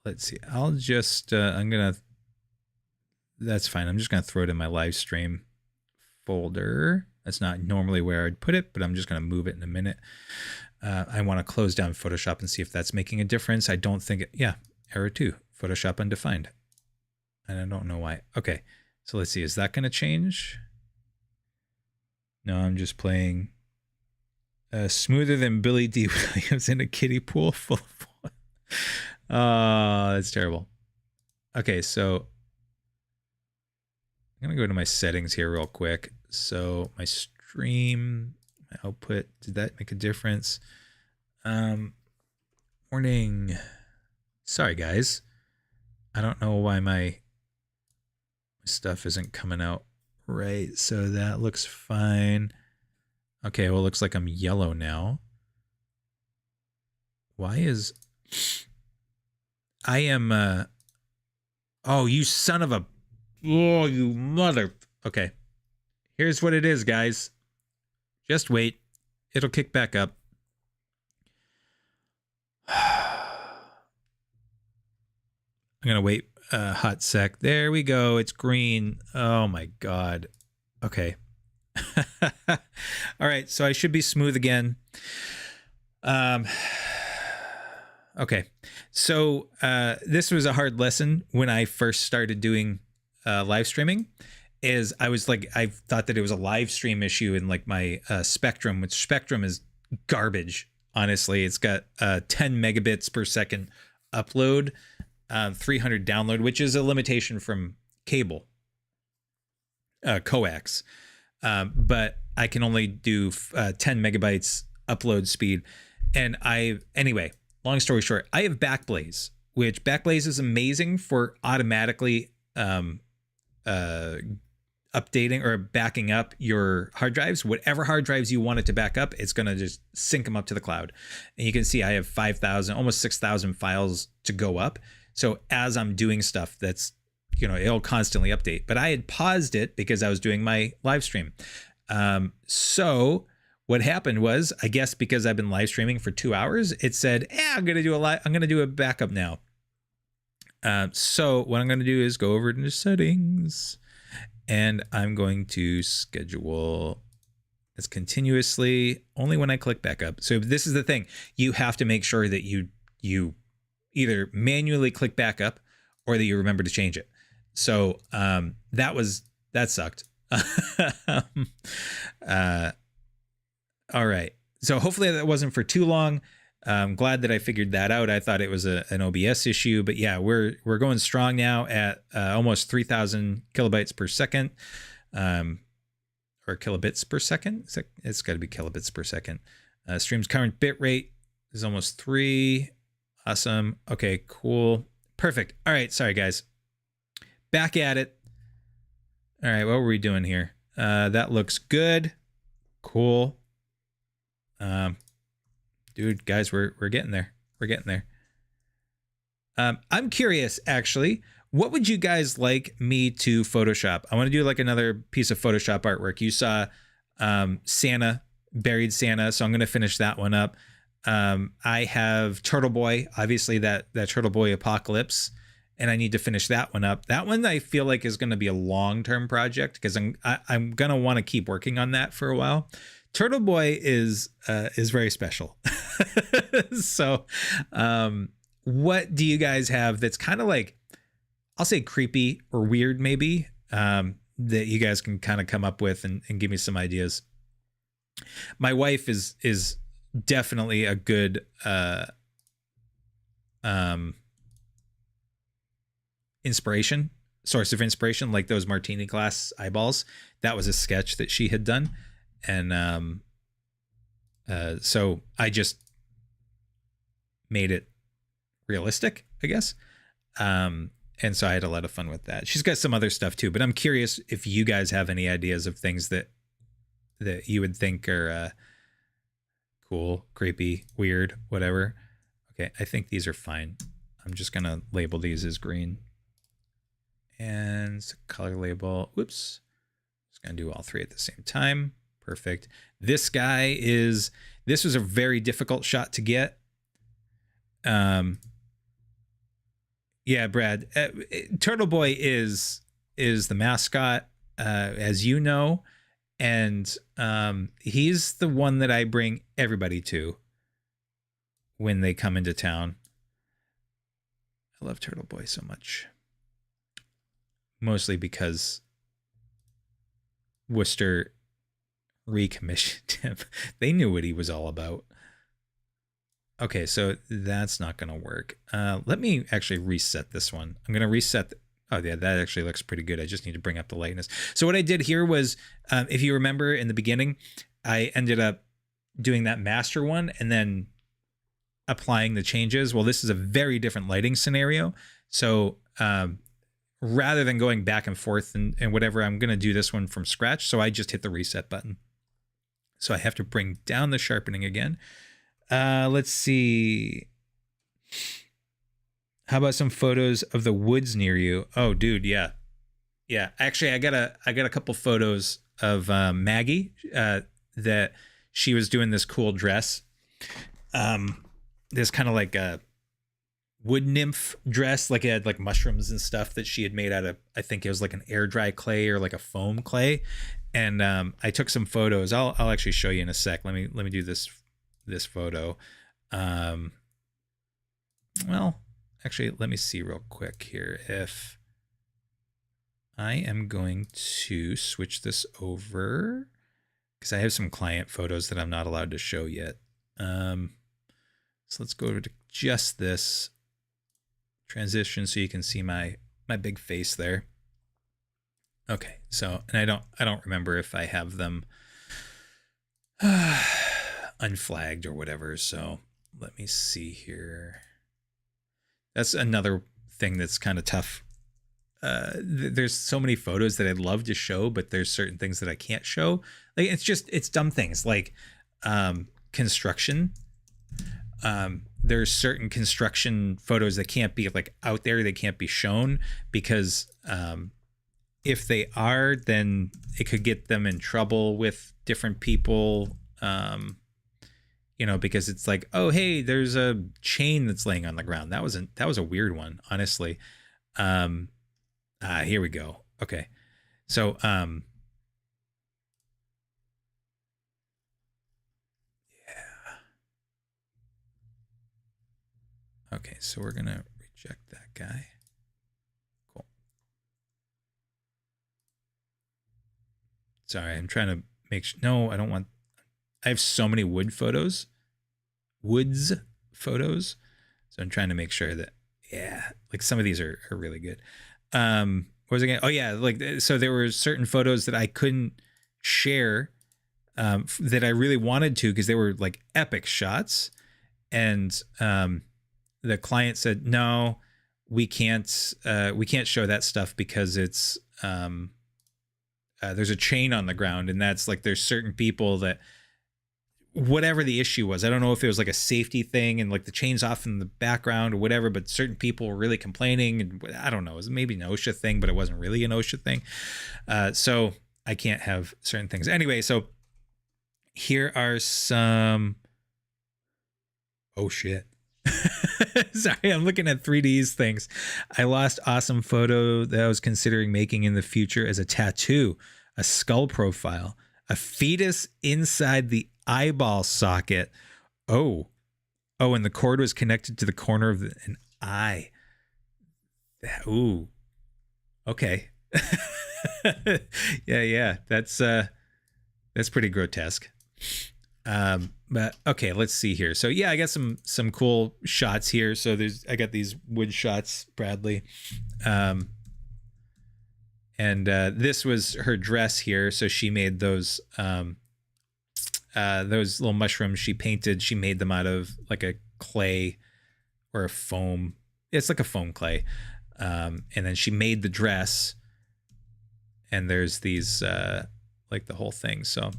Let's see. I'll just, that's fine. I'm just going to throw it in my live stream folder. That's not normally where I'd put it, but I'm just going to move it in a minute. I want to close down Photoshop and see if that's making a difference. I don't think it, yeah, error 2, Photoshop undefined. And I don't know why. Okay, so let's see. Is that going to change? No, I'm just playing smoother than Billy D. Williams in a kiddie pool full of water. Oh, that's terrible. Okay, so I'm going to go to my settings here real quick. So my stream, my output, did that make a difference? Morning. Sorry, guys. I don't know why my stuff isn't coming out right. So that looks fine. Okay, well, it looks like I'm yellow now. Why is... I am... Oh, you son of a... Oh, you mother... Okay. Here's what it is, guys. Just wait. It'll kick back up. I'm going to wait a hot sec. There we go. It's green. Oh, my God. Okay. All right. So I should be smooth again. Okay. So this was a hard lesson when I first started doing live streaming. Is I was like, I thought that it was a live stream issue in like my Spectrum, which Spectrum is garbage. Honestly, it's got 10 megabits per second upload, 300 download, which is a limitation from cable, coax. But I can only do 10 megabytes upload speed. And anyway, long story short, I have Backblaze, which Backblaze is amazing for automatically updating or backing up your hard drives. Whatever hard drives you want it to back up, it's going to just sync them up to the cloud. And you can see I have 5,000, almost 6,000 files to go up. So as I'm doing stuff, that's, you know, it'll constantly update. But I had paused it because I was doing my live stream. So what happened was, I guess because I've been live streaming for 2 hours, it said, I'm going to do a backup now. So what I'm going to do is go over into settings, and I'm going to schedule as continuously only when I click back up. So this is the thing. You have to make sure that you either manually click back up or that you remember to change it. So that sucked. All right. So hopefully that wasn't for too long. I'm glad that I figured that out. I thought it was an OBS issue, but yeah, we're going strong now at almost 3,000 kilobytes per second, or kilobits per second. It's got to be kilobits per second. Stream's current bit rate is almost 3. Awesome. Okay, cool. Perfect. All right. Sorry, guys. Back at it. All right. What were we doing here? That looks good. Cool. Dude, guys, we're getting there. We're getting there. I'm curious, actually, What would you guys like me to Photoshop? I want to do like another piece of Photoshop artwork. You saw Santa, buried Santa, so I'm going to finish that one up. I have Turtle Boy, obviously that Turtle Boy apocalypse, and I need to finish that one up. That one I feel like is going to be a long-term project because I'm going to want to keep working on that for a while. Turtle Boy is very special. So, what do you guys have that's kind of like, I'll say creepy or weird maybe, that you guys can kind of come up with and give me some ideas? My wife is definitely a good source of inspiration, like those martini glass eyeballs. That was a sketch that she had done. And so I just made it realistic, I guess. And so I had a lot of fun with that. She's got some other stuff too, but I'm curious if you guys have any ideas of things that you would think are cool, creepy, weird, whatever. Okay, I think these are fine. I'm just gonna label these as green. And color label, whoops. Just gonna do all three at the same time. Perfect. This was a very difficult shot to get. Yeah, Brad, Turtle Boy is the mascot, as you know, and he's the one that I bring everybody to when they come into town. I love Turtle Boy so much, mostly because Worcester recommissioned him. They knew what he was all about. Okay, so that's not going to work. Let me actually reset this one. I'm going to reset. Oh, yeah, that actually looks pretty good. I just need to bring up the lightness. So what I did here was, if you remember in the beginning, I ended up doing that master one and then applying the changes. Well, this is a very different lighting scenario. So rather than going back and forth and whatever, I'm going to do this one from scratch. So I just hit the reset button. So I have to bring down the sharpening again. Let's see. How about some photos of the woods near you? Oh, dude, yeah. Yeah, actually, I got a couple photos of Maggie that she was doing this cool dress. This kind of like a wood nymph dress, like it had like mushrooms and stuff that she had made out of, I think it was like an air dry clay or like a foam clay. And I took some photos. I'll actually show you in a sec. Let me do this photo. Well, actually, let me see real quick here. If I am going to switch this over, because I have some client photos that I'm not allowed to show yet. So let's go over to just this transition so you can see my big face there. Okay, so, and I don't remember if I have them unflagged or whatever, so let me see here. That's another thing that's kind of tough. There's so many photos that I'd love to show, but there's certain things that I can't show. Like it's dumb things like construction. There's certain construction photos that can't be like out there, they can't be shown because if they are, then it could get them in trouble with different people. You know, because it's like, oh, hey, there's a chain that's laying on the ground. That was a weird one, honestly. Here we go. Okay. So, yeah. Okay. So we're going to reject that guy. Cool. Sorry. I'm trying to make sure. No, I don't want, I have so many woods photos. So I'm trying to make sure that, yeah, like some of these are really good. What was it again? Oh yeah. Like, so there were certain photos that I couldn't share, that I really wanted to, because they were like epic shots. And, the client said, no, we can't show that stuff because it's, there's a chain on the ground. And that's like, there's certain people that whatever the issue was. I don't know if it was like a safety thing and like the chains off in the background or whatever, but certain people were really complaining, and I don't know, it was maybe an OSHA thing, but it wasn't really an OSHA thing. So I can't have certain things. Anyway, so here are some, oh shit. Sorry, I'm looking at 3Ds things. I lost awesome photo that I was considering making in the future as a tattoo, a skull profile, a fetus inside the eyeball socket. Oh, and the cord was connected to the corner of an eye. Ooh, okay. yeah, that's pretty grotesque. But okay, let's see here. So yeah, I got some cool shots here. So I got these wood shots, Bradley. And this was her dress here. So she made those little mushrooms she painted. She made them out of like a clay or a foam. It's like a foam clay. And then she made the dress, and there's these, like the whole thing. So,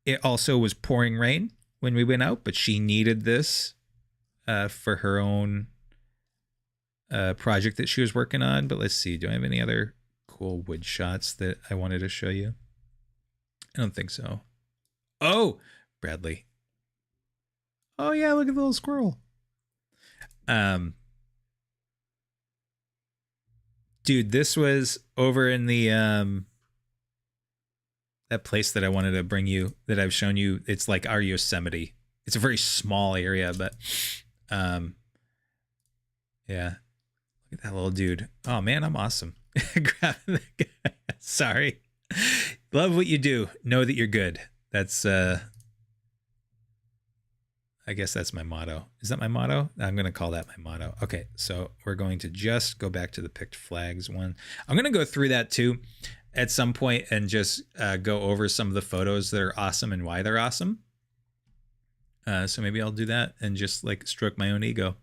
it also was pouring rain when we went out, but she needed this, for her own, project that she was working on. But let's see, do I have any other cool wood shots that I wanted to show you? I don't think so. Oh, Bradley. Oh yeah, look at the little squirrel. Dude, this was over in the that place that I wanted to bring you, that I've shown you. It's like our Yosemite. It's a very small area, but yeah. Look at that little dude. Oh man, I'm awesome. Grab the guy. Sorry. Love what you do. Know that you're good. That's I guess that's my motto. Is that my motto? I'm going to call that my motto. Okay, so we're going to just go back to the picked flags one. I'm going to go through that too at some point and just go over some of the photos that are awesome and why they're awesome. So maybe I'll do that and just like stroke my own ego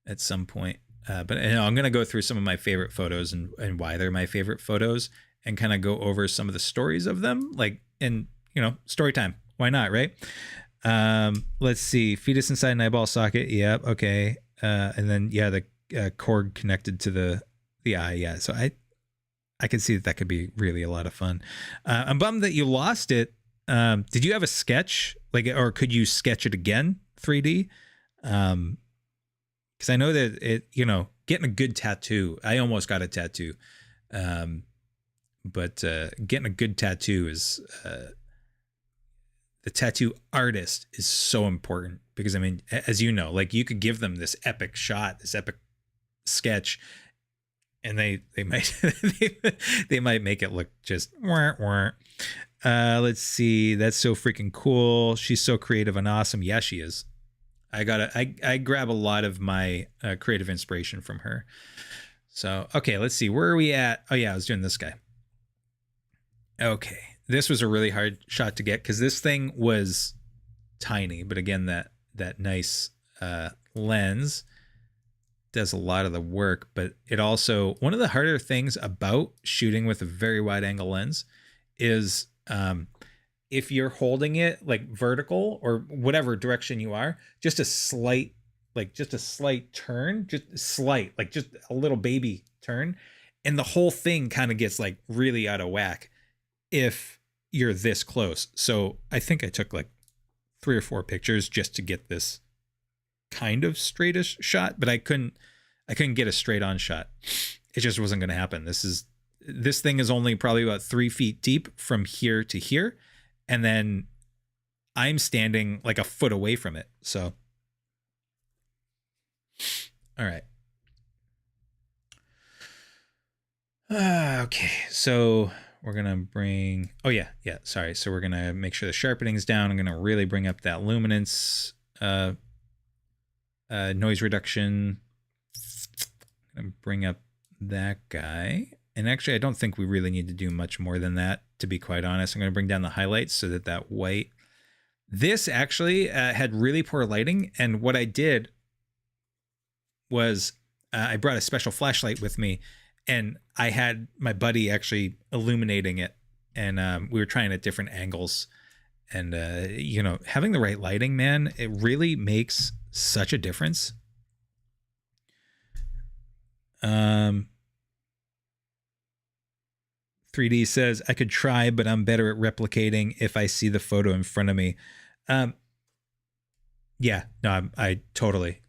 at some point. But you know, I'm going to go through some of my favorite photos and why they're my favorite photos, and kind of go over some of the stories of them. Like, and you know, story time. Why not, right? Let's see. Fetus inside an eyeball socket. Yep. Okay. And then yeah, the cord connected to the eye. Yeah. So I could see that could be really a lot of fun. I'm bummed that you lost it. Did you have a sketch, like, or could you sketch it again 3D? Because I know that it, you know, getting a good tattoo. I almost got a tattoo, but getting a good tattoo is. The tattoo artist is so important, because I mean, as you know, like you could give them this epic shot, this epic sketch, and they might they might make it look just wah, wah. Let's see. That's so freaking cool. She's so creative and awesome. Yeah, she is. I grab a lot of my creative inspiration from her. So, okay, let's see. Where are we at? Oh yeah, I was doing this guy. Okay. This was a really hard shot to get because this thing was tiny, but again, that nice lens does a lot of the work. But it also, one of the harder things about shooting with a very wide angle lens is if you're holding it like vertical or whatever direction you are, just a slight turn, just slight, like just a little baby turn, and the whole thing kind of gets like really out of whack if you're this close. So I think I took like 3 or 4 pictures just to get this kind of straightish shot, but I couldn't get a straight on shot. It just wasn't going to happen. This thing is only probably about 3 feet deep from here to here. And then I'm standing like a foot away from it. So, all right. Okay. So we're going to bring, oh yeah, sorry. So we're going to make sure the sharpening is down. I'm going to really bring up that luminance, noise reduction. I'm going to bring up that guy. And actually, I don't think we really need to do much more than that, to be quite honest. I'm going to bring down the highlights so that white, this actually had really poor lighting. And what I did was I brought a special flashlight with me, and I had my buddy actually illuminating it and we were trying at different angles. And you know, having the right lighting, man, it really makes such a difference. 3D says I could try, but I'm better at replicating if I see the photo in front of me. Um, yeah, no, I totally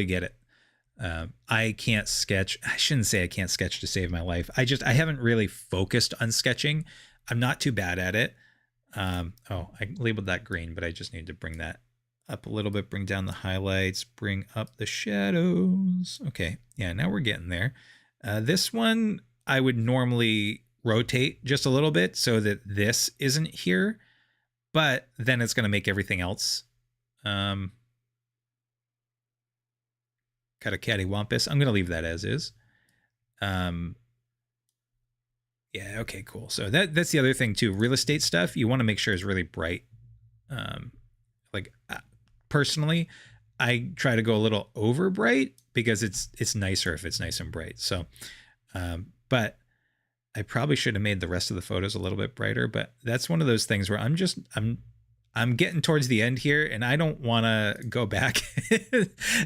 get it. I can't sketch. I shouldn't say I can't sketch to save my life. I haven't really focused on sketching. I'm not too bad at it. Oh, I labeled that green, but I just need to bring that up a little bit, bring down the highlights, bring up the shadows. Okay. Yeah, now we're getting there. This one I would normally rotate just a little bit so that this isn't here, but then it's going to make everything else kind of cattywampus. I'm going to leave that as is. Yeah, okay, cool. So that's the other thing too. Real estate stuff, you want to make sure is really bright. Like personally, I try to go a little over bright because it's nicer if it's nice and bright. So, but I probably should have made the rest of the photos a little bit brighter. But that's one of those things where I'm getting towards the end here, and I don't want to go back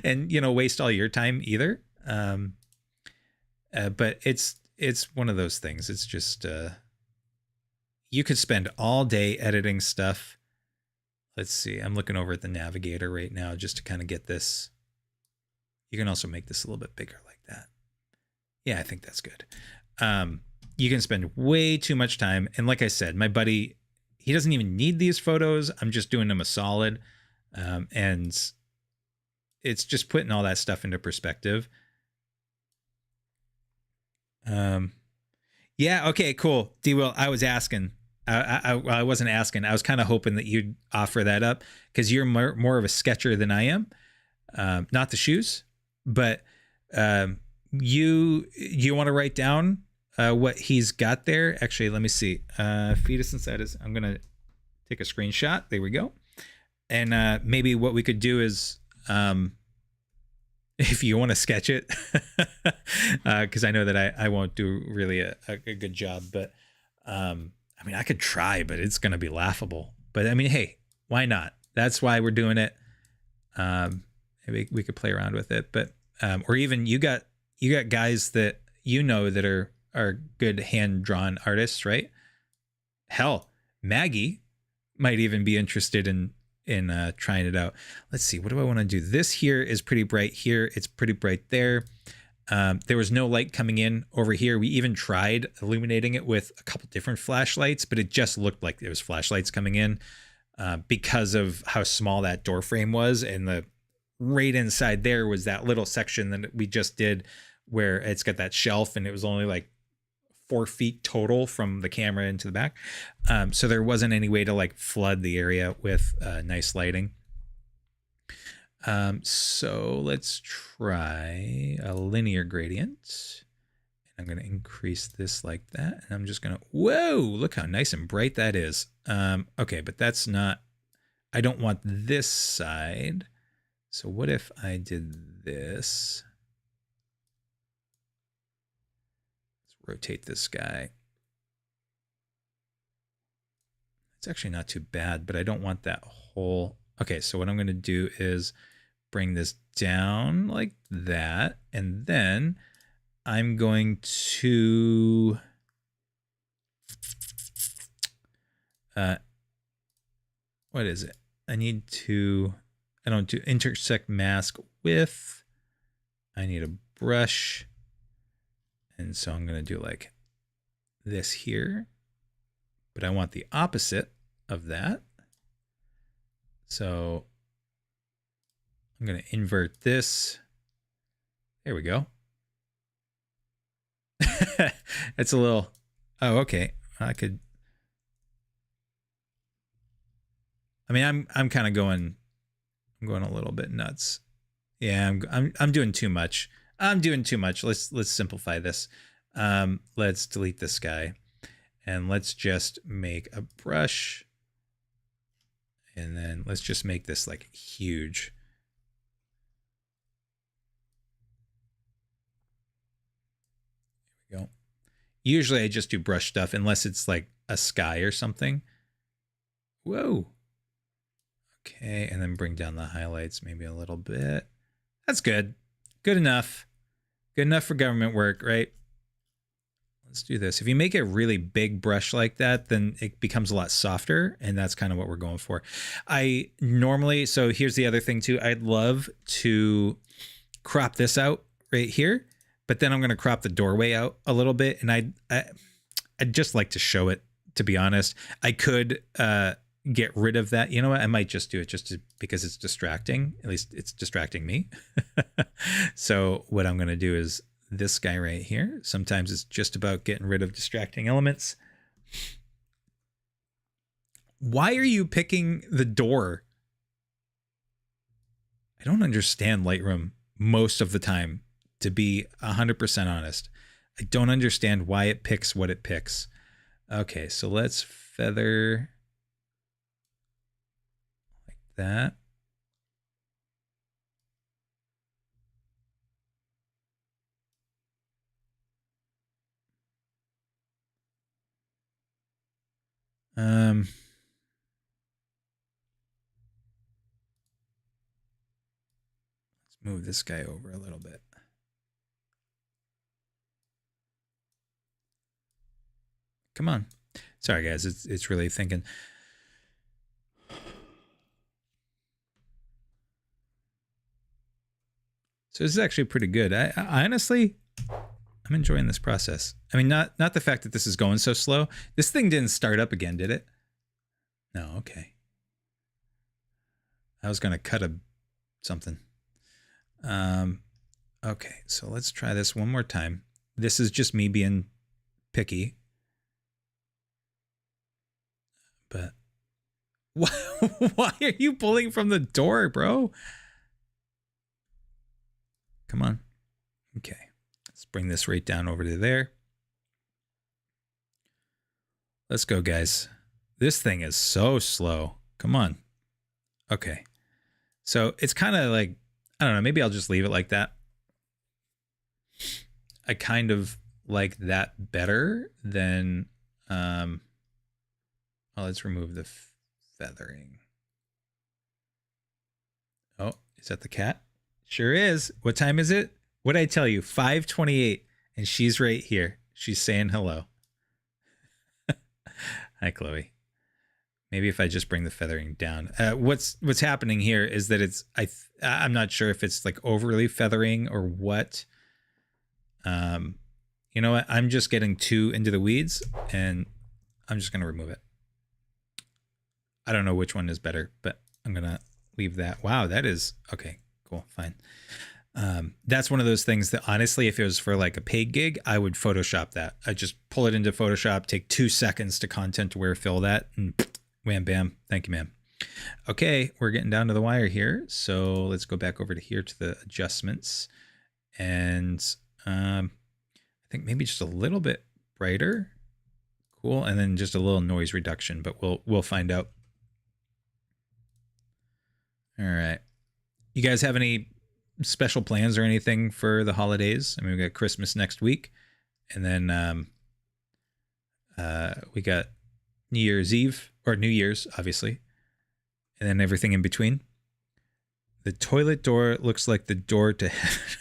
and waste all your time either. But it's one of those things. It's just you could spend all day editing stuff. Let's see. I'm looking over at the navigator right now just to kind of get this. You can also make this a little bit bigger like that. Yeah, I think that's good. You can spend way too much time. And like I said, my buddy, he doesn't even need these photos. I'm just doing him a solid. And it's just putting all that stuff into perspective. Yeah. Okay, cool. D-Will, I was asking. I wasn't asking. I was kind of hoping that you'd offer that up because you're more of a sketcher than I am. Not the shoes, but you want to write down what he's got there. Actually, let me see. Fetus inside is. I'm gonna take a screenshot. There we go. And maybe what we could do is, if you want to sketch it, because I know that I won't do really a good job, but I mean, I could try, but it's going to be laughable. But I mean, hey, why not? That's why we're doing it. Maybe we could play around with it, but or even you got guys that that are good hand drawn artists, right? Hell, Maggie might even be interested in trying it out. Let's see, what do I want to do? This here is pretty bright here. It's pretty bright there. There was no light coming in over here. We even tried illuminating it with a couple different flashlights, but it just looked like there was flashlights coming in because of how small that door frame was. And the right inside there was that little section that we just did where it's got that shelf and it was only like 4 feet total from the camera into the back. So there wasn't any way to like flood the area with nice lighting. So let's try a linear gradient. I'm going to increase this like that. And I'm just going to, whoa, look how nice and bright that is. Okay, but that's not, I don't want this side. So what if I did this? Let's rotate this guy. It's actually not too bad, but I don't want that whole. Okay, so what I'm going to do is bring this down like that. And then I'm going to what is it? I don't do intersect mask with, I need a brush. And so I'm going to do like this here, but I want the opposite of that. So I'm going to invert this. There we go. It's a little, oh, okay. I mean, I'm kind of going a little bit nuts. Yeah, I'm doing too much. Let's simplify this. Let's delete this guy and let's just make a brush. And then let's just make this like huge. There we go. Usually I just do brush stuff unless it's like a sky or something. Whoa. Okay, and then bring down the highlights maybe a little bit. That's good. Good enough. Good enough for government work, right? Let's do this. If you make a really big brush like that, then it becomes a lot softer, and that's kind of what we're going for. I normally, so here's the other thing too. I'd love to crop this out right here, but then I'm going to crop the doorway out a little bit, and I'd just like to show it, to be honest. I could get rid of that. You know what? I might just do it because it's distracting. At least it's distracting me. So what I'm going to do is this guy right here. Sometimes it's just about getting rid of distracting elements. Why are you picking the door? I don't understand Lightroom most of the time, to be 100% honest. I don't understand why it picks what it picks. Okay, so let's feather like that. Let's move this guy over a little bit. Come on. Sorry, guys. It's really thinking. So this is actually pretty good. I honestly, I'm enjoying this process. I mean, not the fact that this is going so slow. This thing didn't start up again, did it? No, okay. I was gonna cut something. Okay, so let's try this one more time. This is just me being picky. But why are you pulling from the door, bro? Come on. Okay, let's bring this right down over to there. Let's go, guys. This thing is so slow. Come on. Okay. So it's kind of like, I don't know, maybe I'll just leave it like that. I kind of like that better than, well, let's remove the feathering. Oh, is that the cat? Sure is. What time is it? What'd I tell you? 5:28, and she's right here. She's saying hello. Hi, Chloe. Maybe if I just bring the feathering down. What's happening here is that I'm not sure if it's like overly feathering or what. You know what? I'm just getting too into the weeds, and I'm just gonna remove it. I don't know which one is better, but I'm gonna leave that. Wow, that is okay. Cool, fine. That's one of those things that honestly, if it was for like a paid gig, I would Photoshop that. I just pull it into Photoshop, take 2 seconds to content aware fill that, and wham bam. Thank you, ma'am. Okay, we're getting down to the wire here. So let's go back over to here to the adjustments. And I think maybe just a little bit brighter. Cool. And then just a little noise reduction, but we'll find out. All right. You guys have any special plans or anything for the holidays? I mean, we got Christmas next week, and then we got New Year's Eve, or New Year's, obviously, and then everything in between. The toilet door looks like the door to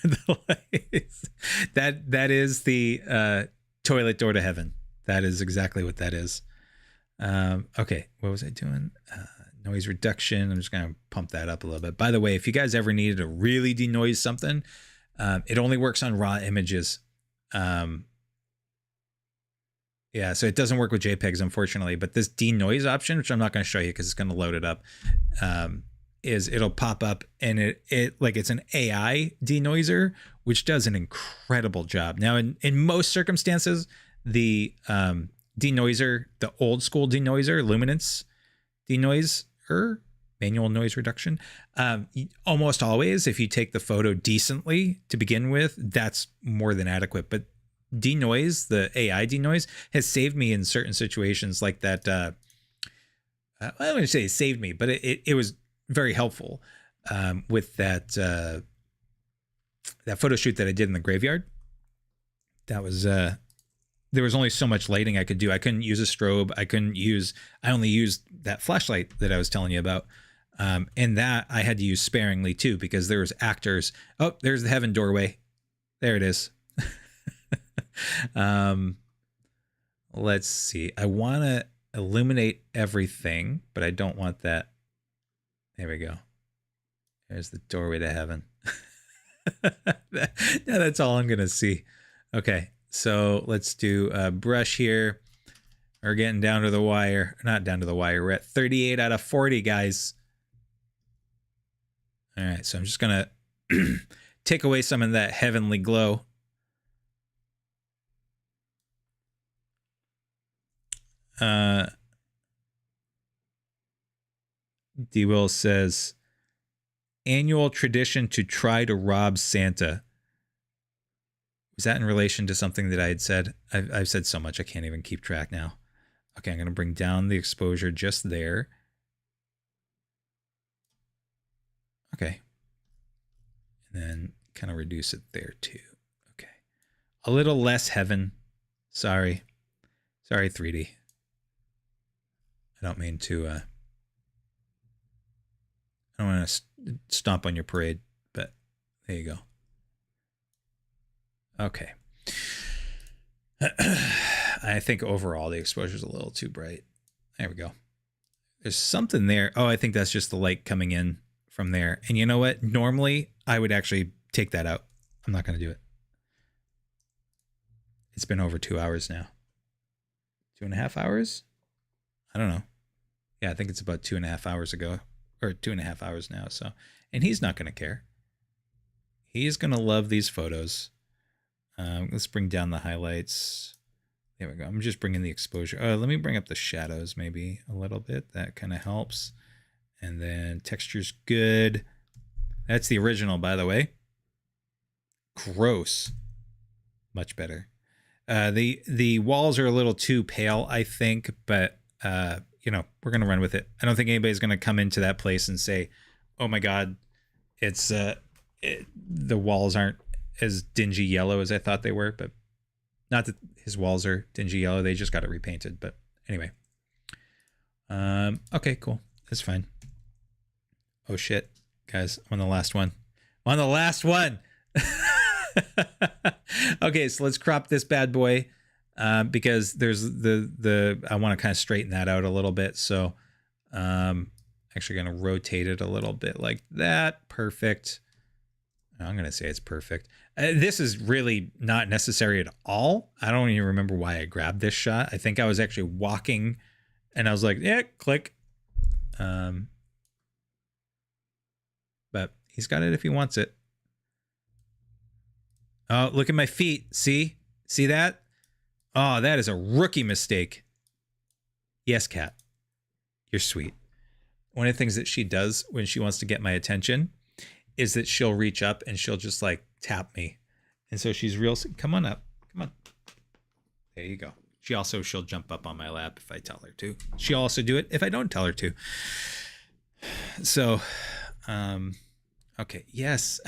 the lights. That is the toilet door to heaven. That is exactly what that is. Okay, what was I doing? Noise reduction. I'm just going to pump that up a little bit. By the way, if you guys ever needed to really denoise something, it only works on raw images. Yeah, so it doesn't work with JPEGs, unfortunately. But this denoise option, which I'm not going to show you because it's going to load it up, it'll pop up, and it like it's an AI denoiser, which does an incredible job. Now, in most circumstances, the denoiser, the old school denoiser, luminance denoiser, manual noise reduction, almost always, if you take the photo decently to begin with, that's more than adequate. But denoise, the AI denoise, has saved me in certain situations like that. I don't want to say it saved me, but it was very helpful with that photo shoot that I did in the graveyard. That was there was only so much lighting I could do. I couldn't use a strobe. I only used that flashlight that I was telling you about. And that I had to use sparingly too, because there was actors. Oh, there's the heaven doorway. There it is. Let's see. I want to illuminate everything, but I don't want that. There we go. There's the doorway to heaven. Yeah, that's all I'm going to see. Okay. So let's do a brush here. We're getting down to the wire. Not down to the wire. We're at 38 out of 40, guys. All right. So I'm just going to take away some of that heavenly glow. D-Will says, annual tradition to try to rob Santa. Was that in relation to something that I had said? I've said so much I can't even keep track now. Okay, I'm going to bring down the exposure just there. Okay. And then kind of reduce it there too. Okay. A little less heaven. Sorry. Sorry, 3D. I don't mean to... I don't want to stomp on your parade, but there you go. Okay. I think overall the exposure is a little too bright. There we go. There's something there. Oh, I think that's just the light coming in from there. And you know what? Normally, I would actually take that out. I'm not going to do it. It's been over 2 hours now. 2.5 hours? I don't know. Yeah, I think it's about 2.5 hours ago. Or 2.5 hours now. So, and he's not going to care. He's going to love these photos. Let's bring down the highlights. There we go. I'm just bringing the exposure. Let me bring up the shadows maybe a little bit. That kind of helps. And then texture's good. That's the original, by the way. Gross. Much better. The walls are a little too pale, I think, but you know, we're gonna run with it. I don't think anybody's gonna come into that place and say, "Oh my God, it's the walls aren't as dingy yellow as I thought they were." But not that his walls are dingy yellow; they just got it repainted. But anyway, okay, cool, that's fine. Oh shit, guys, I'm on the last one. I'm on the last one. Okay, so let's crop this bad boy. Because there's I want to kind of straighten that out a little bit. So actually going to rotate it a little bit like that. Perfect. I'm going to say it's perfect. This is really not necessary at all. I don't even remember why I grabbed this shot. I think I was actually walking and I was like, yeah, click. But he's got it if he wants it. Oh, look at my feet. See that? Oh, that is a rookie mistake. Yes, Kat. You're sweet. One of the things that she does when she wants to get my attention is that she'll reach up and she'll just like tap me. And so she's real. Come on up. Come on. There you go. She'll jump up on my lap if I tell her to. She'll also do it if I don't tell her to. So, okay. Yes.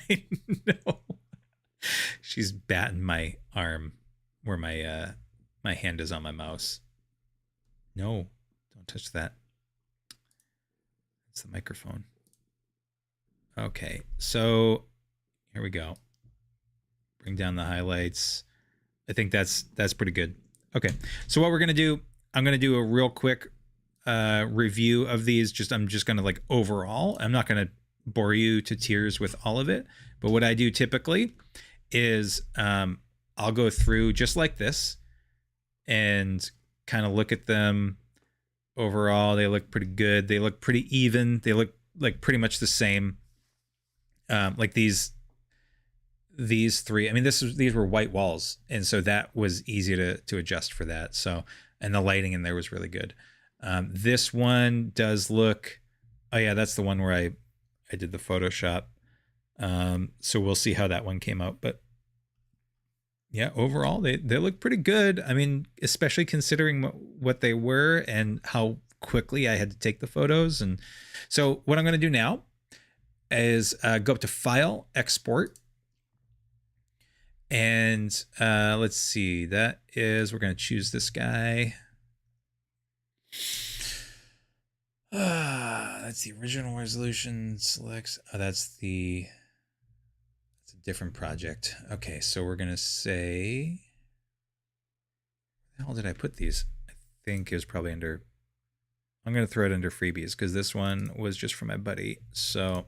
I know. She's batting my arm where my hand is on my mouse. No, don't touch that. It's the microphone. Okay, so here we go. Bring down the highlights. I think that's pretty good. Okay, so what we're gonna do, I'm gonna do a real quick review of these. I'm just gonna like overall. I'm not gonna bore you to tears with all of it, but what I do typically is I'll go through just like this and kind of look at them overall. They look pretty good. They look pretty even. They look like pretty much the same. Like these three. I mean, these were white walls, and so that was easy to adjust for that. So, and the lighting in there was really good. This one does look. Oh yeah, that's the one where I did the Photoshop. So we'll see how that one came out, but yeah, overall they look pretty good. I mean, especially considering what they were and how quickly I had to take the photos. And so what I'm going to do now is go up to File, Export, And let's see, that is, we're going to choose this guy. That's the original resolution selects. Oh, that's a different project. Okay, so we're going to say, where the hell did I put these? I think it was probably under, I'm going to throw it under freebies because this one was just for my buddy. So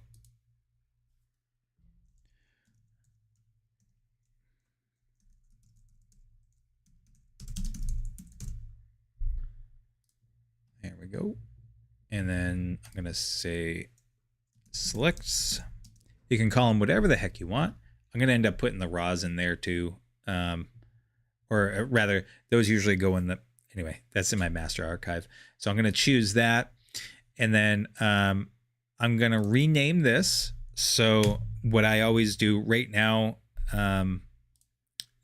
there we go. And then I'm going to say selects. You can call them whatever the heck you want. I'm going to end up putting the raws in there too. Or rather, those usually go in the, anyway, that's in my master archive. So I'm going to choose that. And then I'm going to rename this. So what I always do right now,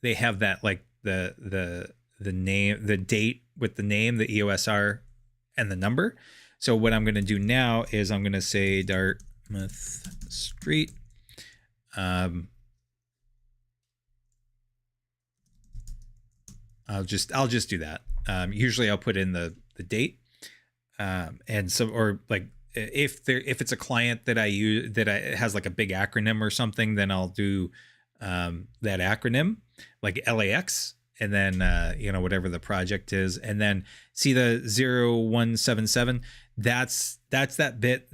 they have that like the name, the date with the name, the EOSR and the number. So what I'm going to do now is I'm going to say Dartmouth Street. I'll just do that. Usually I'll put in the date. And so, or like if it's a client that I use that has like a big acronym or something, then I'll do that acronym like LAX, and then whatever the project is, and then see the 0177. That's that bit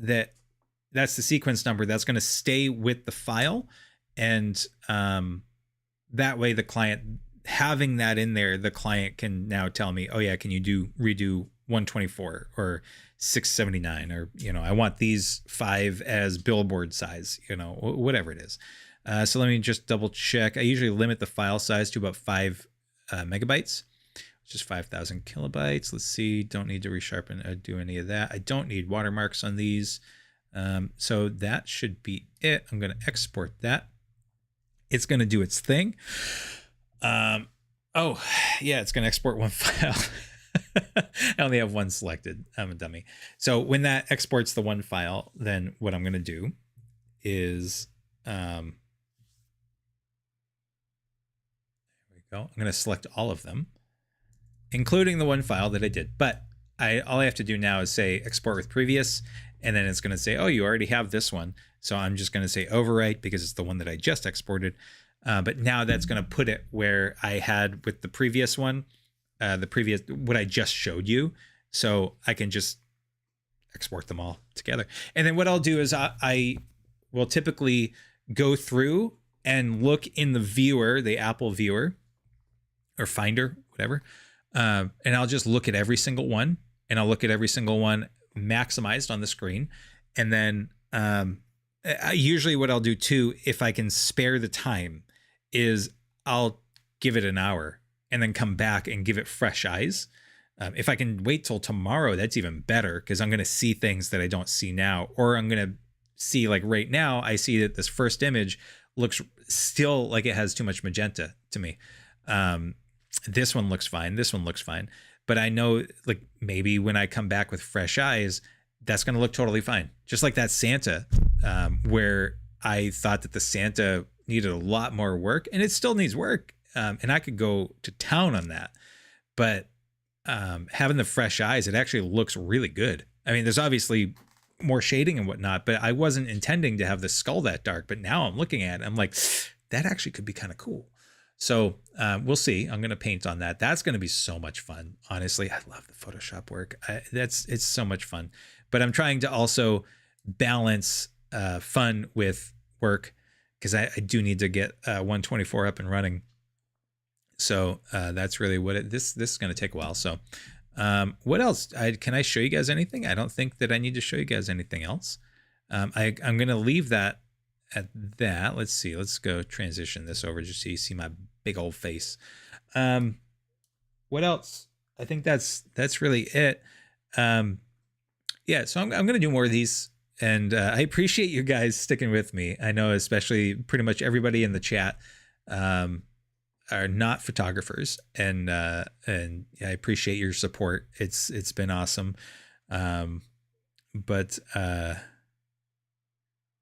that's the sequence number that's going to stay with the file, and that way the client having that in there, the client can now tell me, oh yeah, can you redo 124 or 679, or I want these 5 as billboard size, whatever it is. So let me just double check. I usually limit the file size to about 5 megabytes, which is 5,000 kilobytes. Let's see. Don't need to resharpen or do any of that. I don't need watermarks on these. So that should be it. I'm going to export that. It's going to do its thing. Oh yeah, it's going to export one file. I only have one selected. I'm a dummy. So when that exports the one file, then what I'm going to do is, there we go. I'm going to select all of them, including the one file that I did. But all I have to do now is say export with previous, and then it's going to say, oh, you already have this one. So I'm just going to say overwrite because it's the one that I just exported. But now that's going to put it where I had with the previous one, what I just showed you. So I can just export them all together. And then what I'll do is I will typically go through and look in the viewer, the Apple viewer or Finder, whatever. And I'll just look at every single one, and I'll look at every single one maximized on the screen. And then usually what I'll do too, if I can spare the time, is I'll give it an hour and then come back and give it fresh eyes. If I can wait till tomorrow, that's even better, because I'm going to see things that I don't see now, or I'm going to see, like right now, I see that this first image looks still like it has too much magenta to me. This one looks fine. This one looks fine. But I know, like, maybe when I come back with fresh eyes, that's going to look totally fine. Just like that Santa, where I thought that the Santa needed a lot more work, and it still needs work. And I could go to town on that, but having the fresh eyes, it actually looks really good. I mean, there's obviously more shading and whatnot, but I wasn't intending to have the skull that dark. But now I'm looking at it, I'm like, that actually could be kind of cool. So we'll see. I'm going to paint on that. That's going to be so much fun. Honestly, I love the Photoshop work. It's so much fun. But I'm trying to also balance fun with work, because I do need to get 124 up and running. So that's really what this is going to take a while. So what else? Can I show you guys anything? I don't think that I need to show you guys anything else. I'm going to leave that at that. Let's see. Let's go transition this over just so you see my big old face. What else? I think that's really it. Yeah, so I'm going to do more of these. And I appreciate you guys sticking with me. I know especially pretty much everybody in the chat are not photographers, and I appreciate your support. It's been awesome. But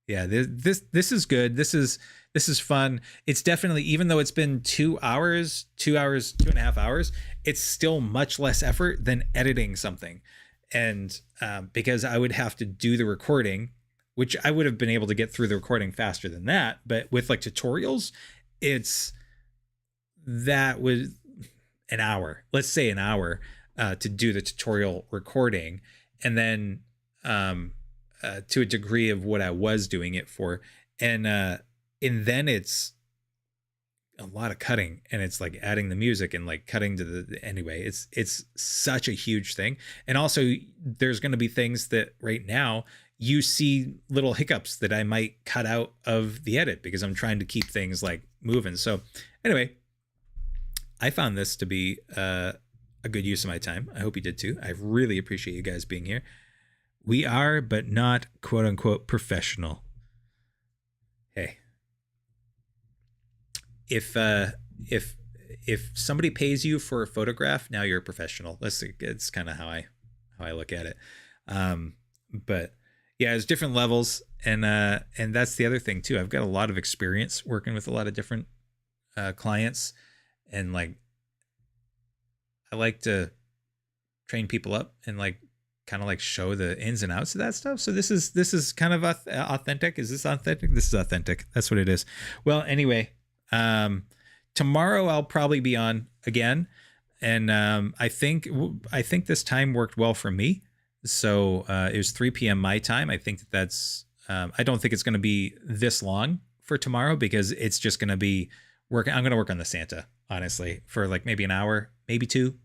yeah, this is good. This is This is fun. It's definitely, even though it's been 2 hours, 2 hours, 2.5 hours, it's still much less effort than editing something. And because I would have to do the recording, which I would have been able to get through the recording faster than that. But with like tutorials, that was an hour, let's say an hour, to do the tutorial recording. And then to a degree of what I was doing it for. And then it's a lot of cutting, and it's like adding the music and like cutting to anyway, it's such a huge thing. And also there's going to be things that right now you see little hiccups that I might cut out of the edit because I'm trying to keep things like moving. So anyway, I found this to be a good use of my time. I hope you did too. I really appreciate you guys being here. We are, but not quote unquote professional. Hey, if somebody pays you for a photograph, now you're a professional. It's kind of how I look at it. But yeah, there's different levels, and that's the other thing too. I've got a lot of experience working with a lot of different clients, and like I like to train people up and like kind of like show the ins and outs of that stuff. So this is kind of authentic. Is this authentic? This is authentic. That's what it is. Well, anyway, tomorrow I'll probably be on again, and I think this time worked well for me. So it was 3 p.m. my time. I think that's I don't think it's going to be this long for tomorrow, because it's just going to be working. I'm going to work on the Santa, honestly, for like maybe an hour, maybe 2.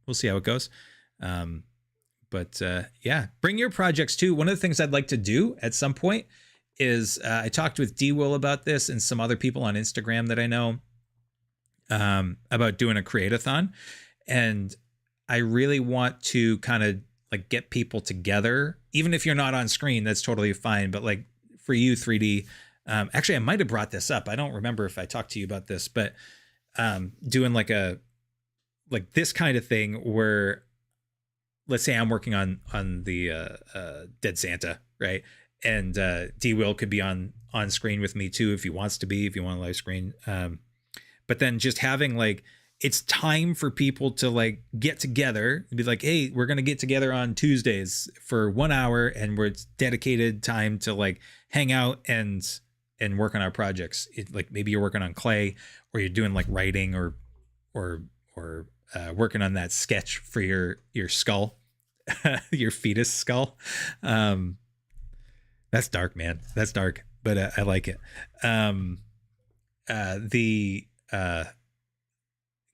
We'll see how it goes. But yeah, bring your projects too. One of the things I'd like to do at some point is I talked with D Will about this and some other people on Instagram that I know about doing a create-a-thon. And I really want to kind of like get people together, even if you're not on screen, that's totally fine. But like for you, 3D, actually, I might've brought this up. I don't remember if I talked to you about this, but doing like this kind of thing where, let's say I'm working on the Dead Santa, right? And D Will could be on screen with me too if he wants to be, if you want a live screen. But then just having like, it's time for people to like get together and be like, hey, we're gonna get together on Tuesdays for 1 hour, and it's dedicated time to like hang out and work on our projects. Like maybe you're working on clay, or you're doing like writing, or working on that sketch for your skull. Your fetus skull. That's dark, man. That's dark, but I like it.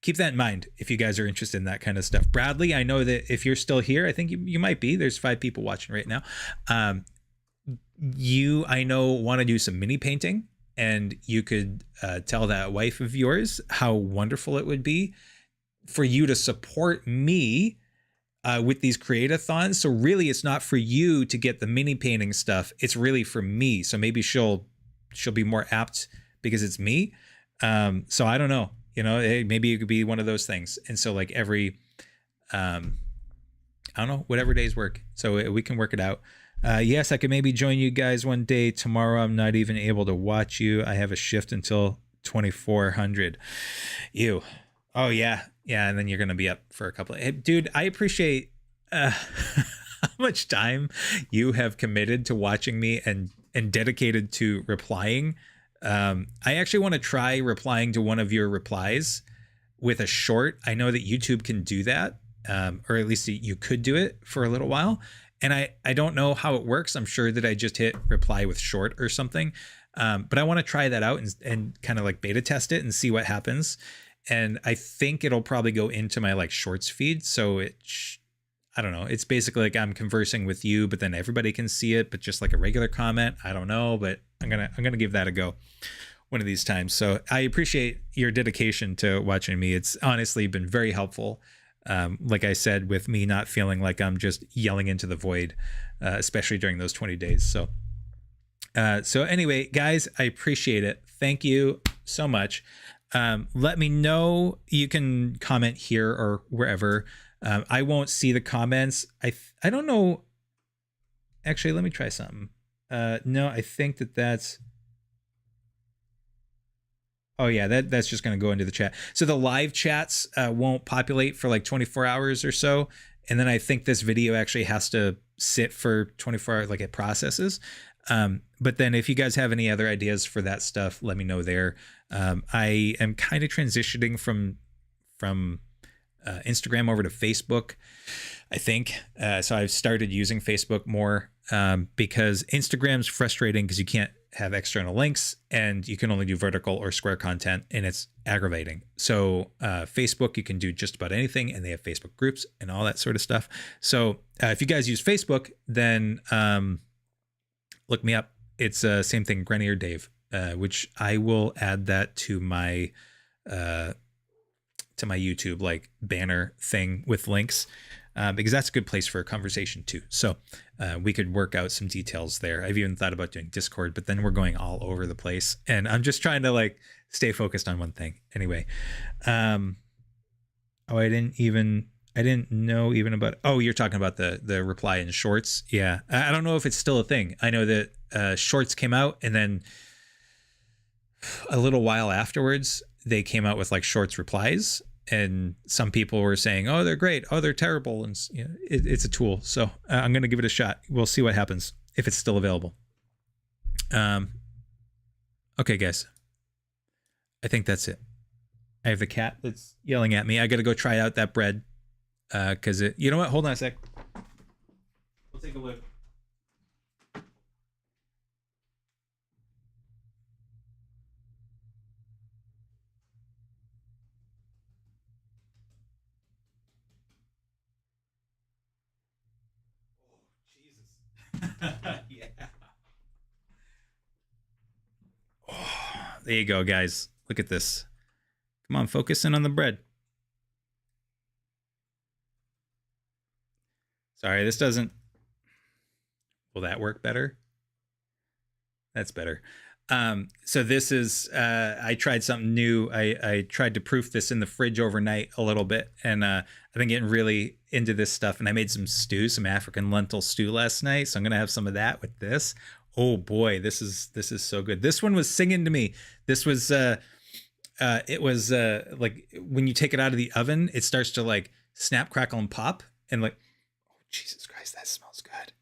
Keep that in mind if you guys are interested in that kind of stuff. Bradley, I know that if you're still here, I think you might be. There's 5 people watching right now. I know, want to do some mini painting, and you could tell that wife of yours how wonderful it would be for you to support me with these create-a-thons. So really, it's not for you to get the mini painting stuff. It's really for me. So maybe she'll be more apt because it's me. So I don't know. Maybe it could be one of those things. And so like every, I don't know, whatever days work. So we can work it out. Yes, I could maybe join you guys one day. Tomorrow, I'm not even able to watch you. I have a shift until 2400. Ew. Oh yeah. Yeah. And then you're going to be up for a couple of, hey, dude, I appreciate how much time you have committed to watching me and dedicated to replying. I actually want to try replying to one of your replies with a short. I know that YouTube can do that, or at least you could do it for a little while. And I don't know how it works. I'm sure that I just hit reply with short or something. But I want to try that out and kind of like beta test it and see what happens. And I think it'll probably go into my like shorts feed. So I don't know. It's basically like I'm conversing with you, but then everybody can see it, but just like a regular comment. I don't know, but I'm going to give that a go one of these times. So I appreciate your dedication to watching me. It's honestly been very helpful. Like I said, with me not feeling like I'm just yelling into the void, especially during those 20 days. So anyway, guys, I appreciate it. Thank you so much. Let me know. You can comment here or wherever. I won't see the comments. I don't know. Actually, let me try something. No, I think that's Oh yeah, that's just going to go into the chat. So the live chats won't populate for like 24 hours or so, and then I think this video actually has to sit for 24 hours, like it processes. But then if you guys have any other ideas for that stuff, let me know there. I am kind of transitioning from Instagram over to Facebook, I think. So I've started using Facebook more because Instagram's frustrating because you can't have external links and you can only do vertical or square content, and it's aggravating. So Facebook, you can do just about anything, and they have Facebook groups and all that sort of stuff. So if you guys use Facebook, then look me up. It's same thing, Grenier Dave, which I will add that to my YouTube like banner thing with links. Because that's a good place for a conversation too. So we could work out some details there. I've even thought about doing Discord, but then we're going all over the place, and I'm just trying to like stay focused on one thing. Anyway, oh, I didn't know even about. Oh, you're talking about the reply in Shorts. Yeah, I don't know if it's still a thing. I know that Shorts came out, and then a little while afterwards, they came out with like Shorts replies. And some people were saying, oh, they're great. Oh, they're terrible. And you know, it's a tool. So I'm going to give it a shot. We'll see what happens if it's still available. Okay, guys. I think that's it. I have the cat that's yelling at me. I got to go try out that bread. Because you know what? Hold on a sec. We'll take a look. Yeah. Oh, there you go, guys. Look at this. Come on, focus in on the bread. Sorry, this doesn't. Will that work better? That's better. So this is, I tried something new. I tried to proof this in the fridge overnight a little bit, and I've been getting really into this stuff, and I made some stew, some African lentil stew last night. So I'm going to have some of that with this. Oh boy, this is so good. This one was singing to me. This was, it was like when you take it out of the oven, it starts to like snap, crackle, and pop. And like, oh, Jesus Christ, that smells good.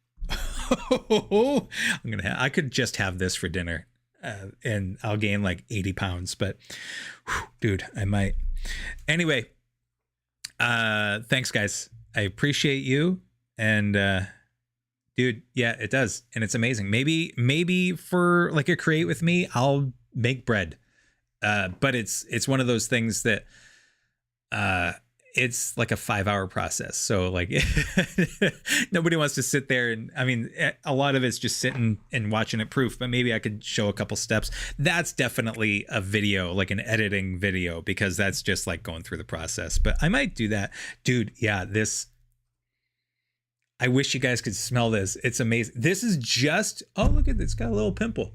I could just have this for dinner. And I'll gain like 80 pounds, but whew, dude, I might. Anyway, thanks guys. I appreciate you. And, dude, yeah, it does. And it's amazing. Maybe for like a create with me, I'll make bread. But it's one of those things that, it's like a 5-hour process. So like nobody wants to sit there. And I mean, a lot of it's just sitting and watching it proof, but maybe I could show a couple steps. That's definitely a video, like an editing video, because that's just like going through the process, but I might do that. Dude. Yeah. I wish you guys could smell this. It's amazing. This is just, oh, look at this. It's got a little pimple.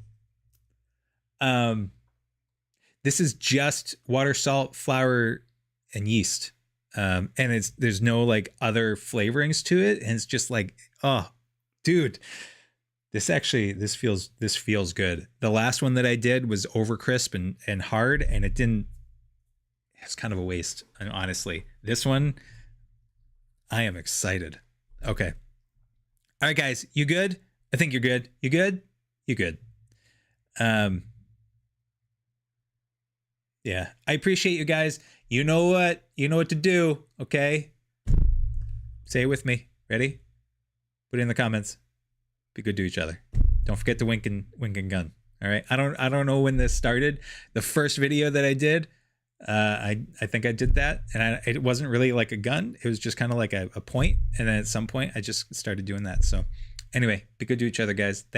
This is just water, salt, flour, and yeast. And there's no like other flavorings to it. And it's just like, oh, dude, this feels good. The last one that I did was over crisp and hard, and it's kind of a waste. And honestly, this one, I am excited. Okay. All right, guys, you good? I think you're good. You good? You good. Yeah, I appreciate you guys. You know what to do. Okay. Say it with me. Ready? Put it in the comments. Be good to each other. Don't forget to wink and gun. All right. I don't know when this started. The first video that I did, I think I did that, and it wasn't really like a gun. It was just kind of like a point. And then at some point I just started doing that. So anyway, be good to each other, guys. Thank you.